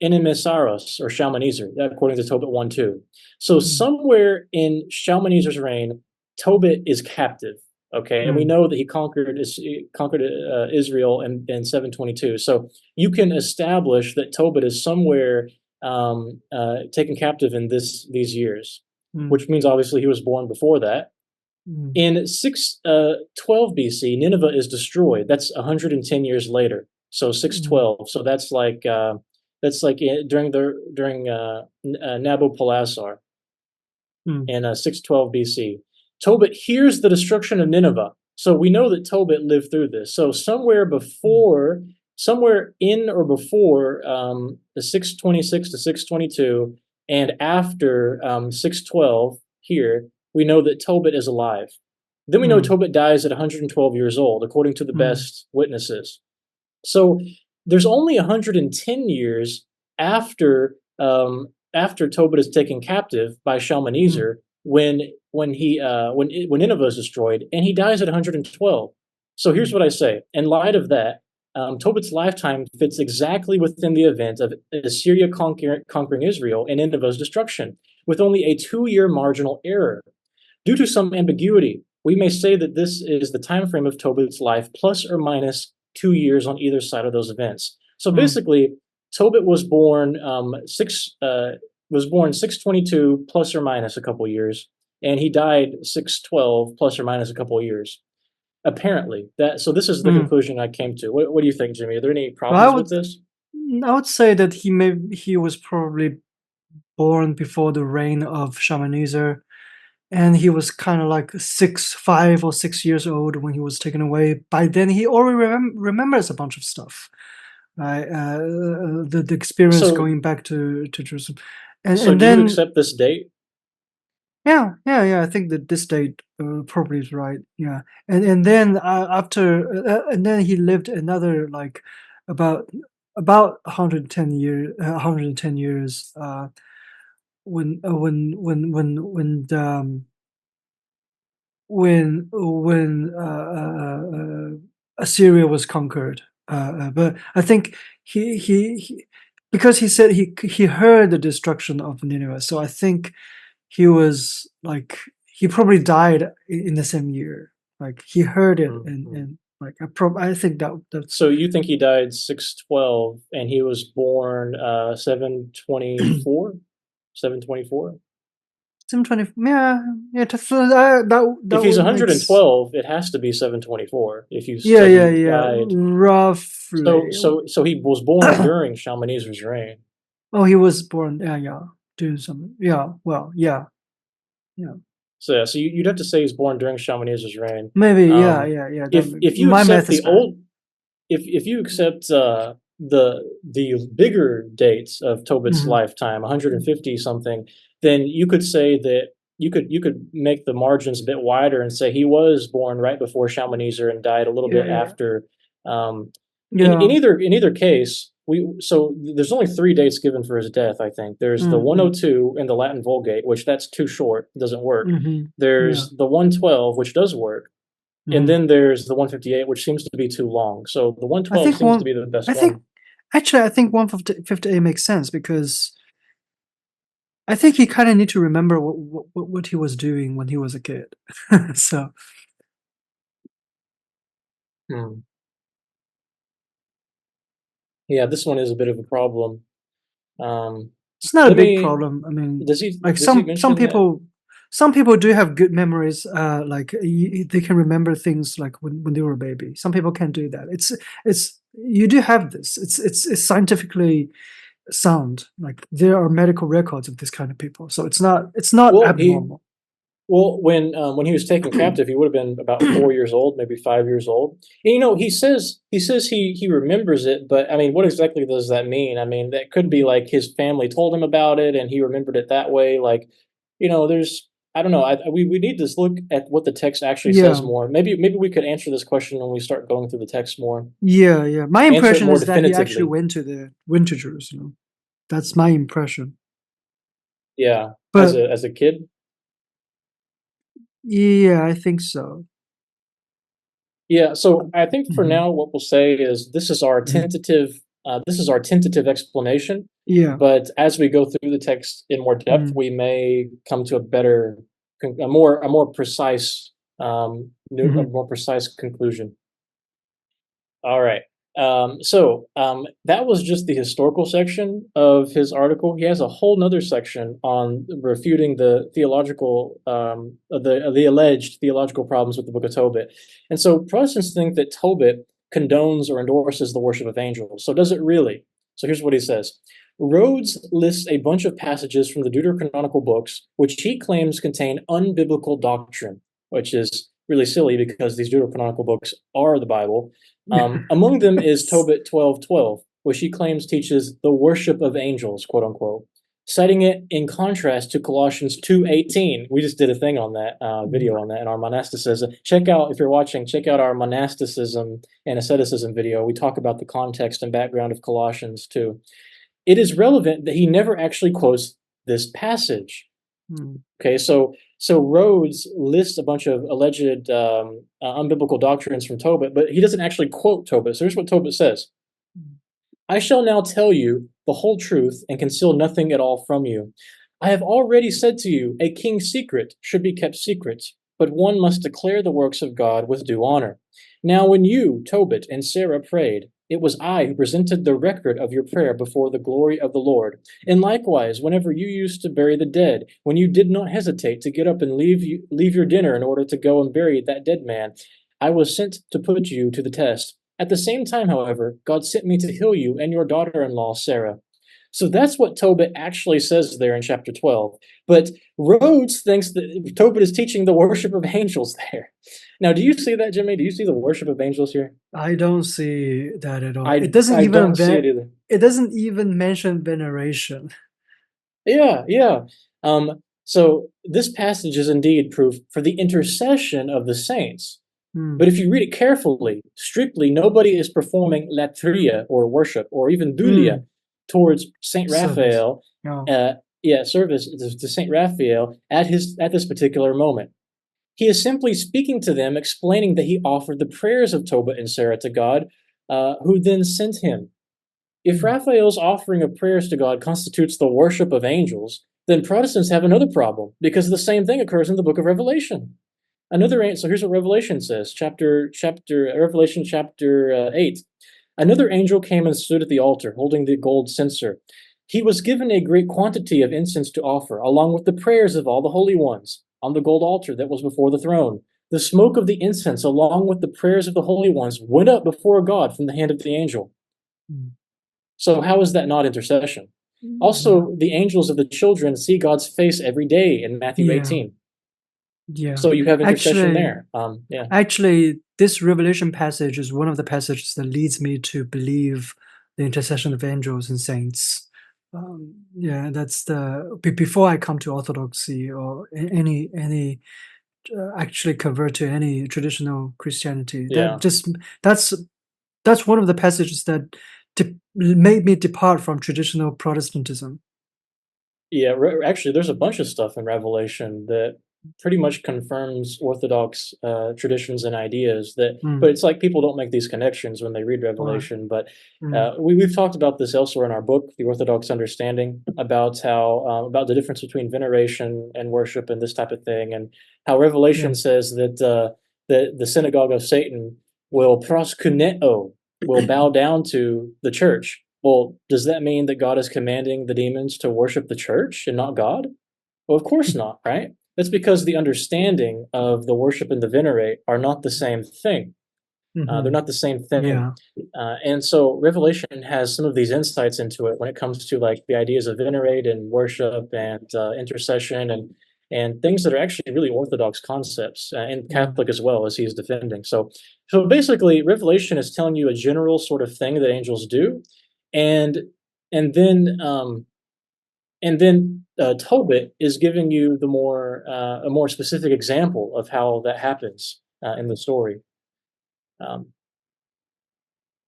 Enemisaros or Shalmaneser, according to Tobit 1:2. So somewhere in Shalmaneser's reign, Tobit is captive. Okay, and we know that he conquered Israel in 722. So you can establish that Tobit is somewhere taken captive in these years, which means obviously he was born before that. In 612 BC, Nineveh is destroyed. That's 110 years later. So 612. So that's like during Nabopolassar in 612 BC. Tobit hears the destruction of Nineveh. So we know that Tobit lived through this. So somewhere in or before the 626 to 622 and after 612 here, we know that Tobit is alive. Then we know Tobit dies at 112 years old, according to the best witnesses. So there's only 110 years after Tobit is taken captive by Shalmaneser when Nineveh is destroyed, and he dies at 112. So here's what I say. In light of that, Tobit's lifetime fits exactly within the event of Assyria conquering Israel and Nineveh's destruction, with only a 2-year marginal error. Due to some ambiguity, we may say that this is the time frame of Tobit's life plus or minus 2 years on either side of those events. So basically, Tobit was born 622 plus or minus a couple years, and he died 612 plus or minus a couple years. Apparently, so this is the conclusion I came to. What do you think, Jimmy? Are there any problems with this? I would say that he was probably born before the reign of Shalmaneser, and he was kind of like 5 or 6 years old when he was taken away. By then, he already remembers a bunch of stuff, right? The experience going back to Jerusalem, and do you accept this date? Yeah. I think that this date probably is right. Yeah, and then after, and then he lived another like about 110 years. 110 years. When Assyria was conquered. But I think he because he said he heard the destruction of Nineveh, so I think he was like he probably died in the same year. Like he heard it, and like I think that's. So you think he died 612 and he was born 724? 724? 720. Yeah. That if he's would 112, it has to be 724. If you yeah, said he died, roughly. so he was born during Shalmaneser's reign. Oh, he was born. Yeah, doing something. Yeah, well, yeah. So you'd have to say he's born during Shalmaneser's reign. Maybe, yeah. If you My accept math is the old, if you accept the bigger dates of Tobit's lifetime, 150 something, then you could say that you could make the margins a bit wider and say he was born right before Shalmaneser and died a little bit after. In either case, there's only 3 dates given for his death. I think there's the 102 in the Latin Vulgate, which that's too short, doesn't work. There's the 112, which does work, And Mhm. then there's the 158, which seems to be too long. So the I 112 think seems to one be the best I think one. actually, I think 158 makes sense because I think he kinda need to remember what he was doing when he was a kid. So, Hmm. Yeah, this one is a bit of a problem. Um, it's not a let big me. problem. I mean, Does he like does he some mention that? people do have good memories, like, they can remember things like when they were a baby. Some people can't do that. It's you do have this. It's scientifically sound. Like, there are medical records of this kind of people, so it's not Well, he abnormal. Well, when he was taken captive, he would have been about 4 years old, maybe 5 years old. And, he says he remembers it, but I mean, what exactly does that mean? I mean, that could be like his family told him about it, and he remembered it that way. Like, there's I don't know. We need to look at what the text actually says Yeah. more. Maybe we could answer this question when we start going through the text more. Yeah, yeah. My Answer it impression more is that he actually definitively. went to Jerusalem. That's my impression. Yeah, as But a kid. yeah, I think so. Yeah, so I think for Mhm, now, what we'll say is mhm. this is our tentative explanation. Yeah. But as we go through the text in more depth, Mm, we may come to a more precise, a mhm. more precise conclusion. All right. That was just the historical section of his article. He has a whole nother section on refuting the alleged theological problems with the Book of Tobit. And so Protestants think that Tobit condones or endorses the worship of angels. So does it really? So here's what he says. Rhodes lists a bunch of passages from the Deuterocanonical books, which he claims contain unbiblical doctrine, which is really silly because these Deuterocanonical books are the Bible. Among them is Yes. Tobit 12:12, which he claims teaches the worship of angels, quote unquote, citing it in contrast to Colossians 2:18. We just did a thing on that Mhm, video on that in our monasticism. Check out if you're watching. Check out our monasticism and asceticism video. We talk about the context and background of Colossians too. It is relevant that he never actually quotes this passage. mm, Okay, so Rhodes lists a bunch of alleged unbiblical doctrines from Tobit, but he doesn't actually quote Tobit. So here's what Tobit says: mm. I shall now tell you the whole truth and conceal nothing at all from you. I have already said to you, a king's secret should be kept secret, but one must declare the works of God with due honor. Now, when you, Tobit, and Sarah prayed, it was I who presented the record of your prayer before the glory of the Lord. And likewise, whenever you used to bury the dead, when you did not hesitate to get up and leave your dinner in order to go and bury that dead man, I was sent to put you to the test. At the same time, however, God sent me to heal you and your daughter in law, Sarah. So that's what Tobit actually says there in chapter 12. But Rhodes thinks that Tobit is teaching the worship of angels there. Now, do you see that, Jimmy? Do you see the worship of angels here? I don't see that at all. I don't see it either. It doesn't even mention veneration. Yeah, yeah. So this passage is indeed proof for the intercession of the saints. But Mm, if you read it carefully, strictly, nobody is performing latria or worship or even dulia mm. towards Saint Service. Raphael. Oh. Service to Saint Raphael at this particular moment. He is simply speaking to them, explaining that he offered the prayers of Tobit and Sarah to God, who then sent him. If Mm, Raphael's offering of prayers to God constitutes the worship of angels, then Protestants have another problem because the same thing occurs in the book of Revelation. So here's what Revelation says, Revelation chapter 8. Another angel came and stood at the altar, holding the gold censer. He was given a great quantity of incense to offer, along with the prayers of all the holy ones, on the gold altar that was before the throne. The smoke of the incense, along with the prayers of the holy ones, went up before God from the hand of the angel. mm. So how is that not intercession? Yeah. Also, the angels of the children see God's face every day in Matthew Yeah. 18. Yeah. So you have intercession Actually, there. Yeah. this Revelation passage is one of the passages that leads me to believe the intercession of angels and saints. Yeah, that's before I come to Orthodoxy or any actually convert to any traditional Christianity. Yeah. That's that's one of the passages that made me depart from traditional Protestantism. Yeah, actually, there's a bunch of stuff in Revelation that pretty much confirms Orthodox traditions and ideas that, but Mm. it's like people don't make these connections when they read All right. Revelation. But Mm. we've talked about this elsewhere in our book, The Orthodox Understanding, about how about the difference between veneration and worship and this type of thing, and how Revelation Yes. says that the synagogue of Satan will proskuneo, will bow down to the church. Well, does that mean that God is commanding the demons to worship the church and not God? Well, of course not, right? That's because the understanding of the worship and the venerate are not the same thing. They're Mm-hmm. not the same thing. Yeah. And so Revelation has some of these insights into it when it comes to like the ideas of venerate and worship and intercession and things that are actually really orthodox concepts and Mm. Catholic as well as he's defending. So basically, Revelation is telling you a general sort of thing that angels do, and and then Tobit is giving you a more specific example of how that happens in the story. Um,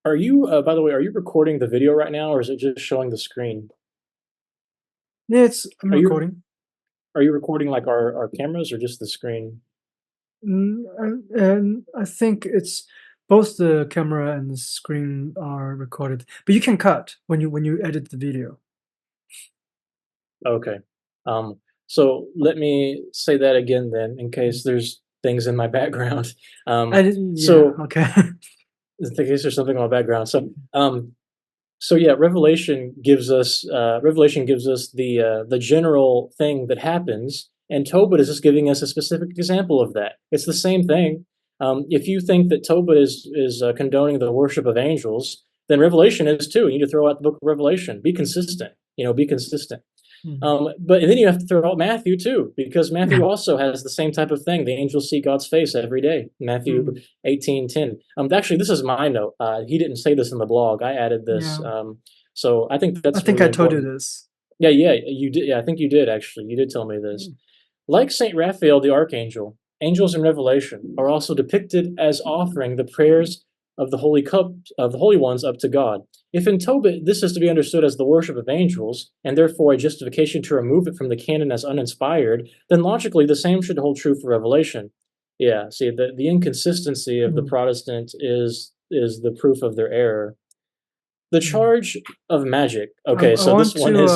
are you, by the way, are you recording the video right now, or is it just showing the screen? Yeah, I'm Are you recording. are you recording like our cameras or just the screen? And I think it's both the camera and the screen are recorded, but you can cut when you edit the video. Okay. Um, so let me say that again then, in case there's things in my background. I didn't. Yeah. So Okay. in case there's something in my background. So yeah, Revelation gives us the general thing that happens, and Tobit is just giving us a specific example of that. It's the same thing. If you think that Tobit is condoning the worship of angels, then Revelation is too. You need to throw out the book of Revelation. Be consistent. Be consistent. Mhm. But then you have to throw out Matthew too, because Matthew Yeah. also has the same type of thing. The angels see God's face every day. Matthew Mm. 18:10. Actually, this is my note. He didn't say this in the blog. I added this. Yeah. So I think I that's think really I told you important. this. Yeah, you did. Yeah, I think you did actually. You did tell me this. Mm. Like Saint Raphael the Archangel, angels in Revelation are also depicted as offering the prayers of the holy ones up to God. If in Tobit this is to be understood as the worship of angels, and therefore a justification to remove it from the canon as uninspired, then logically the same should hold true for Revelation. Yeah, see the inconsistency of the Mm. Protestant is the proof of their error. The Mm. charge of magic. I, Okay, I so this want one to is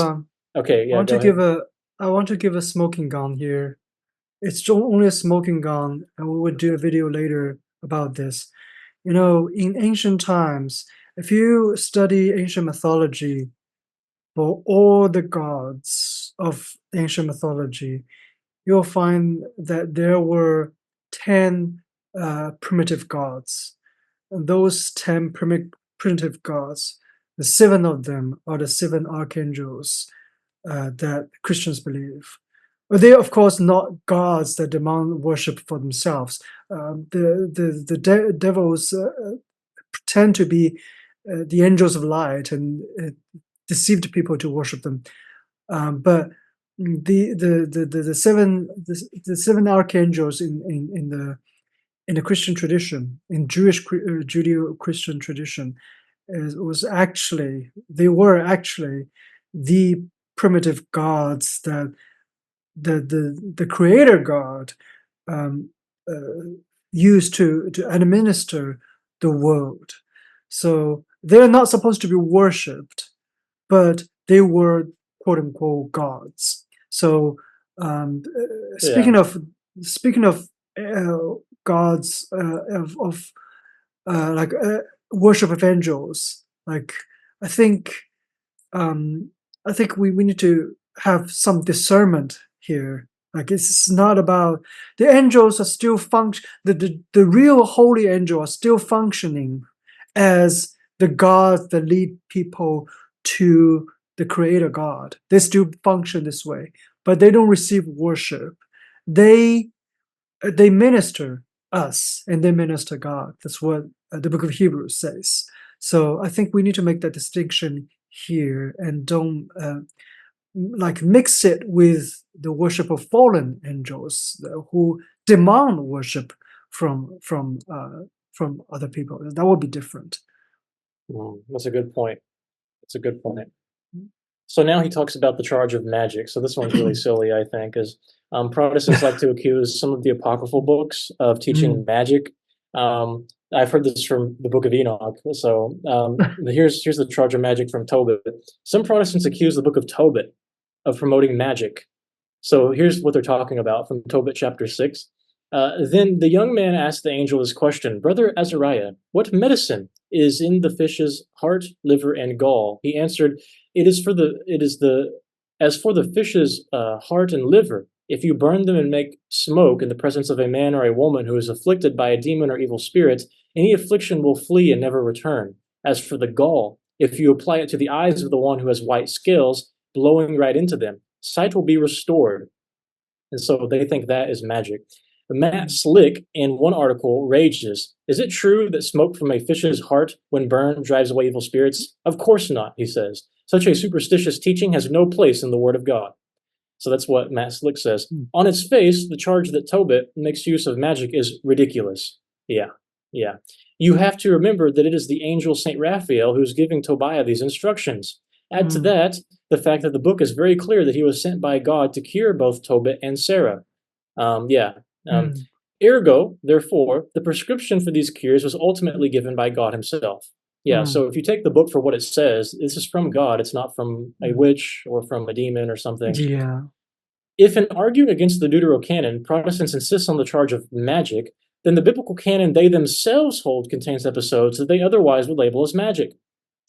okay. I Yeah, want go to give ahead. a I want to give a smoking gun here. It's only a smoking gun, and we would do a video later about this. In ancient times, if you study ancient mythology, for all the gods of ancient mythology, you'll find that there were 10 primitive gods. And those 10 primitive gods, the seven of them are the seven archangels that Christians believe. But they are, of course, not gods that demand worship for themselves. The devils pretend to be the angels of light and deceived people to worship them. But the seven archangels in the Christian tradition, in Judeo-Christian tradition, they were actually the primitive gods that the creator God um, uh, used to administer the world. So they're not supposed to be worshipped, but they were quote unquote gods. So um, uh, Yeah, speaking of speaking of gods of like worship of angels, like I think um, I think we need to have some discernment here. Like it's not about the angels are still function the real holy angel are still functioning as the gods that lead people to the creator God. They still function this way, but they don't receive worship. They they minister us and they minister God. That's what the book of Hebrews says. So I think we need to make that distinction here and don't like mix it with the worship of fallen angels who demand worship from other people. That would be different. that's a good point. That's a good point. So now he talks about the charge of magic. So this one's really silly, I think, is Protestants like to accuse some of the apocryphal books of teaching Mm. magic. I've heard this from the Book of Enoch. So here's the charge of magic from Tobit. Some Protestants accuse the Book of Tobit of promoting magic. So here's what they're talking about from Tobit chapter 6. Then the young man asked the angel this question, Brother Azariah, what medicine is in the fish's heart, liver, and gall? He answered, as for the fish's heart and liver, if you burn them and make smoke in the presence of a man or a woman who is afflicted by a demon or evil spirit, any affliction will flee and never return. As for the gall, if you apply it to the eyes of the one who has white scales, blowing right into them, sight will be restored. And so they think that is magic. Matt Slick, in one article, rages, is it true that smoke from a fish's heart, when burned, drives away evil spirits? Of course not, he says. Such a superstitious teaching has no place in the Word of God. So that's what Matt Slick says. Mm. On its face, the charge that Tobit makes use of magic is ridiculous. Yeah. You have to remember that it is the angel St. Raphael who's giving Tobiah these instructions. Add to that the fact that the book is very clear that he was sent by God to cure both Tobit and Sarah. Ergo, therefore, the prescription for these cures was ultimately given by God himself. So if you take the book for what it says, this is from God. It's not from a witch or from a demon or something. Yeah. If in arguing against the Deuterocanon, Protestants insist on the charge of magic, then the biblical canon they themselves hold contains episodes that they otherwise would label as magic.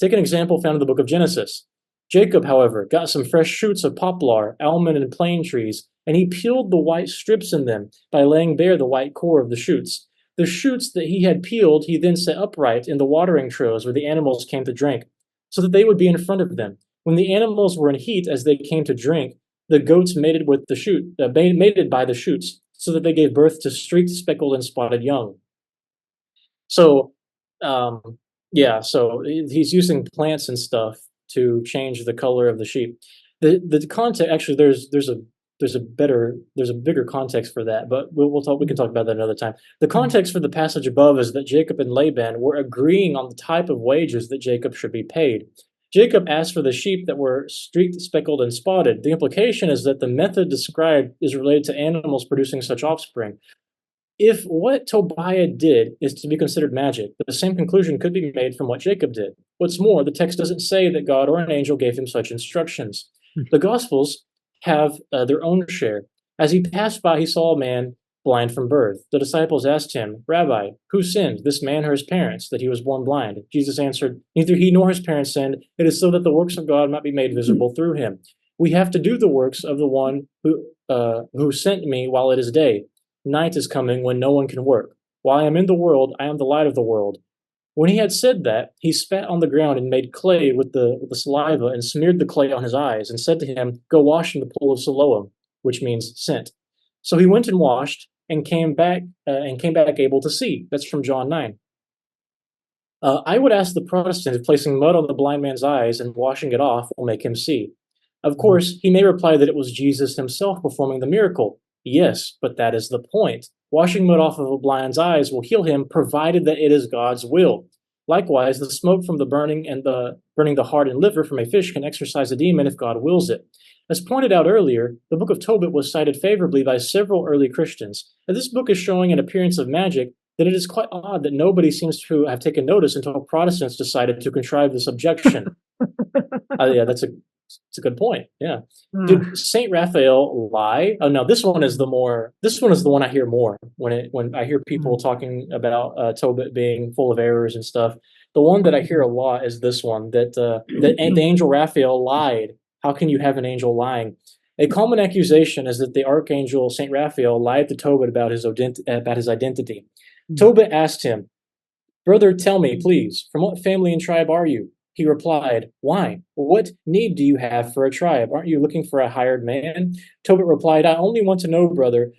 Take an example found in the book of Genesis. Jacob, however, got some fresh shoots of poplar, almond, and plane trees, and he peeled the white strips in them by laying bare the white core of the shoots. The shoots that he had peeled he then set upright in the watering troughs where the animals came to drink, so that they would be in front of them. When the animals were in heat as they came to drink, the goats mated by the shoots, so that they gave birth to streaked, speckled, and spotted young. So, so he's using plants and stuff to change the color of the sheep. The context, actually, there's a bigger context for that, but we can talk about that another time. The context for the passage above is that Jacob and Laban were agreeing on the type of wages that Jacob should be paid. Jacob asked for the sheep that were streaked, speckled, and spotted. The implication is that the method described is related to animals producing such offspring. If what Tobiah did is to be considered magic, the same conclusion could be made from what Jacob did. What's more, the text doesn't say that God or an angel gave him such instructions. The Gospels have their own share. As he passed by, he saw a man blind from birth. The disciples asked him, Rabbi, who sinned, this man or his parents, that he was born blind? Jesus answered, neither he nor his parents sinned. It is so that the works of God might be made visible through him. We have to do the works of the one who sent me while it is day. Night is coming when no one can work. While I am in the world, I am the light of the world. When he had said that, he spat on the ground and made clay with the saliva and smeared the clay on his eyes and said to him, go wash in the pool of Siloam, which means sent. So he went and washed and came back able to see. That's from John 9. I would ask the Protestant if placing mud on the blind man's eyes and washing it off will make him see. Of course, he may reply that it was Jesus himself performing the miracle. Yes, but that is the point. Washing mud off of a blind's eyes will heal him, provided that it is God's will. Likewise, the smoke from the burning the heart and liver from a fish can exorcise a demon if God wills it. As pointed out earlier, the book of Tobit was cited favorably by several early Christians, and this book is showing an appearance of magic that it is quite odd that nobody seems to have taken notice until Protestants decided to contrive this objection. That's a good point. Yeah. Did Saint Raphael lie? Oh no, this one is the one I hear more when I hear people talking about Tobit being full of errors and stuff. The one that I hear a lot is this one that the angel Raphael lied. How can you have an angel lying? A common accusation is that the archangel Saint Raphael lied to Tobit about his identity. Tobit asked him, "Brother, tell me, please, from what family and tribe are you?" He replied, "Why? What need do you have for a tribe? Aren't you looking for a hired man?" Tobit replied, "I only want to know, brother,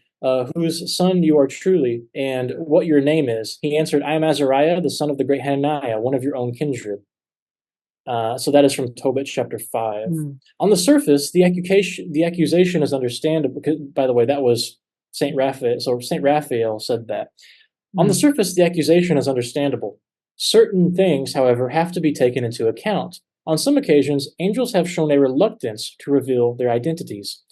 whose son you are truly, and what your name is." He answered, "I am Azariah, the son of the great Hananiah, one of your own kindred." So that is from Tobit chapter 5. On the surface, the accusation is understandable. Because, by the way, that was Saint Raphael. So Saint Raphael said that. On the surface, the accusation is understandable. Certain things, however, have to be taken into account. On some occasions, angels have shown a reluctance to reveal their identities.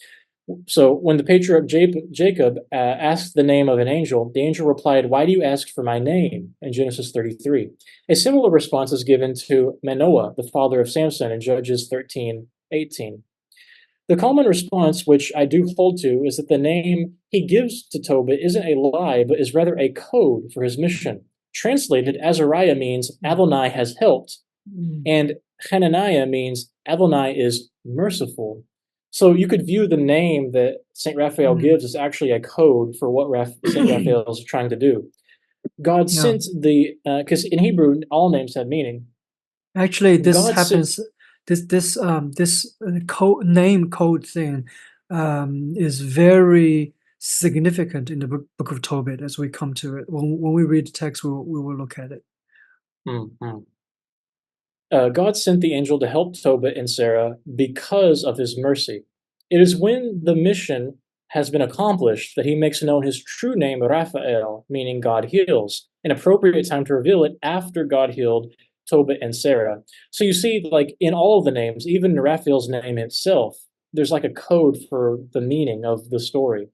So when the patriarch Jacob asked the name of an angel, the angel replied, "Why do you ask for my name?" in Genesis 33. A similar response is given to Manoah, the father of Samson, in Judges 13:18. The common response, which I do hold to, is that the name he gives to Tobit isn't a lie, but is rather a code for his mission. Translated, Azariah means Adonai has helped, Mm. and Hananiah means Adonai is merciful. So you could view the name that St. Raphael Mm. gives as actually a code for what St. Raphael is trying to do. God Yeah. sent because in Hebrew, all names have meaning. Actually, this God sent, happens. This name code thing is very significant in the book of Tobit. As we come to it, when we read the text, we will look at it. Mhm. God sent the angel to help Tobit and Sarah because of his mercy. It is when the mission has been accomplished that he makes known his true name, Raphael, meaning God heals, an appropriate time to reveal it after God healed Tobit and Sarah. So you see, like in all of the names, even Raphael's name itself, there's like a code for the meaning of the story.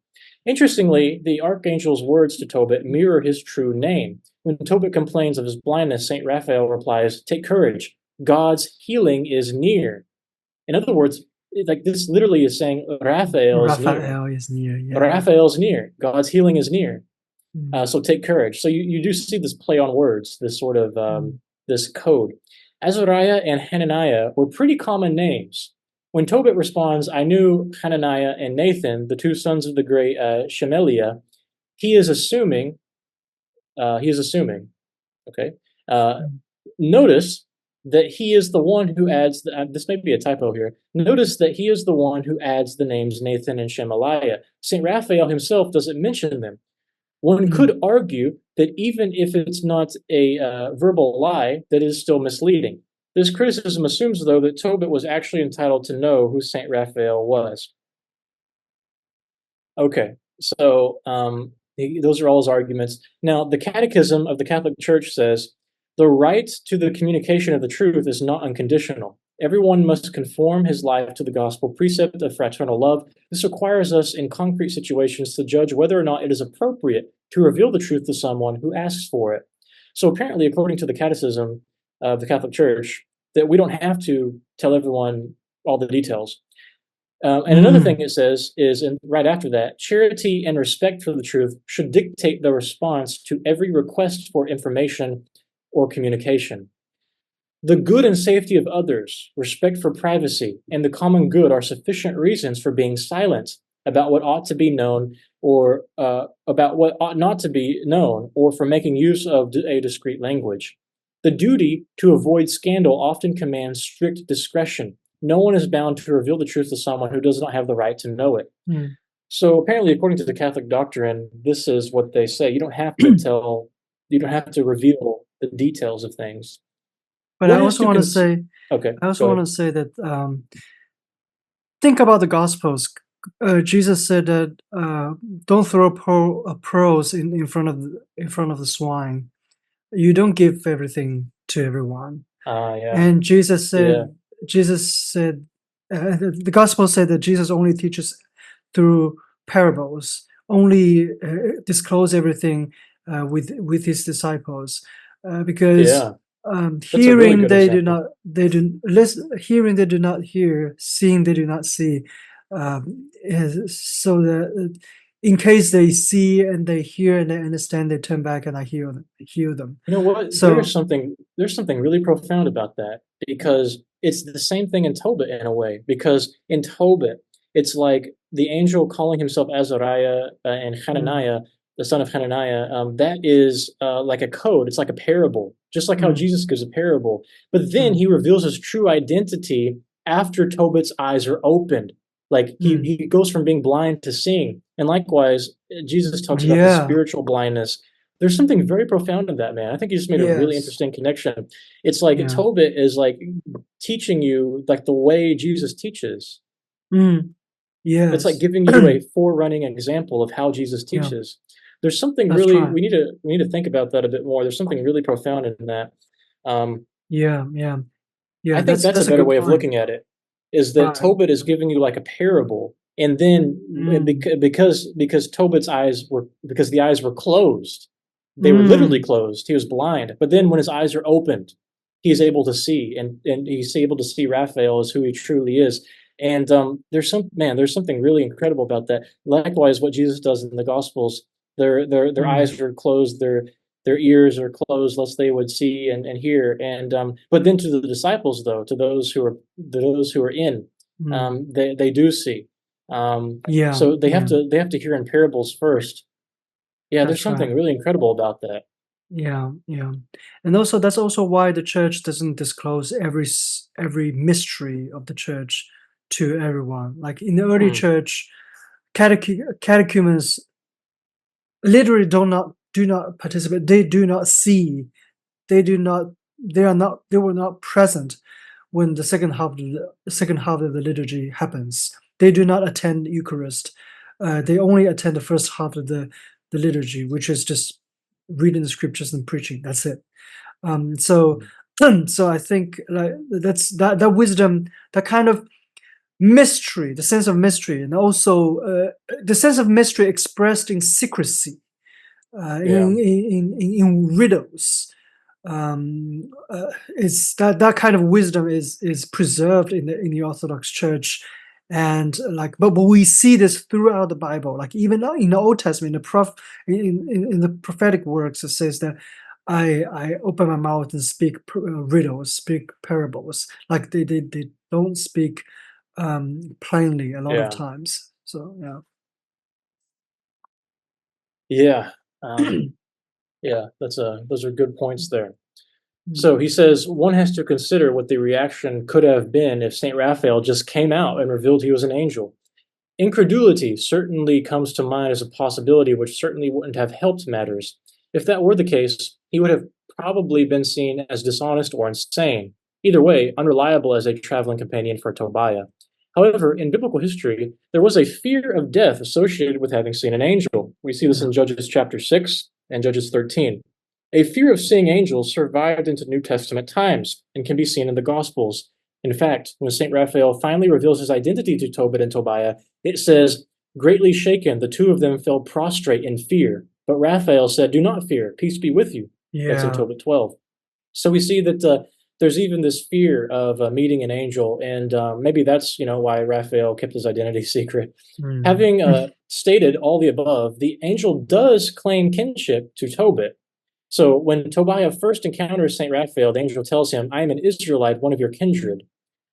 Interestingly, the archangel's words to Tobit mirror his true name. When Tobit complains of his blindness, St. Raphael replies, "Take courage. God's healing is near." In other words, like this literally is saying Raphael is near. Raphael is near. Yeah. Raphael's near. God's healing is near. Mm. So take courage. So you do see this play on words, this sort of Mm. this code. Azariah and Hananiah were pretty common names. When Tobit responds, "I knew Hananiah and Nathan, the two sons of the great Shemaliah," he is assuming. He is assuming. Okay. Uh, Mm. Notice that he is the one who adds this may be a typo here. Notice that he is the one who adds the names Nathan and Shemaliah. St. Raphael himself doesn't mention them. One Mm. could argue that even if it's not a verbal lie, that is still misleading. This criticism assumes, though, that Tobit was actually entitled to know who St. Raphael was. Okay, so those are all his arguments. Now, the Catechism of the Catholic Church says the right to the communication of the truth is not unconditional. Everyone must conform his life to the gospel precept of fraternal love. This requires us in concrete situations to judge whether or not it is appropriate to reveal the truth to someone who asks for it. So, apparently, according to the Catechism of the Catholic Church, that we don't have to tell everyone all the details. And another thing Mm. it says is, and right after that, charity and respect for the truth should dictate the response to every request for information or communication. The good and safety of others, respect for privacy, and the common good are sufficient reasons for being silent about what ought to be known or about what ought not to be known, or for making use of a discreet language. The duty to avoid scandal often commands strict discretion. No one is bound to reveal the truth to someone who does not have the right to know it. Mm. So apparently, according to the Catholic doctrine, this is what they say. You don't have to tell, you don't have to reveal the details of things. But What has to okay, I also go want ahead. to say that think about the Gospels. Jesus said that don't throw pearls in front of the swine. You don't give everything to everyone. Yeah, And yeah, Jesus said, the Gospel said that Jesus only teaches through parables, only disclose everything with his disciples, because yeah. That's a really hearing good example. hearing they do not hear, seeing they do not see, so that in case they see and they hear and they understand, they turn back and I heal them. You know what? So There's something really profound about that because it's the same thing in Tobit in a way. Because in Tobit, it's like the angel calling himself Azariah and mm, Hananiah, the son of Hananiah. That is like a code. It's like a parable, just like how mm, Jesus gives a parable. But then mm, he reveals his true identity after Tobit's eyes are opened. Like mm. he goes from being blind to seeing. And likewise, Jesus talks about the Yeah. spiritual blindness. There's something very profound in that, man. I think you just made a really Yes. interesting connection. It's like Yeah. Tobit is like teaching you like the way Jesus teaches. Mm. It's like Yes. giving you a forerunning example of how Jesus Yeah, teaches. There's something that's really right. we need to think about that a bit more. There's something really profound in that. Um, Yeah, yeah, I yeah. think that's a That's a better good way of point. looking at it. Is that Right. Tobit is giving you like a parable And then Mm. because Tobit's eyes were because the eyes were closed, they were literally Mm. closed. He was blind. But then when his eyes are opened, he's able to see, and he's able to see Raphael as who he truly is. And there's something really incredible about that. Likewise, what Jesus does in the Gospels, their Mm. eyes are closed, their ears are closed, lest they would see and hear. And but then to the disciples, though, to those who are in, Mm. they do see. Yeah, So yeah, they have to hear in parables first. Yeah, there's that's right. something really incredible about that. Yeah, yeah. And also that's also why the church doesn't disclose every mystery of the church to everyone. Like in the early Hmm. church, catechumens literally do not participate. They do not see. They do not. They were not present when the second half of the liturgy happens. They do not attend Eucharist. They only attend the first half of the liturgy, which is just reading the scriptures and preaching. That's it. So Hmm. so I think like that wisdom, that kind of mystery, the sense of mystery, and also the sense of mystery expressed in secrecy, Yeah. in riddles. Is that kind of wisdom is preserved in the Orthodox Church, and like, but we see this throughout the Bible. Like even in the Old Testament, in the prophetic works, it says that I open my mouth and speak riddles, speak parables. Like they don't speak plainly a lot of Yeah. times. So yeah. Yeah. Um, yeah, those are good points there. Mm. So he says one has to consider what the reaction could have been if Saint Raphael just came out and revealed he was an angel. Incredulity certainly comes to mind as a possibility, which certainly wouldn't have helped matters. If that were the case, he would have probably been seen as dishonest or insane. Either way, unreliable as a traveling companion for Tobiah. However, in biblical history, there was a fear of death associated with having seen an angel. We see this Yeah. in Judges chapter 6 and Judges 13. A fear of seeing angels survived into New Testament times and can be seen in the Gospels. In fact, when St. Raphael finally reveals his identity to Tobit and Tobiah, it says, greatly shaken, the two of them fell prostrate in fear. But Raphael said, do not fear, peace be with you. That's in Yeah. Tobit 12. So we see that there's even this fear of meeting an angel, and maybe that's why Raphael kept his identity secret. Mm. Having stated all the above, the angel does claim kinship to Tobit. So when Tobiah first encounters Saint Raphael, the angel tells him, "I am an Israelite, one of your kindred."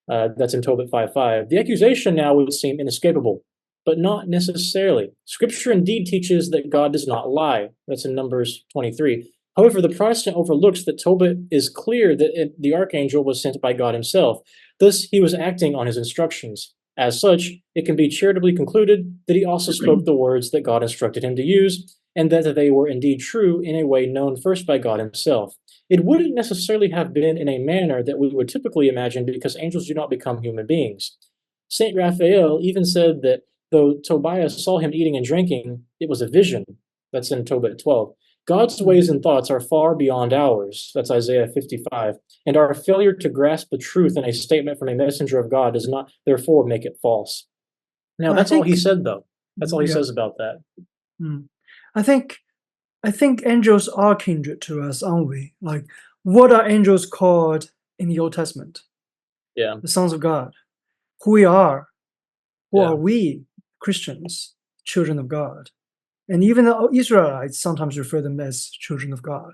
That's in Tobit 5:5. The accusation now would seem inescapable, but not necessarily. Scripture indeed teaches that God does not lie. That's in Numbers 23. However, the Protestant overlooks that Tobit is clear that the archangel was sent by God himself. Thus, he was acting on his instructions. As such, it can be charitably concluded that he also spoke the words that God instructed him to use, and that they were indeed true in a way known first by God himself. It wouldn't necessarily have been in a manner that we would typically imagine because angels do not become human beings. St. Raphael even said that though Tobias saw him eating and drinking, it was a vision. That's in Tobit 12. God's ways and thoughts are far beyond ours. That's Isaiah 55. And our failure to grasp the truth in a statement from a messenger of God does not, therefore, make it false. Now, I that's all he think said, though. That's all he yeah. says about that. Mm. I think I think angels are kindred to us, aren't we? Like, what are angels called in the Old Testament? Yeah, The sons of God. Who we are? Who are yeah, we, Christians, children of God? And even the Israelites sometimes refer them as children of God.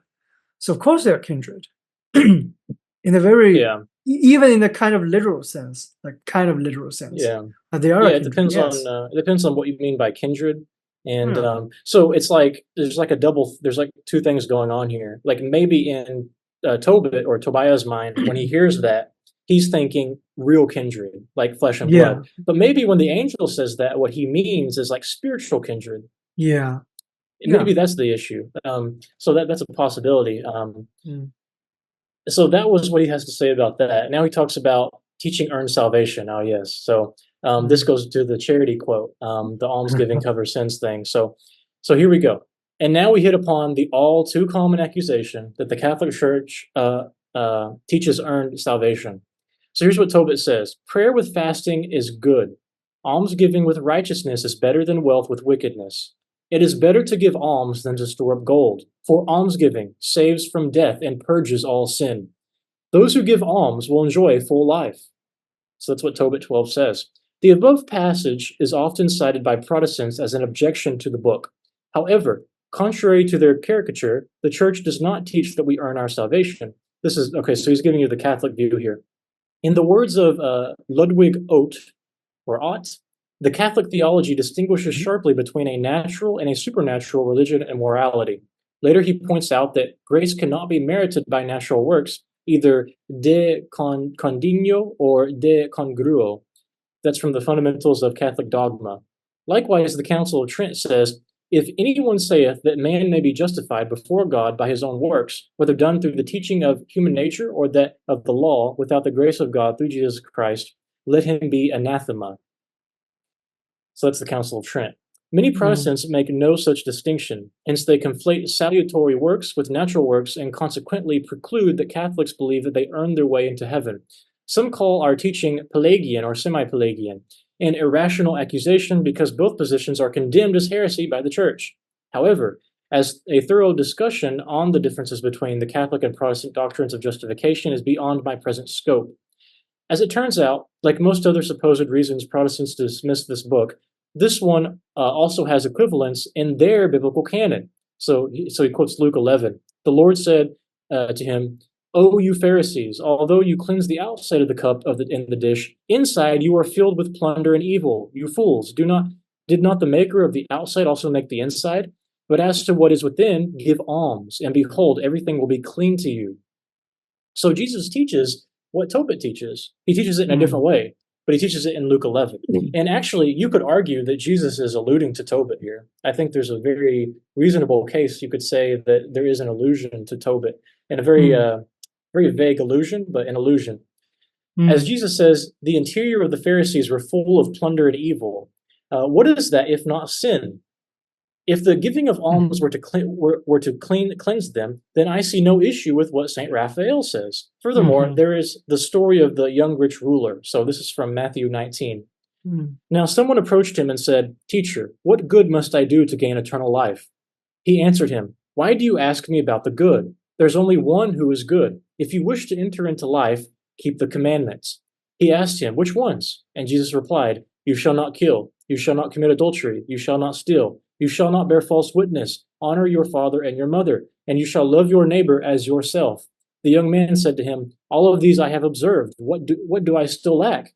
So of course they are kindred, in a very yeah, even in a kind of literal sense, like kind of literal sense. yeah. They are a Yeah, kindred. Yes. it depends on what you mean by kindred. And Yeah. so it's like there's like two things going on here. Like maybe in Tobit or Tobiah's mind, when he hears that, he's thinking real kindred, like flesh and blood. Yeah. But maybe when the angel says that, what he means is like spiritual kindred. Yeah. Yeah. Maybe that's the issue. So that's a possibility. Mm. So that was what he has to say about that. Now he talks about teaching earned salvation. Oh, yes. So this Mm. goes to the charity quote, the almsgiving covers sins thing. So here we go. And now we hit upon the all too common accusation that the Catholic Church teaches earned salvation. So here's what Tobit says: prayer with fasting is good, Almsgiving with righteousness is better than wealth with wickedness. It is better to give alms than to store up gold, for almsgiving saves from death and purges all sin. Those who give alms will enjoy a full life. So that's what Tobit 12 says. The above passage is often cited by Protestants as an objection to the book. However, contrary to their caricature, the church does not teach that we earn our salvation. This is okay, so he's giving you the Catholic view here. In the words of Ludwig Ott, or Ott, the Catholic theology distinguishes sharply between a natural and a supernatural religion and morality. Later, he points out that grace cannot be merited by natural works, either de condigno or de congruo. That's from the Fundamentals of Catholic Dogma. Likewise, the Council of Trent says, if anyone saith that man may be justified before God by his own works, whether done through the teaching of human nature or that of the law, without the grace of God through Jesus Christ, let him be anathema. So that's the Council of Trent. Many Protestants make no such distinction, hence they conflate salutary works with natural works and consequently preclude that Catholics believe that they earn their way into heaven. Some call our teaching Pelagian or semi-Pelagian, an irrational accusation because both positions are condemned as heresy by the Church. However, as a thorough discussion on the differences between the Catholic and Protestant doctrines of justification is beyond my present scope. As it turns out, like most other supposed reasons Protestants dismiss this book, this one also has equivalents in their biblical canon. So he quotes Luke 11. The Lord said to him, "O you Pharisees, although you cleanse the outside of the cup in the dish, inside you are filled with plunder and evil. You fools, did not the maker of the outside also make the inside? But as to what is within, give alms, and behold, everything will be clean to you." So Jesus teaches what Tobit teaches. He teaches it in a different way, but he teaches it in Luke 11. And actually, you could argue that Jesus is alluding to Tobit here. I think there's a very reasonable case you could say that there is an allusion to Tobit, and a very vague allusion, but an allusion. As Jesus says, the interior of the Pharisees were full of plunder and evil. What is that if not sin? If the giving of alms were to cleanse them, then I see no issue with what Saint Raphael says. Furthermore, there is the story of the young rich ruler. So this is from Matthew 19. Now someone approached him and said, "Teacher, what good must I do to gain eternal life?" He answered him, "Why do you ask me about the good? There's only one who is good. If you wish to enter into life, keep the commandments." He asked him, "Which ones?" And Jesus replied, "You shall not kill. You shall not commit adultery. You shall not steal. You shall not bear false witness. Honor your father and your mother. And you shall love your neighbor as yourself." The young man said to him, "All of these I have observed. What do I still lack?"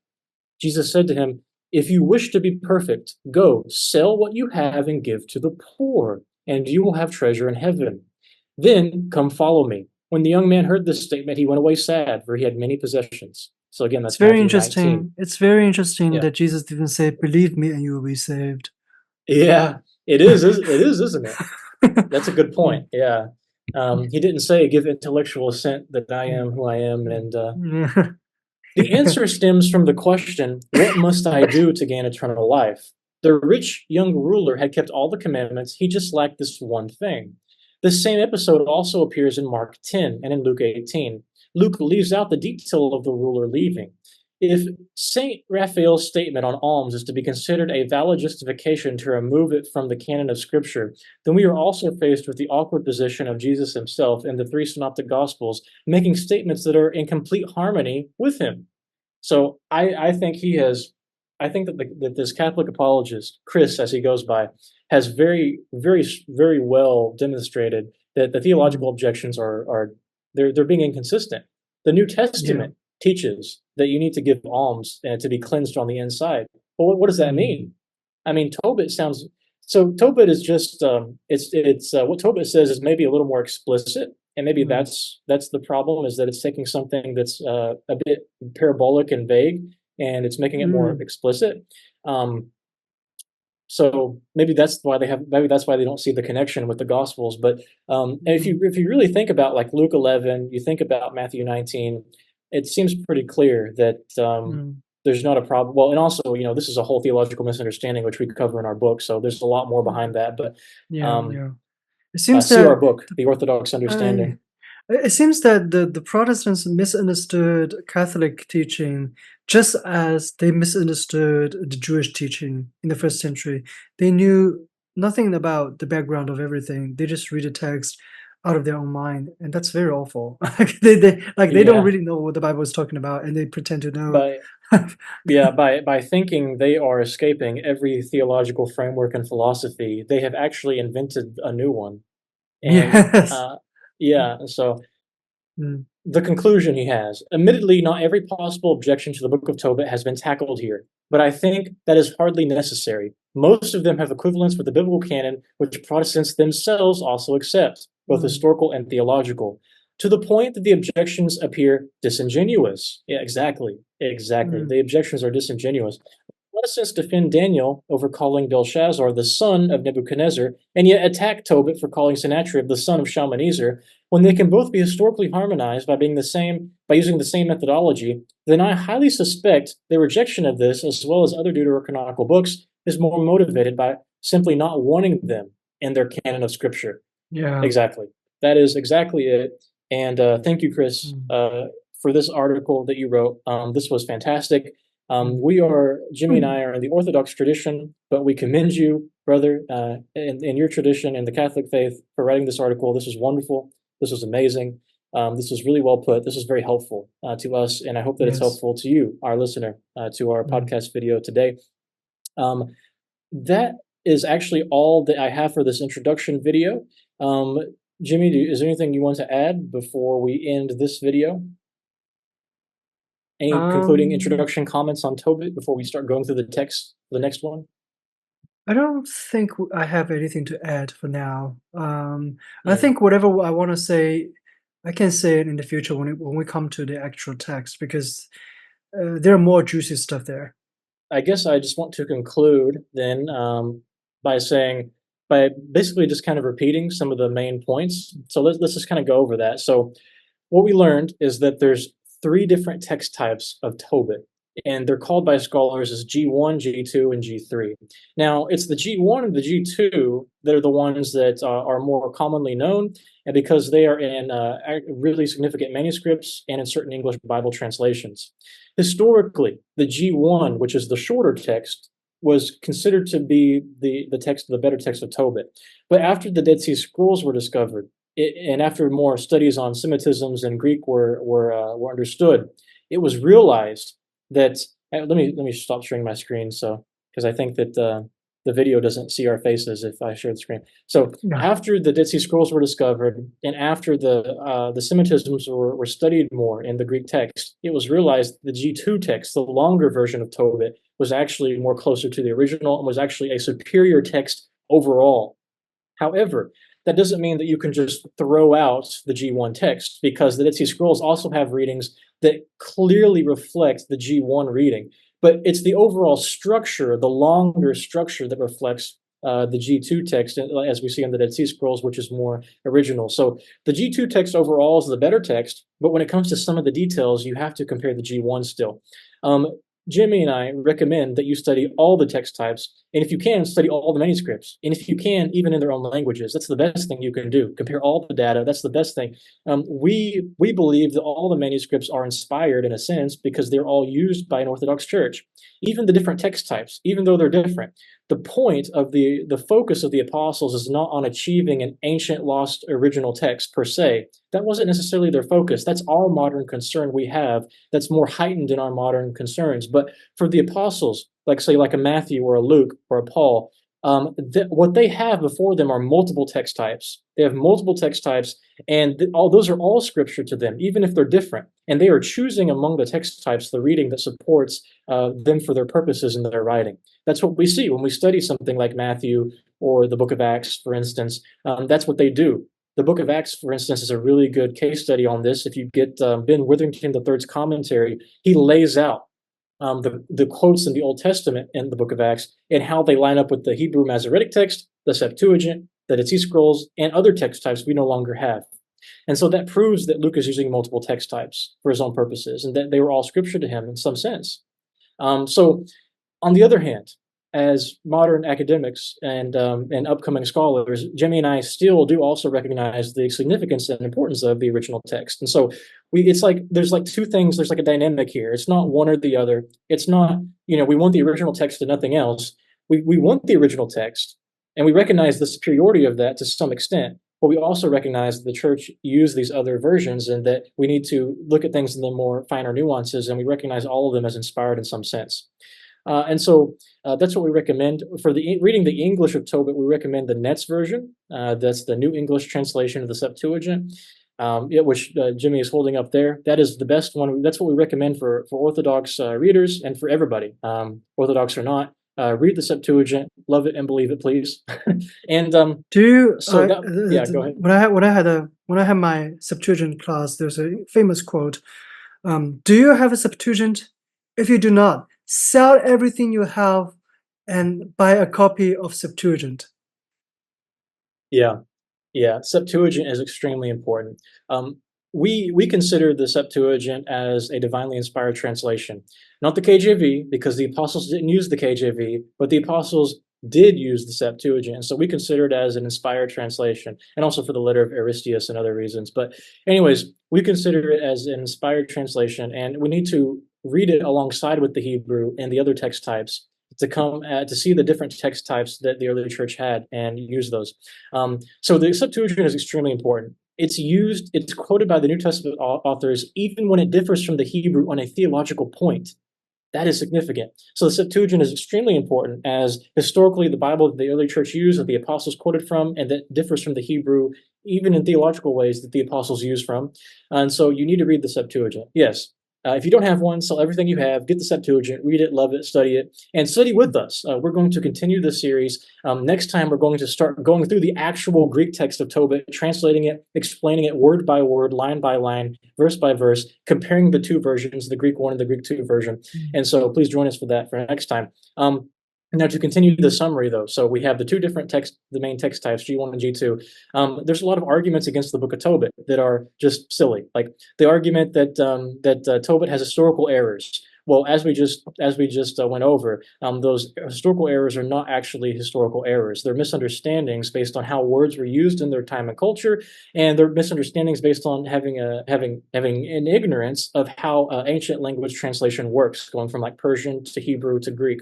Jesus said to him, "If you wish to be perfect, go, sell what you have and give to the poor, and you will have treasure in heaven. Then come follow me." When the young man heard this statement, he went away sad, for he had many possessions. So again, It's that's very Matthew 19. interesting. It's very interesting Yeah. that Jesus didn't say, "Believe me and you will be saved." Yeah, it is, isn't it? That's a good point. Yeah. He didn't say, "Give intellectual assent that I am who I am." And the answer stems from the question, what must I do to gain eternal life? The rich young ruler had kept all the commandments. He just lacked this one thing. This same episode also appears in Mark 10 and in Luke 18. Luke leaves out the detail of the ruler leaving. If St. Raphael's statement on alms is to be considered a valid justification to remove it from the canon of Scripture, then we are also faced with the awkward position of Jesus himself in the three synoptic Gospels, making statements that are in complete harmony with him. So I think that this Catholic apologist, Chris, as he goes by, has very, very, very well demonstrated that the theological objections are they're being inconsistent. The New Testament teaches that you need to give alms and to be cleansed on the inside. Well, what does that mean? I mean, Tobit is just it's what Tobit says is maybe a little more explicit, and maybe that's the problem, is that it's taking something that's a bit parabolic and vague, and it's making it more explicit. So maybe that's why they don't see the connection with the Gospels. But if you really think about like Luke 11, you think about Matthew 19, it seems pretty clear that there's not a problem. Well, and also, this is a whole theological misunderstanding, which we cover in our book. So there's a lot more behind that. But It seems see that our book, The Orthodox Understanding. It seems that the Protestants misunderstood Catholic teaching just as they misunderstood the Jewish teaching in the first century. They knew nothing about the background of everything. They just read a text out of their own mind, and that's very awful. Like they don't Yeah, really know what the Bible is talking about, and they pretend to know. by yeah, by thinking they are escaping every theological framework and philosophy, they have actually invented a new one. And Yes. yeah, so Mm, the conclusion he has. Admittedly, not every possible objection to the Book of Tobit has been tackled here, but I think that is hardly necessary. Most of them have equivalence with the biblical canon, which Protestants themselves also accept, both mm, historical and theological, to the point that the objections appear disingenuous. Yeah, exactly. Exactly. mm. The objections are disingenuous. Protestants defend Daniel over calling Belshazzar the son of Nebuchadnezzar, and yet attack Tobit for calling Sennacherib the son of Shalmaneser, when they can both be historically harmonized by being the same by using the same methodology, then I highly suspect their rejection of this, as well as other deuterocanonical books, is more motivated by simply not wanting them in their canon of scripture. Yeah. Exactly. That is exactly it. And thank you, Chris, Mm, for this article that you wrote. This was fantastic. mm, Jimmy and mm. I are in the Orthodox tradition, but we commend you, brother, in your tradition in the Catholic faith for writing this article. This was wonderful. This was amazing. This was really well put. This was very helpful to us, and I hope that it's Yes. helpful to you, our listener, to our Mm. podcast video today. Um, that is actually all that I have for this introduction video. Um, Jimmy, is there anything you want to add before we end this video? Any concluding Um, introduction comments on Tobit before we start going through the text for the next one? I don't think I have anything to add for now. I Mm. think whatever I want to say, I can say it in the future when we come to the actual text because there are more juicy stuff there. I guess I just want to conclude then by saying, by basically just kind of repeating some of the main points. So let's just kind of go over that. So what we learned is that there's three different text types of Tobit, and they're called by scholars as G1, G2, and G3. Now, it's the G1 and the G2 that are the ones that are more commonly known, and because they are in really significant manuscripts and in certain English Bible translations. Historically, the G1, which is the shorter text, was considered to be the text, the better text of Tobit. But after the Dead Sea Scrolls were discovered, and after more studies on Semitisms and Greek were understood, it was realized that let me stop sharing my screen so because I think that the video doesn't see our faces if I share the screen. So Yeah. after the Dead Sea Scrolls were discovered, and after the Semitisms were studied more in the Greek text, it was realized the G2 text, the longer version of Tobit, was actually more closer to the original and was actually a superior text overall. However, that doesn't mean that you can just throw out the G1 text because the Dead Sea Scrolls also have readings that clearly reflect the G1 reading. But it's the overall structure, the longer structure that reflects the G2 text, as we see in the Dead Sea Scrolls, which is more original. So the G2 text overall is the better text, but when it comes to some of the details, you have to compare the G1 still. Um, Jimmy and I recommend that you study all the text types, and if you can, study all the manuscripts. And if you can, even in their own languages, that's the best thing you can do. Compare all the data. That's the best thing. We believe that all the manuscripts are inspired in a sense because they're all used by an Orthodox church. Even the different text types, even though they're different, the point of the focus of the apostles is not on achieving an ancient lost original text per se. That wasn't necessarily their focus. That's our modern concern we have that's more heightened in our modern concerns. But for the apostles, like say like a Matthew or a Luke or a Paul, what they have before them are multiple text types. They have multiple text types, and all those are all scripture to them, even if they're different. And they are choosing among the text types the reading that supports them for their purposes in their writing. That's what we see when we study something like Matthew or the Book of Acts, for instance. That's what they do. The Book of Acts, for instance, is a really good case study on this. If you get Ben Witherington III's commentary, he lays out the quotes in the Old Testament in the Book of Acts and how they line up with the Hebrew Masoretic text, the Septuagint, the Dead Sea Scrolls, and other text types we no longer have. And so that proves that Luke is using multiple text types for his own purposes and that they were all scripture to him in some sense. So, on the other hand, as modern academics and upcoming scholars, Jimmy and I still do also recognize the significance and importance of the original text. And so it's like there's like two things. There's like a dynamic here. It's not one or the other. It's not, we want the original text and nothing else. We want the original text, and we recognize the superiority of that to some extent. But we also recognize that the church used these other versions, and that we need to look at things in the more finer nuances, and we recognize all of them as inspired in some sense. And so that's what we recommend. For reading the English of Tobit, we recommend the Netz version. That's the New English translation of the Septuagint, which Jimmy is holding up there. That is the best one. That's what we recommend for Orthodox readers and for everybody, Orthodox or not. Read the Septuagint, love it and believe it, please. And Do you? so that, yeah, go ahead. When I had my Septuagint class, there's a famous quote. Do you have a Septuagint? If you do not, sell everything you have and buy a copy of Septuagint. Yeah. Yeah, Septuagint is extremely important. We consider the Septuagint as a divinely inspired translation, not the KJV, because the apostles didn't use the KJV, but the apostles did use the Septuagint, and so we consider it as an inspired translation, and also for the letter of Aristeas and other reasons. But anyways, we consider it as an inspired translation, and we need to read it alongside with the Hebrew and the other text types to come to see the different text types that the early church had and use those. So the Septuagint is extremely important. It's quoted by the New Testament authors even when it differs from the Hebrew on a theological point. That is significant. So the Septuagint is extremely important, as historically the Bible that the early church used, that the apostles quoted from, and that differs from the Hebrew, even in theological ways that the apostles use from. And so you need to read the Septuagint. Yes. If you don't have one, sell everything you have, get the Septuagint, read it, love it, and study with us. We're going to continue this series. Next time, we're going to start going through the actual Greek text of Tobit, translating it, explaining it word by word, line by line, verse by verse, comparing the two versions, the Greek 1 and the Greek 2 version. And so please join us for that for next time. Now, to continue the summary, though, so we have the two different the main text types, G1 and G2. There's a lot of arguments against the book of Tobit that are just silly, like the argument that Tobit has historical errors. Well, as we just went over, those historical errors are not actually historical errors. They're misunderstandings based on how words were used in their time and culture, and they're misunderstandings based on having an ignorance of how ancient language translation works, going from like Persian to Hebrew to Greek.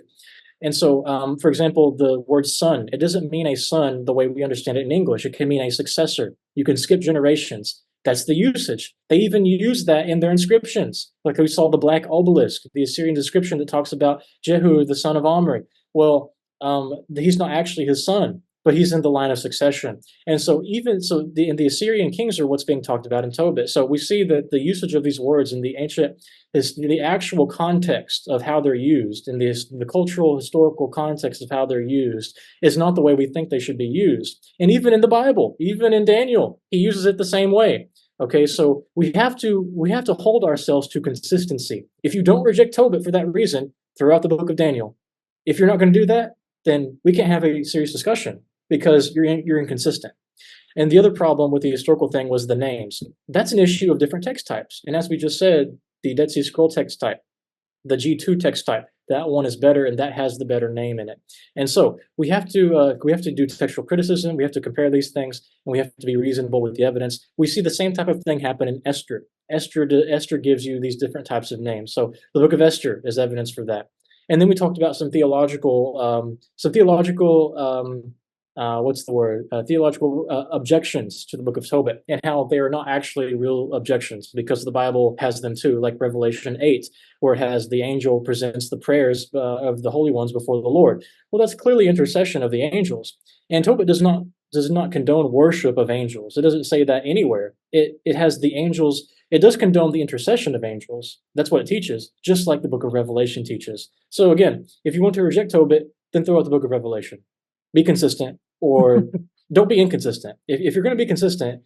And so, for example, the word son, it doesn't mean a son the way we understand it in English. It can mean a successor. You can skip generations. That's the usage. They even use that in their inscriptions. Like we saw the black obelisk, the Assyrian inscription that talks about Jehu, the son of Omri. Well, he's not actually his son, but he's in the line of succession. And so the Assyrian kings are what's being talked about in Tobit. So we see that the usage of these words in the ancient is the actual context of how they're used, in the cultural, historical context of how they're used, is not the way we think they should be used. And even in the Bible, even in Daniel, he uses it the same way. Okay, so we have to hold ourselves to consistency. If you don't reject Tobit for that reason throughout the book of Daniel, if you're not going to do that, then we can't have a serious discussion because you're inconsistent. And the other problem with the historical thing was the names. That's an issue of different text types. And as we just said, the Dead Sea Scroll text type, the G2 text type, that one is better and that has the better name in it. And so we have to do textual criticism. We have to compare these things, and we have to be reasonable with the evidence. We see the same type of thing happen in Esther. Esther gives you these different types of names. So the book of Esther is evidence for that. And then we talked about some theological objections to the book of Tobit, and how they are not actually real objections, because the Bible has them too, like Revelation 8, where it has the angel presents the prayers of the holy ones before the Lord. Well, that's clearly intercession of the angels. And Tobit does not condone worship of angels. It doesn't say that anywhere. It has the angels. It does condone the intercession of angels. That's what it teaches, just like the book of Revelation teaches. So again, if you want to reject Tobit, then throw out the book of Revelation. Be consistent, or don't be inconsistent. If you're going to be consistent,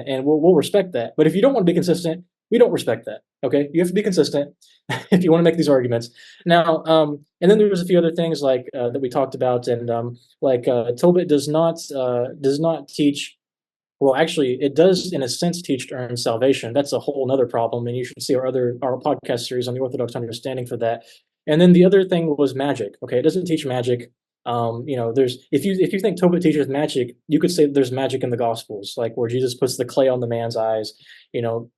and we'll respect that. But if you don't want to be consistent, we don't respect that. Okay, you have to be consistent if you want to make these arguments. Now, and then there was a few other things like that we talked about, and Tobit does not teach. Well, actually, it does in a sense teach to earn salvation. That's a whole other problem, and you should see our podcast series on the Orthodox understanding for that. And then the other thing was magic. Okay, it doesn't teach magic. There's if you think Tobit teaches magic, you could say there's magic in the Gospels, like where Jesus puts the clay on the man's eyes. You know,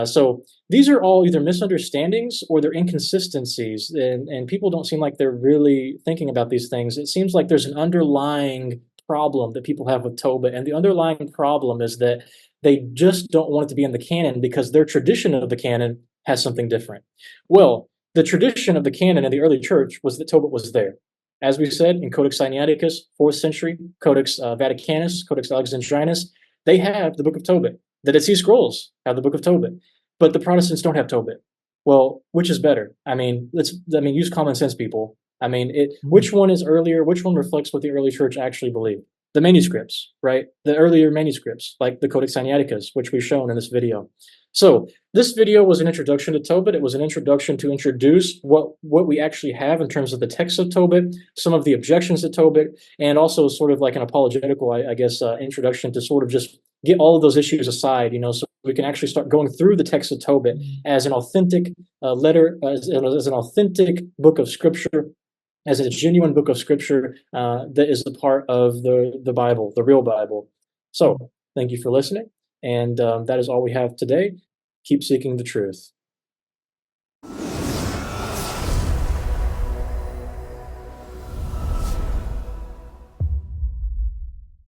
so these are all either misunderstandings or they're inconsistencies, and people don't seem like they're really thinking about these things. It seems like there's an underlying problem that people have with Tobit, and the underlying problem is that they just don't want it to be in the canon because their tradition of the canon has something different. Well, the tradition of the canon in the early church was that Tobit was there. As we said, in Codex Sinaiticus, 4th century, Codex Vaticanus, Codex Alexandrinus, they have the Book of Tobit. The Dead Sea Scrolls have the Book of Tobit, but the Protestants don't have Tobit. Well, which is better? Use common sense, people. Mm. Which one is earlier? Which one reflects what the early church actually believed? The manuscripts, right? The earlier manuscripts, like the Codex Sinaiticus, which we've shown in this video. So this video was an introduction to Tobit. It was an introduction to introduce what we actually have in terms of the text of Tobit, some of the objections to Tobit, and also sort of like an apologetical, I guess, introduction to sort of just get all of those issues aside, so we can actually start going through the text of Tobit Mm. as an authentic letter, as an authentic book of Scripture, as a genuine book of Scripture that is a part of the Bible, the real Bible. Mm. So, thank you for listening, and that is all we have today. Keep seeking the truth.